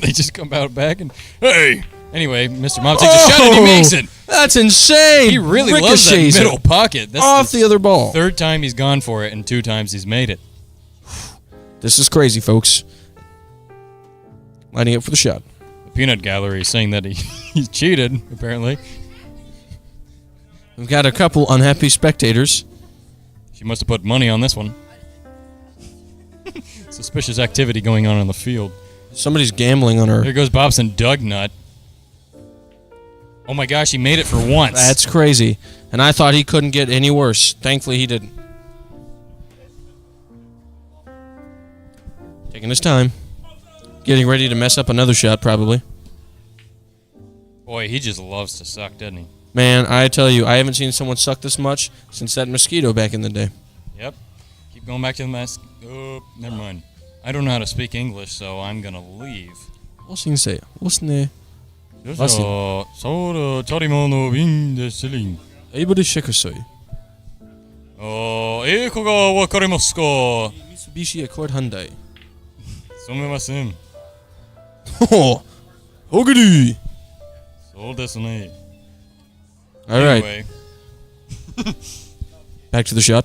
They just come out back and hey. Anyway, Mr. Mom takes a shot and he makes it. That's insane. He really loves that Ricochets it middle pocket. That's off the other ball. third time he's gone for it, and 2 times he's made it. This is crazy, folks. Lining up for the shot. The Peanut Gallery is saying that he cheated, apparently. We've got a couple unhappy spectators. She must have put money on this one. Suspicious activity going on the field. Somebody's gambling on her. There goes Bobson Dugnut. Oh my gosh, he made it for once. That's crazy. And I thought he couldn't get any worse. Thankfully, he didn't. Taking his time. Getting ready to mess up another shot, probably. Boy, he just loves to suck, doesn't he? Man, I tell you, I haven't seen someone suck this much since that mosquito back in the day. Yep. Keep going back to the mask. Oh, never mind. I don't know how to speak English, so I'm gonna leave. What can you say? What's the... そうだ、チャリモの瓶でシリン。英語でしてください。英語がわかりますか？三菱アコードハンダイ。すみません。ほほぐり。そうですね。All right, Anyway, back to the shot.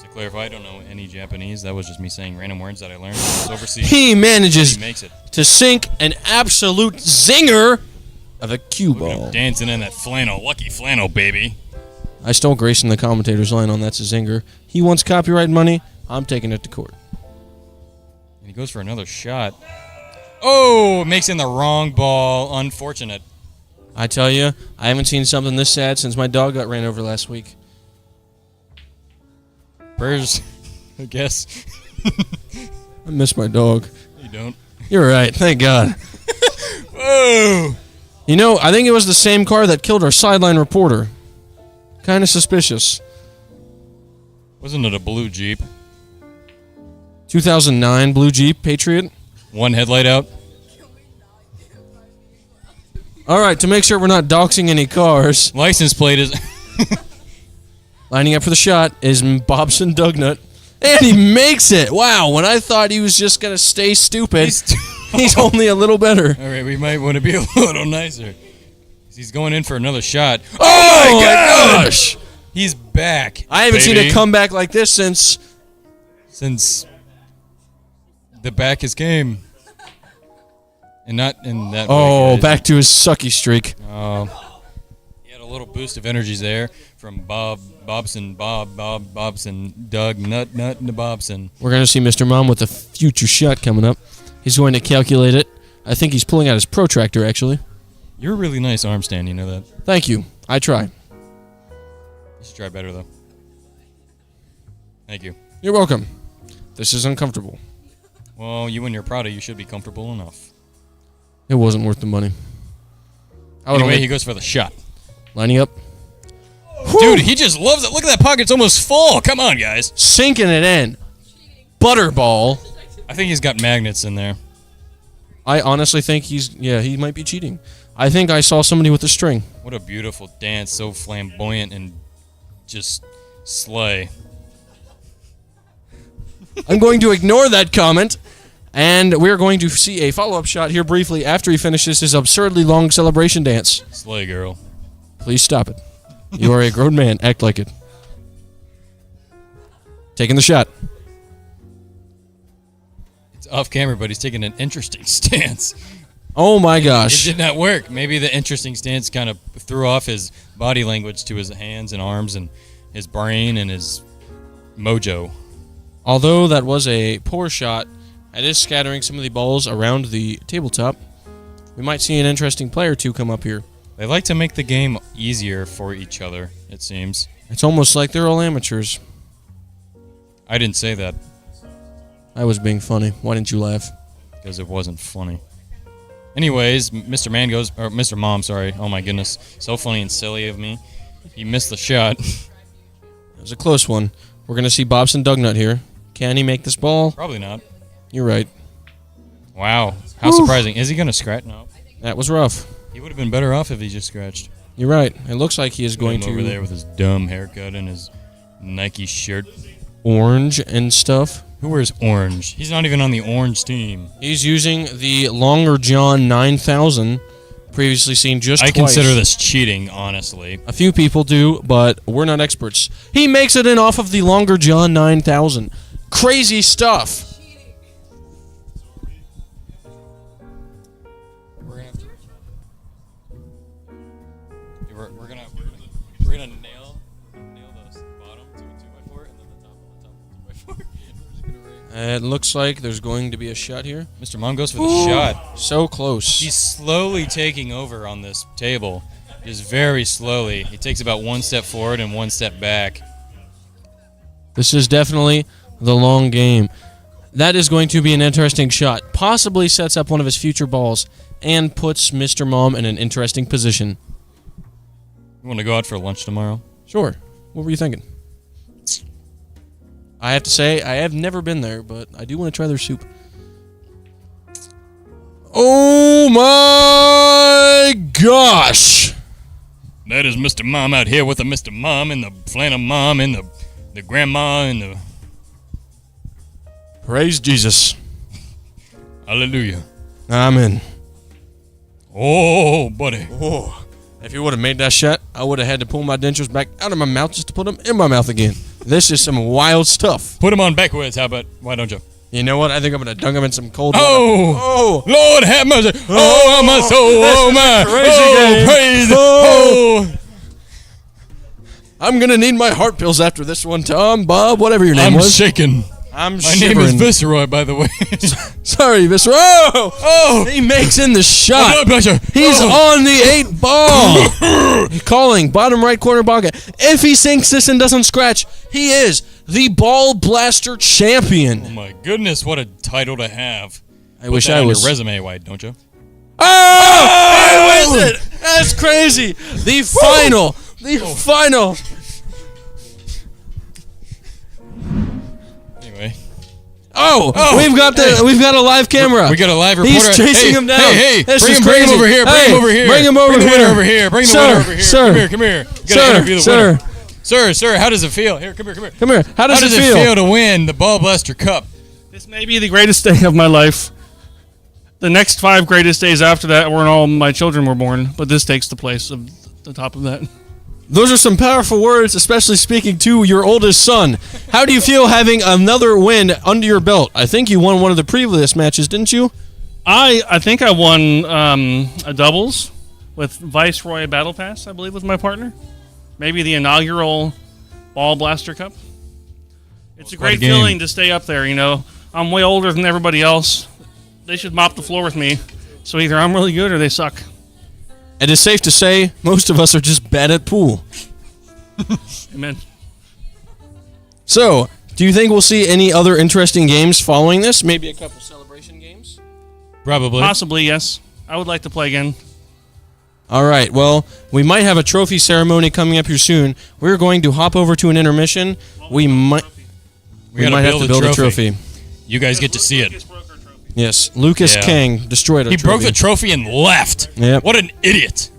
to clarify, I don't know any Japanese. That was just me saying random words that I learned. It's overseas. He manages He makes it. to sink an absolute zinger of a cue Look at him ball. dancing in that flannel. Lucky flannel, baby. I stole Grayson the commentator's line on That's a Zinger. He wants copyright money. I'm taking it to court. And he goes for another shot. Oh, makes in the wrong ball. Unfortunate. I tell you, I haven't seen something this sad since my dog got ran over last week. Prayers, I guess. I miss my dog. You don't. You're right. Thank God. Whoa! You know, I think it was the same car that killed our sideline reporter. Kind of suspicious. Wasn't it a blue Jeep? 2009 Blue Jeep Patriot. One headlight out? All right, to make sure we're not doxing any cars, License plate is... lining up for the shot is Bobson Dugnut. And he makes it. Wow, when I thought he was just going to stay stupid, he's only a little better. All right, we might want to be a little nicer. He's going in for another shot. Oh, my gosh! He's back. I haven't seen baby. a comeback like this since the back is game. And not in that way. back to his sucky streak. He had a little boost of energy's there from Bobson, Doug, Nut, Bobson. We're going to see Mr. Mom with a future shot coming up. He's going to calculate it. I think he's pulling out his protractor, actually. You're a really nice arm stand, you know that? Thank you. I try. You should try better, though. Thank you. You're welcome. This is uncomfortable. Well, you and your Prada, you should be comfortable enough. It wasn't worth the money. Anyway, he goes for the shot. Lining up. Dude, he just loves it. Look at that pocket. It's almost full. Come on, guys. Sinking it in. Butterball. I think he's got magnets in there. I honestly think he might be cheating. I think I saw somebody with a string. What a beautiful dance. So flamboyant and just slay. I'm going to ignore that comment, and we're going to see a follow-up shot here briefly after he finishes his absurdly long celebration dance. Slay, girl. Please stop it. You are a grown man. Act like it. Taking the shot. It's off camera, but he's taking an interesting stance. Oh my gosh. It did not work. Maybe the interesting stance kind of threw off his body language to his hands and arms and his brain and his mojo. Although that was a poor shot, it is scattering some of the balls around the tabletop. We might see an interesting player or two come up here. They like to make the game easier for each other, it seems. It's almost like they're all amateurs. I didn't say that. I was being funny. Why didn't you laugh? Because it wasn't funny. Anyways, Mr. Mom, sorry. Oh my goodness. So funny and silly of me. He missed the shot. It was a close one. We're going to see Bobson Dugnut here. Can he make this ball? Probably not. You're right. Wow. How surprising. Is he going to scratch? No. That was rough. He would have been better off if he just scratched. You're right. It looks like he is going to... over there with his dumb haircut and his Nike shirt. Orange and stuff. Who wears orange? He's not even on the orange team. He's using the Longer John 9000, previously seen just twice. I consider this cheating, honestly. A few people do, but we're not experts. He makes it in off of the Longer John 9000. Crazy stuff. We're gonna nail the bottom to a 2x4 and then the top of the 2x4. It looks like there's going to be a shot here. Mr. Mom goes for the shot. So close. He's slowly taking over on this table. Just very slowly. He takes about one step forward and one step back. This is definitely the long game. That is going to be an interesting shot. Possibly sets up one of his future balls and puts Mr. Mom in an interesting position. You want to go out for lunch tomorrow? Sure. What were you thinking? I have to say, I have never been there, but I do want to try their soup. Oh my gosh! That is Mr. Mom out here with the Mr. Mom and the flannel mom and the grandma and the... Praise Jesus. Hallelujah. Amen. Oh, buddy. Oh. If you would have made that shot, I would have had to pull my dentures back out of my mouth just to put them in my mouth again. This is some wild stuff. Put them on backwards, how about? Why don't you? You know what? I think I'm going to dunk them in some cold water. Oh! Lord have mercy! Oh, my soul! Oh, my! Crazy game. Praise! Oh! I'm going to need my heart pills after this one, Tom, Bob, whatever your name I'm was. shaking. I'm My shivering. name is Viceroy, by the way. Sorry, Viscera. Oh! He makes in the shot. Blood pressure. He's on the 8 ball. Calling bottom right corner pocket. If he sinks this and doesn't scratch, he is the Ball Blaster champion. Oh my goodness, what a title to have. I wish Put that I on was. your resume, White, don't you? Oh! I wins it. That's crazy. The final. The final. Anyway. Oh, we've got a live camera. We got a live reporter. He's chasing him down. Hey, This bring is him crazy. over here. Bring Hey, him over here. bring him over Bring the here. winner over here. Bring the Sir, winner over here. sir. Come here. You gotta interview the Sir, winner. Sir, how does it feel? Here, come here. Come here. How does it it feel to win the Ball Blaster Cup? This may be the greatest day of my life. The next 5 greatest days after that were when all my children were born, but this takes the place of the top of that. Those are some powerful words, especially speaking to your oldest son. How do you feel having another win under your belt? I think you won one of the previous matches, didn't you? I think I won a doubles with Viceroy Battle Pass, I believe, with my partner. Maybe the inaugural Ball Blaster Cup. It's a quite a great game. feeling to stay up there, you know. I'm way older than everybody else. They should mop the floor with me. So either I'm really good or they suck. And it's safe to say most of us are just bad at pool. Amen. So, do you think we'll see any other interesting games following this? Maybe a couple celebration games? Probably. Possibly, yes. I would like to play again. All right, well, we might have a trophy ceremony coming up here soon. We're going to hop over to an intermission. We might gotta have to build a trophy. You guys get to see it. Yes, Lucas Yeah. Kang destroyed our He trophy. broke the trophy and left. Yep. What an idiot.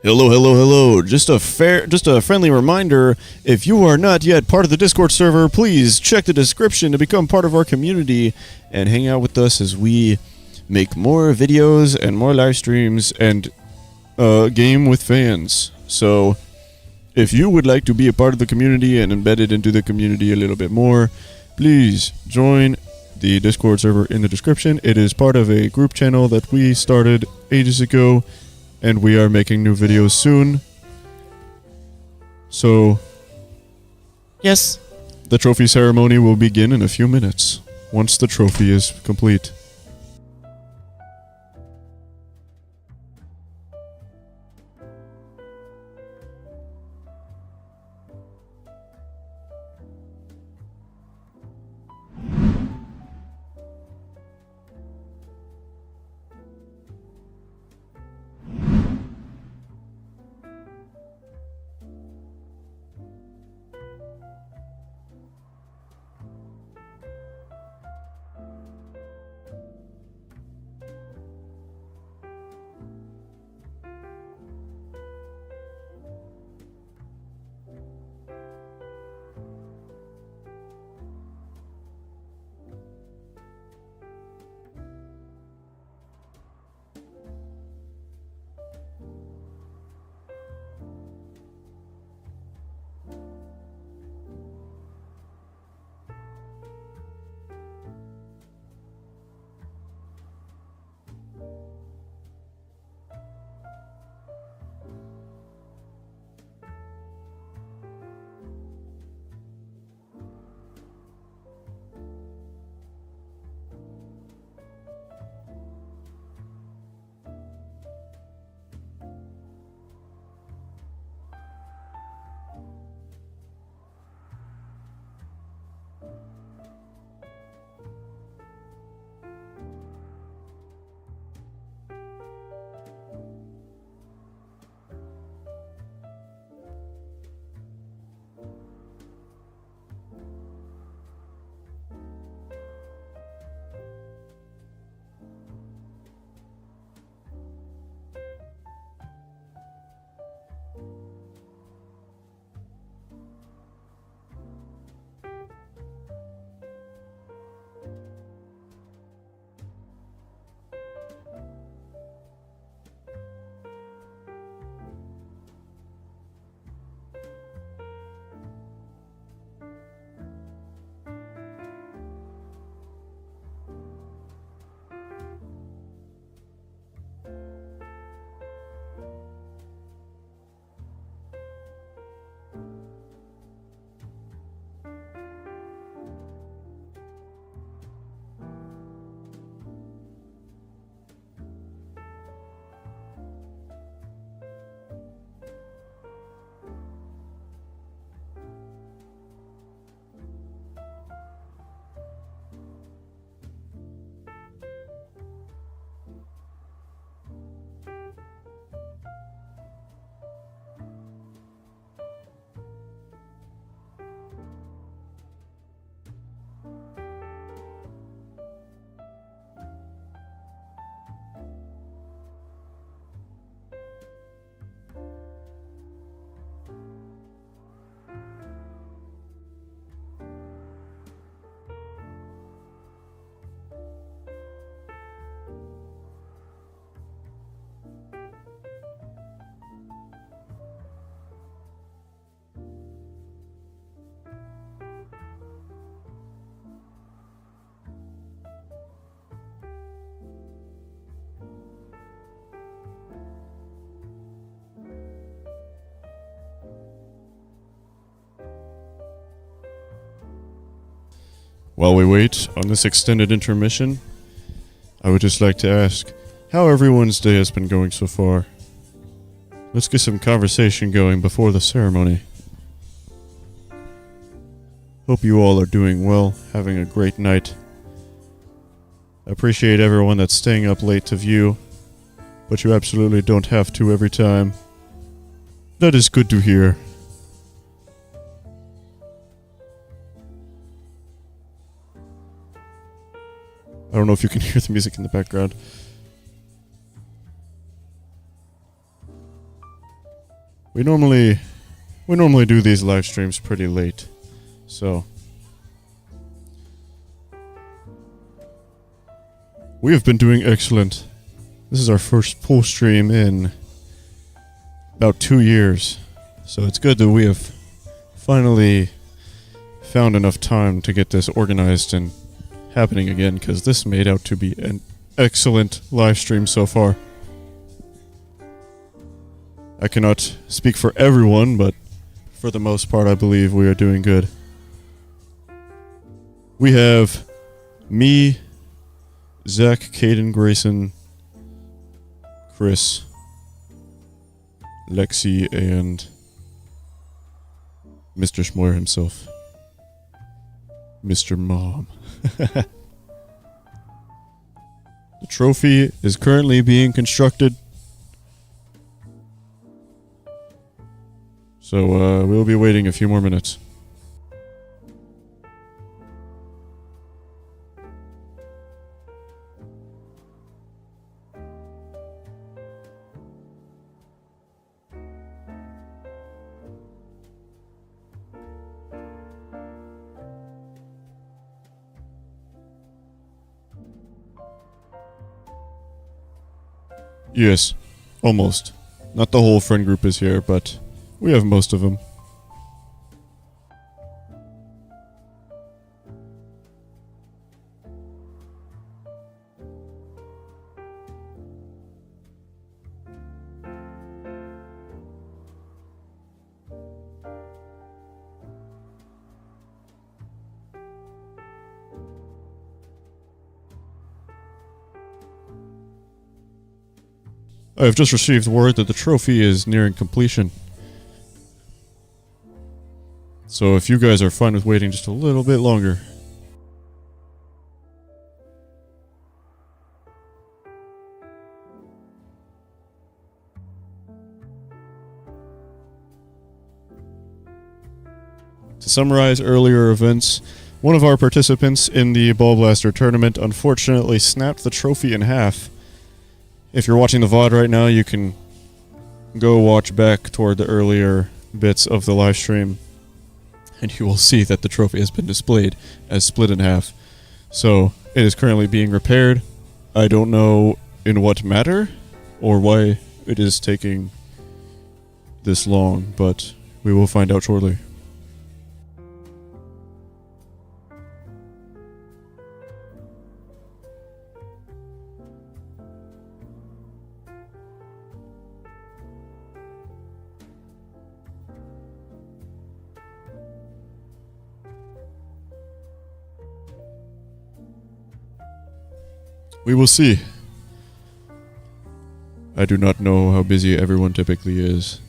Hello, hello, hello. Just a friendly reminder, if you are not yet part of the Discord server, please check the description to become part of our community and hang out with us as we make more videos and more live streams and game with fans. So, if you would like to be a part of the community and embedded into the community a little bit more, please join the Discord server in the description. It is part of a group channel that we started ages ago, and we are making new videos soon. So, Yes. the trophy ceremony will begin in a few minutes, once the trophy is complete. While we wait on this extended intermission, I would just like to ask how everyone's day has been going so far. Let's get some conversation going before the ceremony. Hope you all are doing well, having a great night. I appreciate everyone that's staying up late to view, but you absolutely don't have to every time. That is good to hear. I don't know if you can hear the music in the background. We normally do these live streams pretty late, so we have been doing excellent. This is our first full stream in about 2 years, so it's good that we have finally found enough time to get this organized and happening again, because this made out to be an excellent live stream so far. I cannot speak for everyone, but for the most part, I believe we are doing good. We have me, Zach, Caden, Grayson, Chris, Lexi, and Mr. Schmoyer himself. Mr. Mom. The trophy is currently being constructed. So we'll be waiting a few more minutes. Yes, almost. Not the whole friend group is here, but we have most of them. I have just received word that the trophy is nearing completion. So if you guys are fine with waiting just a little bit longer. To summarize earlier events, one of our participants in the Ball Blaster tournament unfortunately snapped the trophy in half. If you're watching the VOD right now, you can go watch back toward the earlier bits of the live stream, and you will see that the trophy has been displayed as split in half. So, it is currently being repaired. I don't know in what matter, or why it is taking this long, but we will find out shortly. We will see. I do not know how busy everyone typically is.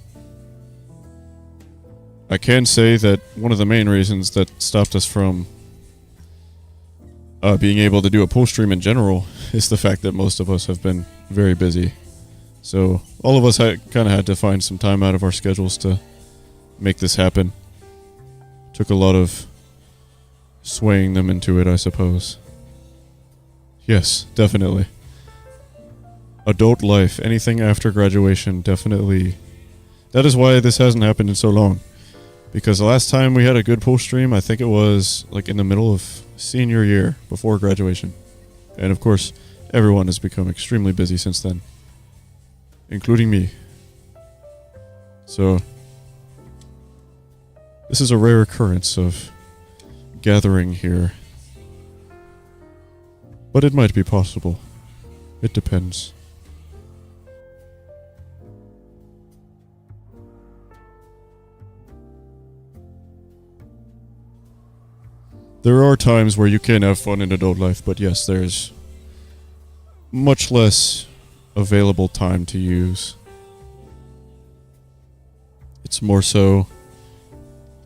I can say that one of the main reasons that stopped us from being able to do a post stream in general is the fact that most of us have been very busy. So all of us kind of had to find some time out of our schedules to make this happen. Took a lot of swaying them into it, I suppose. Yes, definitely. Adult life, anything after graduation, definitely. That is why this hasn't happened in so long. Because the last time we had a good post stream, I think it was like in the middle of senior year, before graduation. And of course, everyone has become extremely busy since then. Including me. So, this is a rare occurrence of gathering here. But it might be possible. It depends. There are times where you can have fun in adult life, but yes, there's much less available time to use. It's more so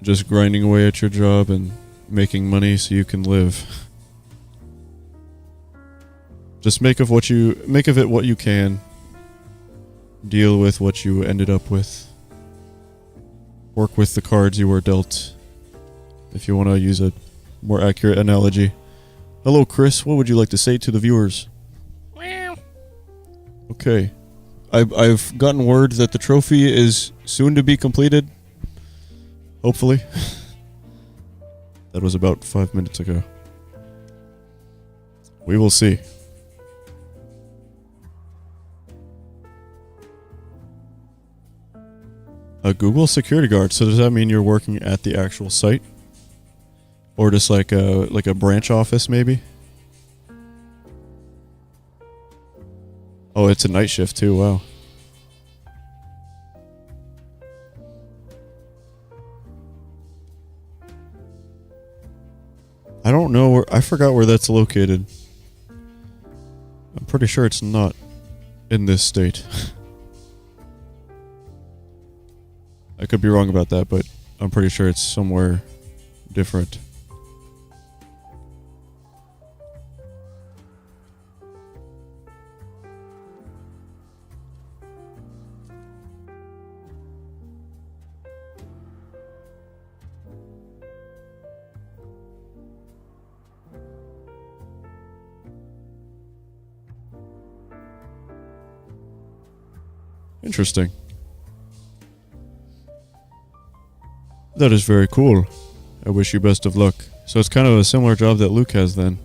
just grinding away at your job and making money so you can live. Just make of it what you can. Deal with what you ended up with. Work with the cards you were dealt. If you want to use a more accurate analogy. Hello, Chris. What would you like to say to the viewers? Okay. I've gotten word that the trophy is soon to be completed. Hopefully. That was about 5 minutes ago. We will see. A Google security guard. So does that mean you're working at the actual site? Or just like a branch office maybe? Oh, it's a night shift too. Wow. I don't know where. I forgot where that's located. I'm pretty sure it's not in this state. I could be wrong about that, but I'm pretty sure it's somewhere different. Interesting. That is very cool. I wish you best of luck. So it's kind of a similar job that Luke has then.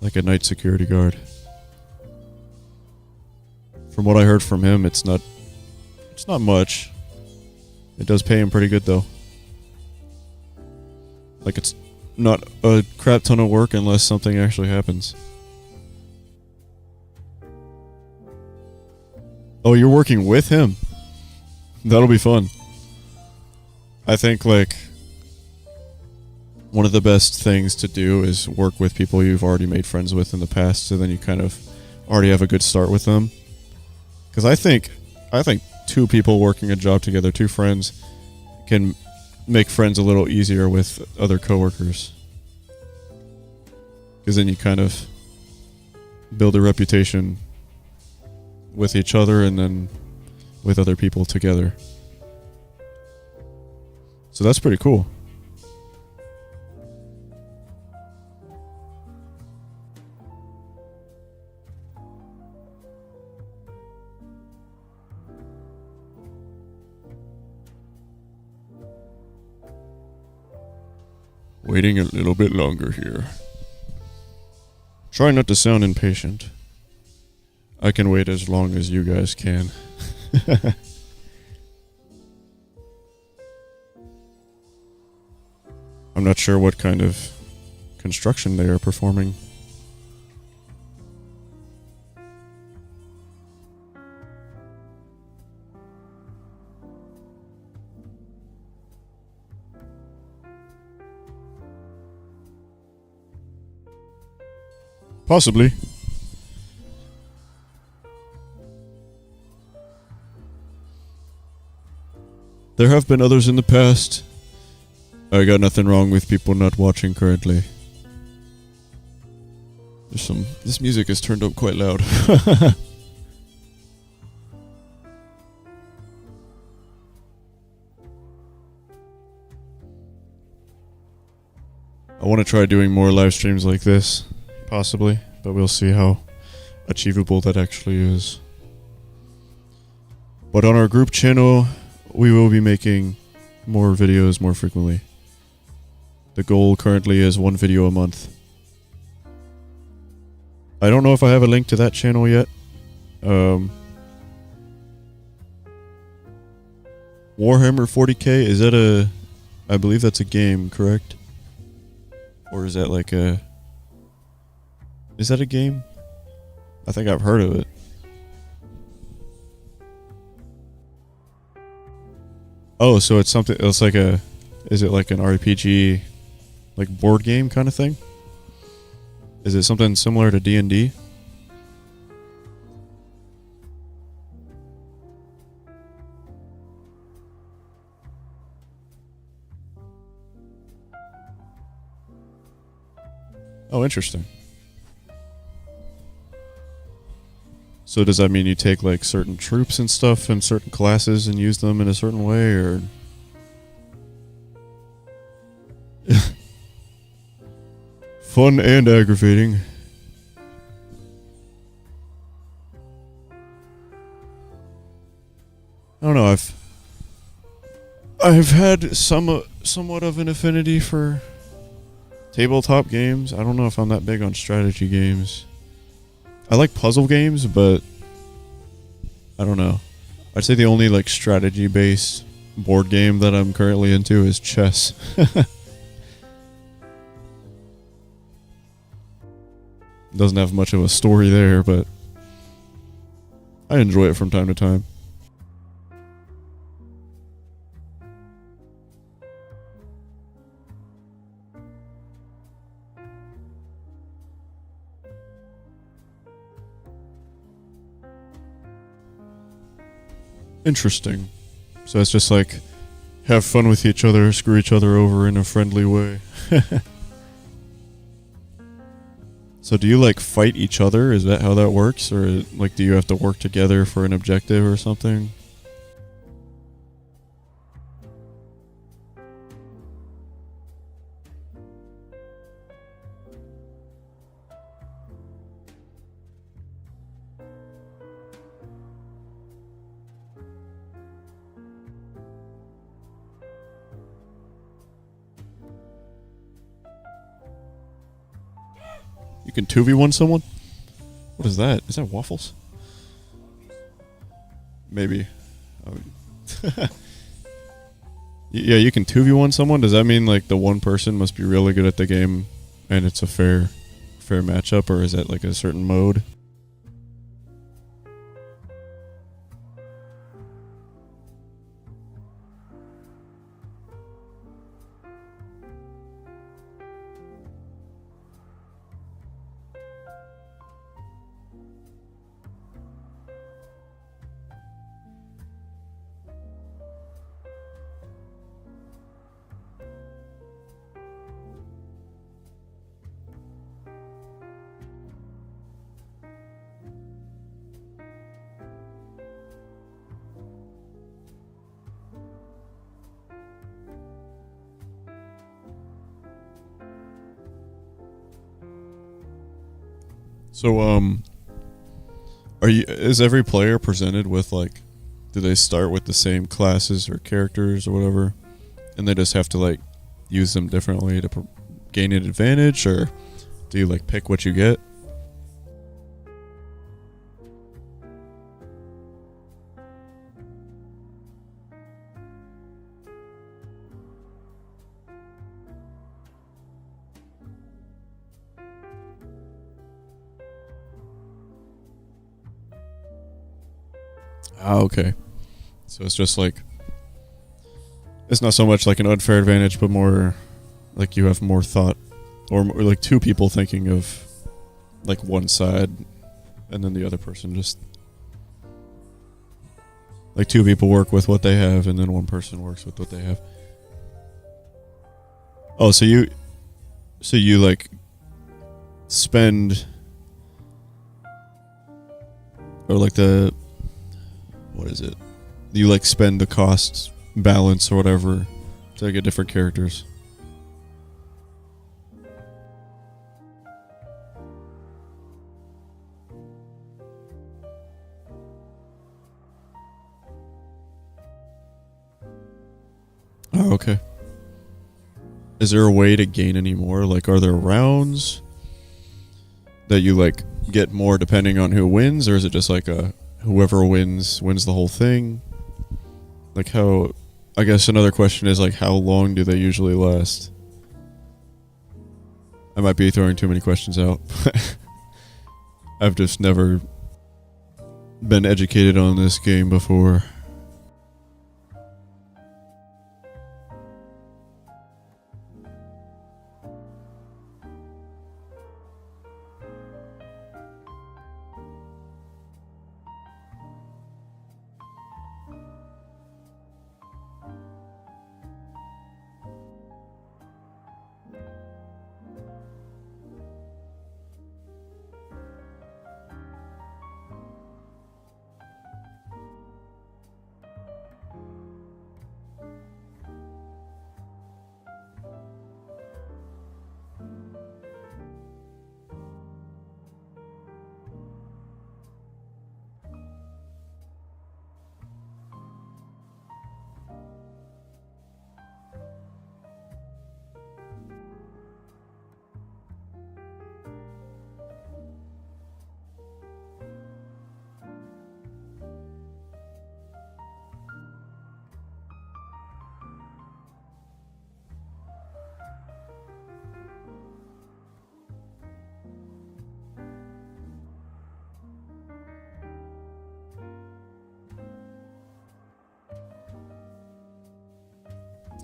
Like a night security guard. From what I heard from him, it's not much. It does pay him pretty good though. Like it's not a crap ton of work unless something actually happens. Oh, you're working with him? That'll be fun. I think, like, one of the best things to do is work with people you've already made friends with in the past, so then you kind of already have a good start with them. Because I think two people working a job together, two friends, can make friends a little easier with other coworkers. Because then you kind of build a reputation with each other and then with other people together. So that's pretty cool. Waiting a little bit longer here. Try not to sound impatient. I can wait as long as you guys can. I'm not sure what kind of construction they are performing. Possibly. There have been others in the past. I got nothing wrong with people not watching currently. This music is turned up quite loud. I want to try doing more live streams like this, possibly, but we'll see how achievable that actually is. But on our group channel, we will be making more videos more frequently. The goal currently is 1 video a month. I don't know if I have a link to that channel yet. Warhammer 40k, is that a... I believe that's a game, correct? Or is that like a... Is that a game? I think I've heard of it. Oh, so it's something... It's like a... Is it like an RPG like board game kind of thing? Is it something similar to D&D? Oh, interesting. So does that mean you take like certain troops and stuff and certain classes and use them in a certain way, or? Fun and aggravating. I don't know. I've had somewhat of an affinity for tabletop games. I don't know if I'm that big on strategy games. I like puzzle games, but I don't know. I'd say the only like strategy based board game that I'm currently into is chess. Doesn't have much of a story there, but I enjoy it from time to time. Interesting. So it's just like have fun with each other, screw each other over in a friendly way. So do you like fight each other? Is that how that works? Or like do you have to work together for an objective or something? You can 2v1 someone? What is that? Is that waffles? Maybe. Yeah, you can 2v1 someone? Does that mean like the one person must be really good at the game and it's a fair matchup, or is that like a certain mode? So, is every player presented with like, do they start with the same classes or characters or whatever, and they just have to like use them differently to gain an advantage, or do you like pick what you get? Ah, okay. So it's just like, it's not so much like an unfair advantage, but more like you have more thought, or more like two people thinking of like one side, and then the other person just, like two people work with what they have, and then one person works with what they have. Oh, so you like spend, or like the, what is it? You like spend the cost balance or whatever to get different characters. Oh, okay. Is there a way to gain any more? Like, are there rounds that you like get more depending on who wins, or is it just like a whoever wins the whole thing? Like how, I guess another question is like how long do they usually last? I might be throwing too many questions out. I've just never been educated on this game before.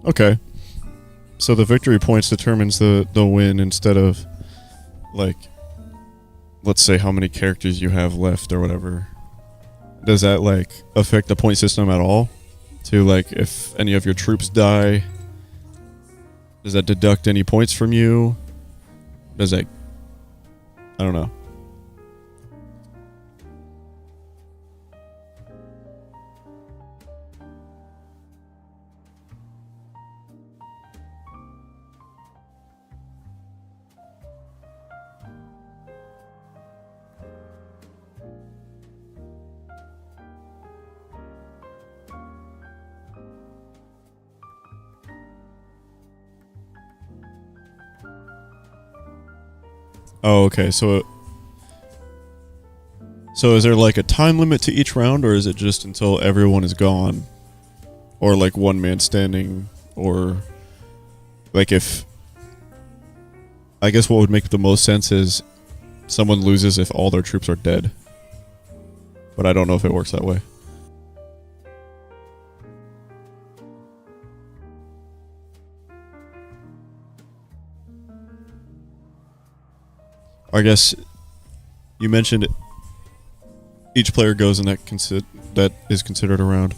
Okay. So the victory points determines the win instead of, like, let's say how many characters you have left or whatever. Does that, like, affect the point system at all? To, like, if any of your troops die, does that deduct any points from you? Does that... I don't know. Oh, okay. So is there like a time limit to each round, or is it just until everyone is gone? Or like one man standing, or like if... I guess what would make the most sense is someone loses if all their troops are dead. But I don't know if it works that way. I guess you mentioned each player goes in that is considered a round.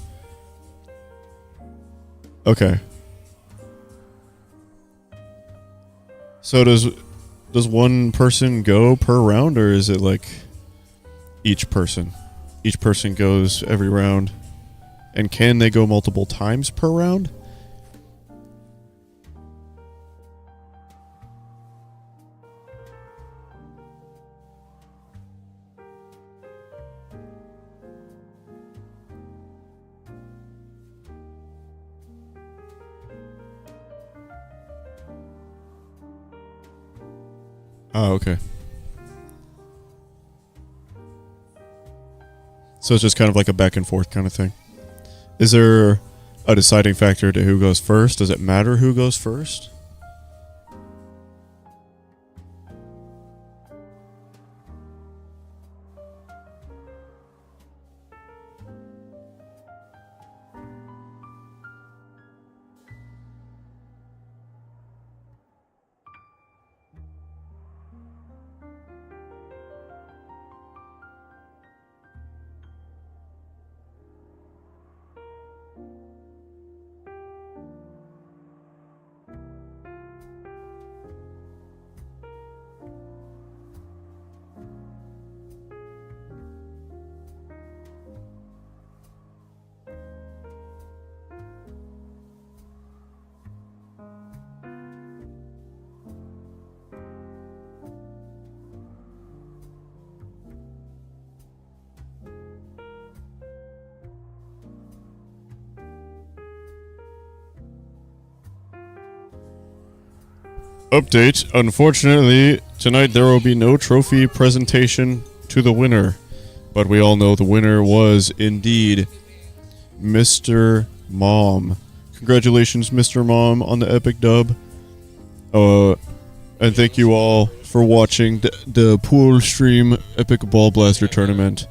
Okay. So does one person go per round, or is it like each person? Each person goes every round. And can they go multiple times per round? Oh, okay. So it's just kind of like a back and forth kind of thing. Is there a deciding factor to who goes first? Does it matter who goes first? Update. Unfortunately, tonight there will be no trophy presentation to the winner. But we all know the winner was indeed Mr. Mom. Congratulations, Mr. Mom, on the epic dub. And thank you all for watching the pool stream Epic Ball Blaster tournament.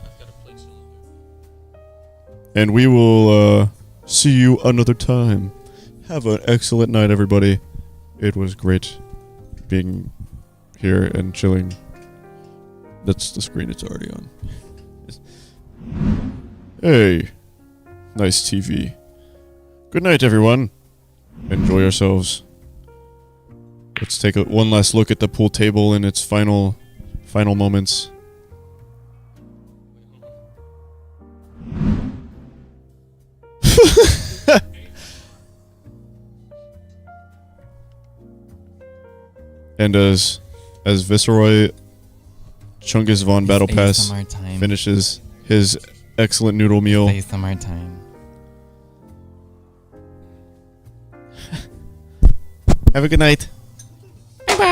And we will see you another time. Have an excellent night, everybody. It was great being here and chilling. That's the screen it's already on. Hey. Nice TV. Good night, everyone. Enjoy yourselves. Let's take one last look at the pool table in its final moments. And as Viceroy Chungus von Battle Pass finishes his excellent noodle meal. Have a good night.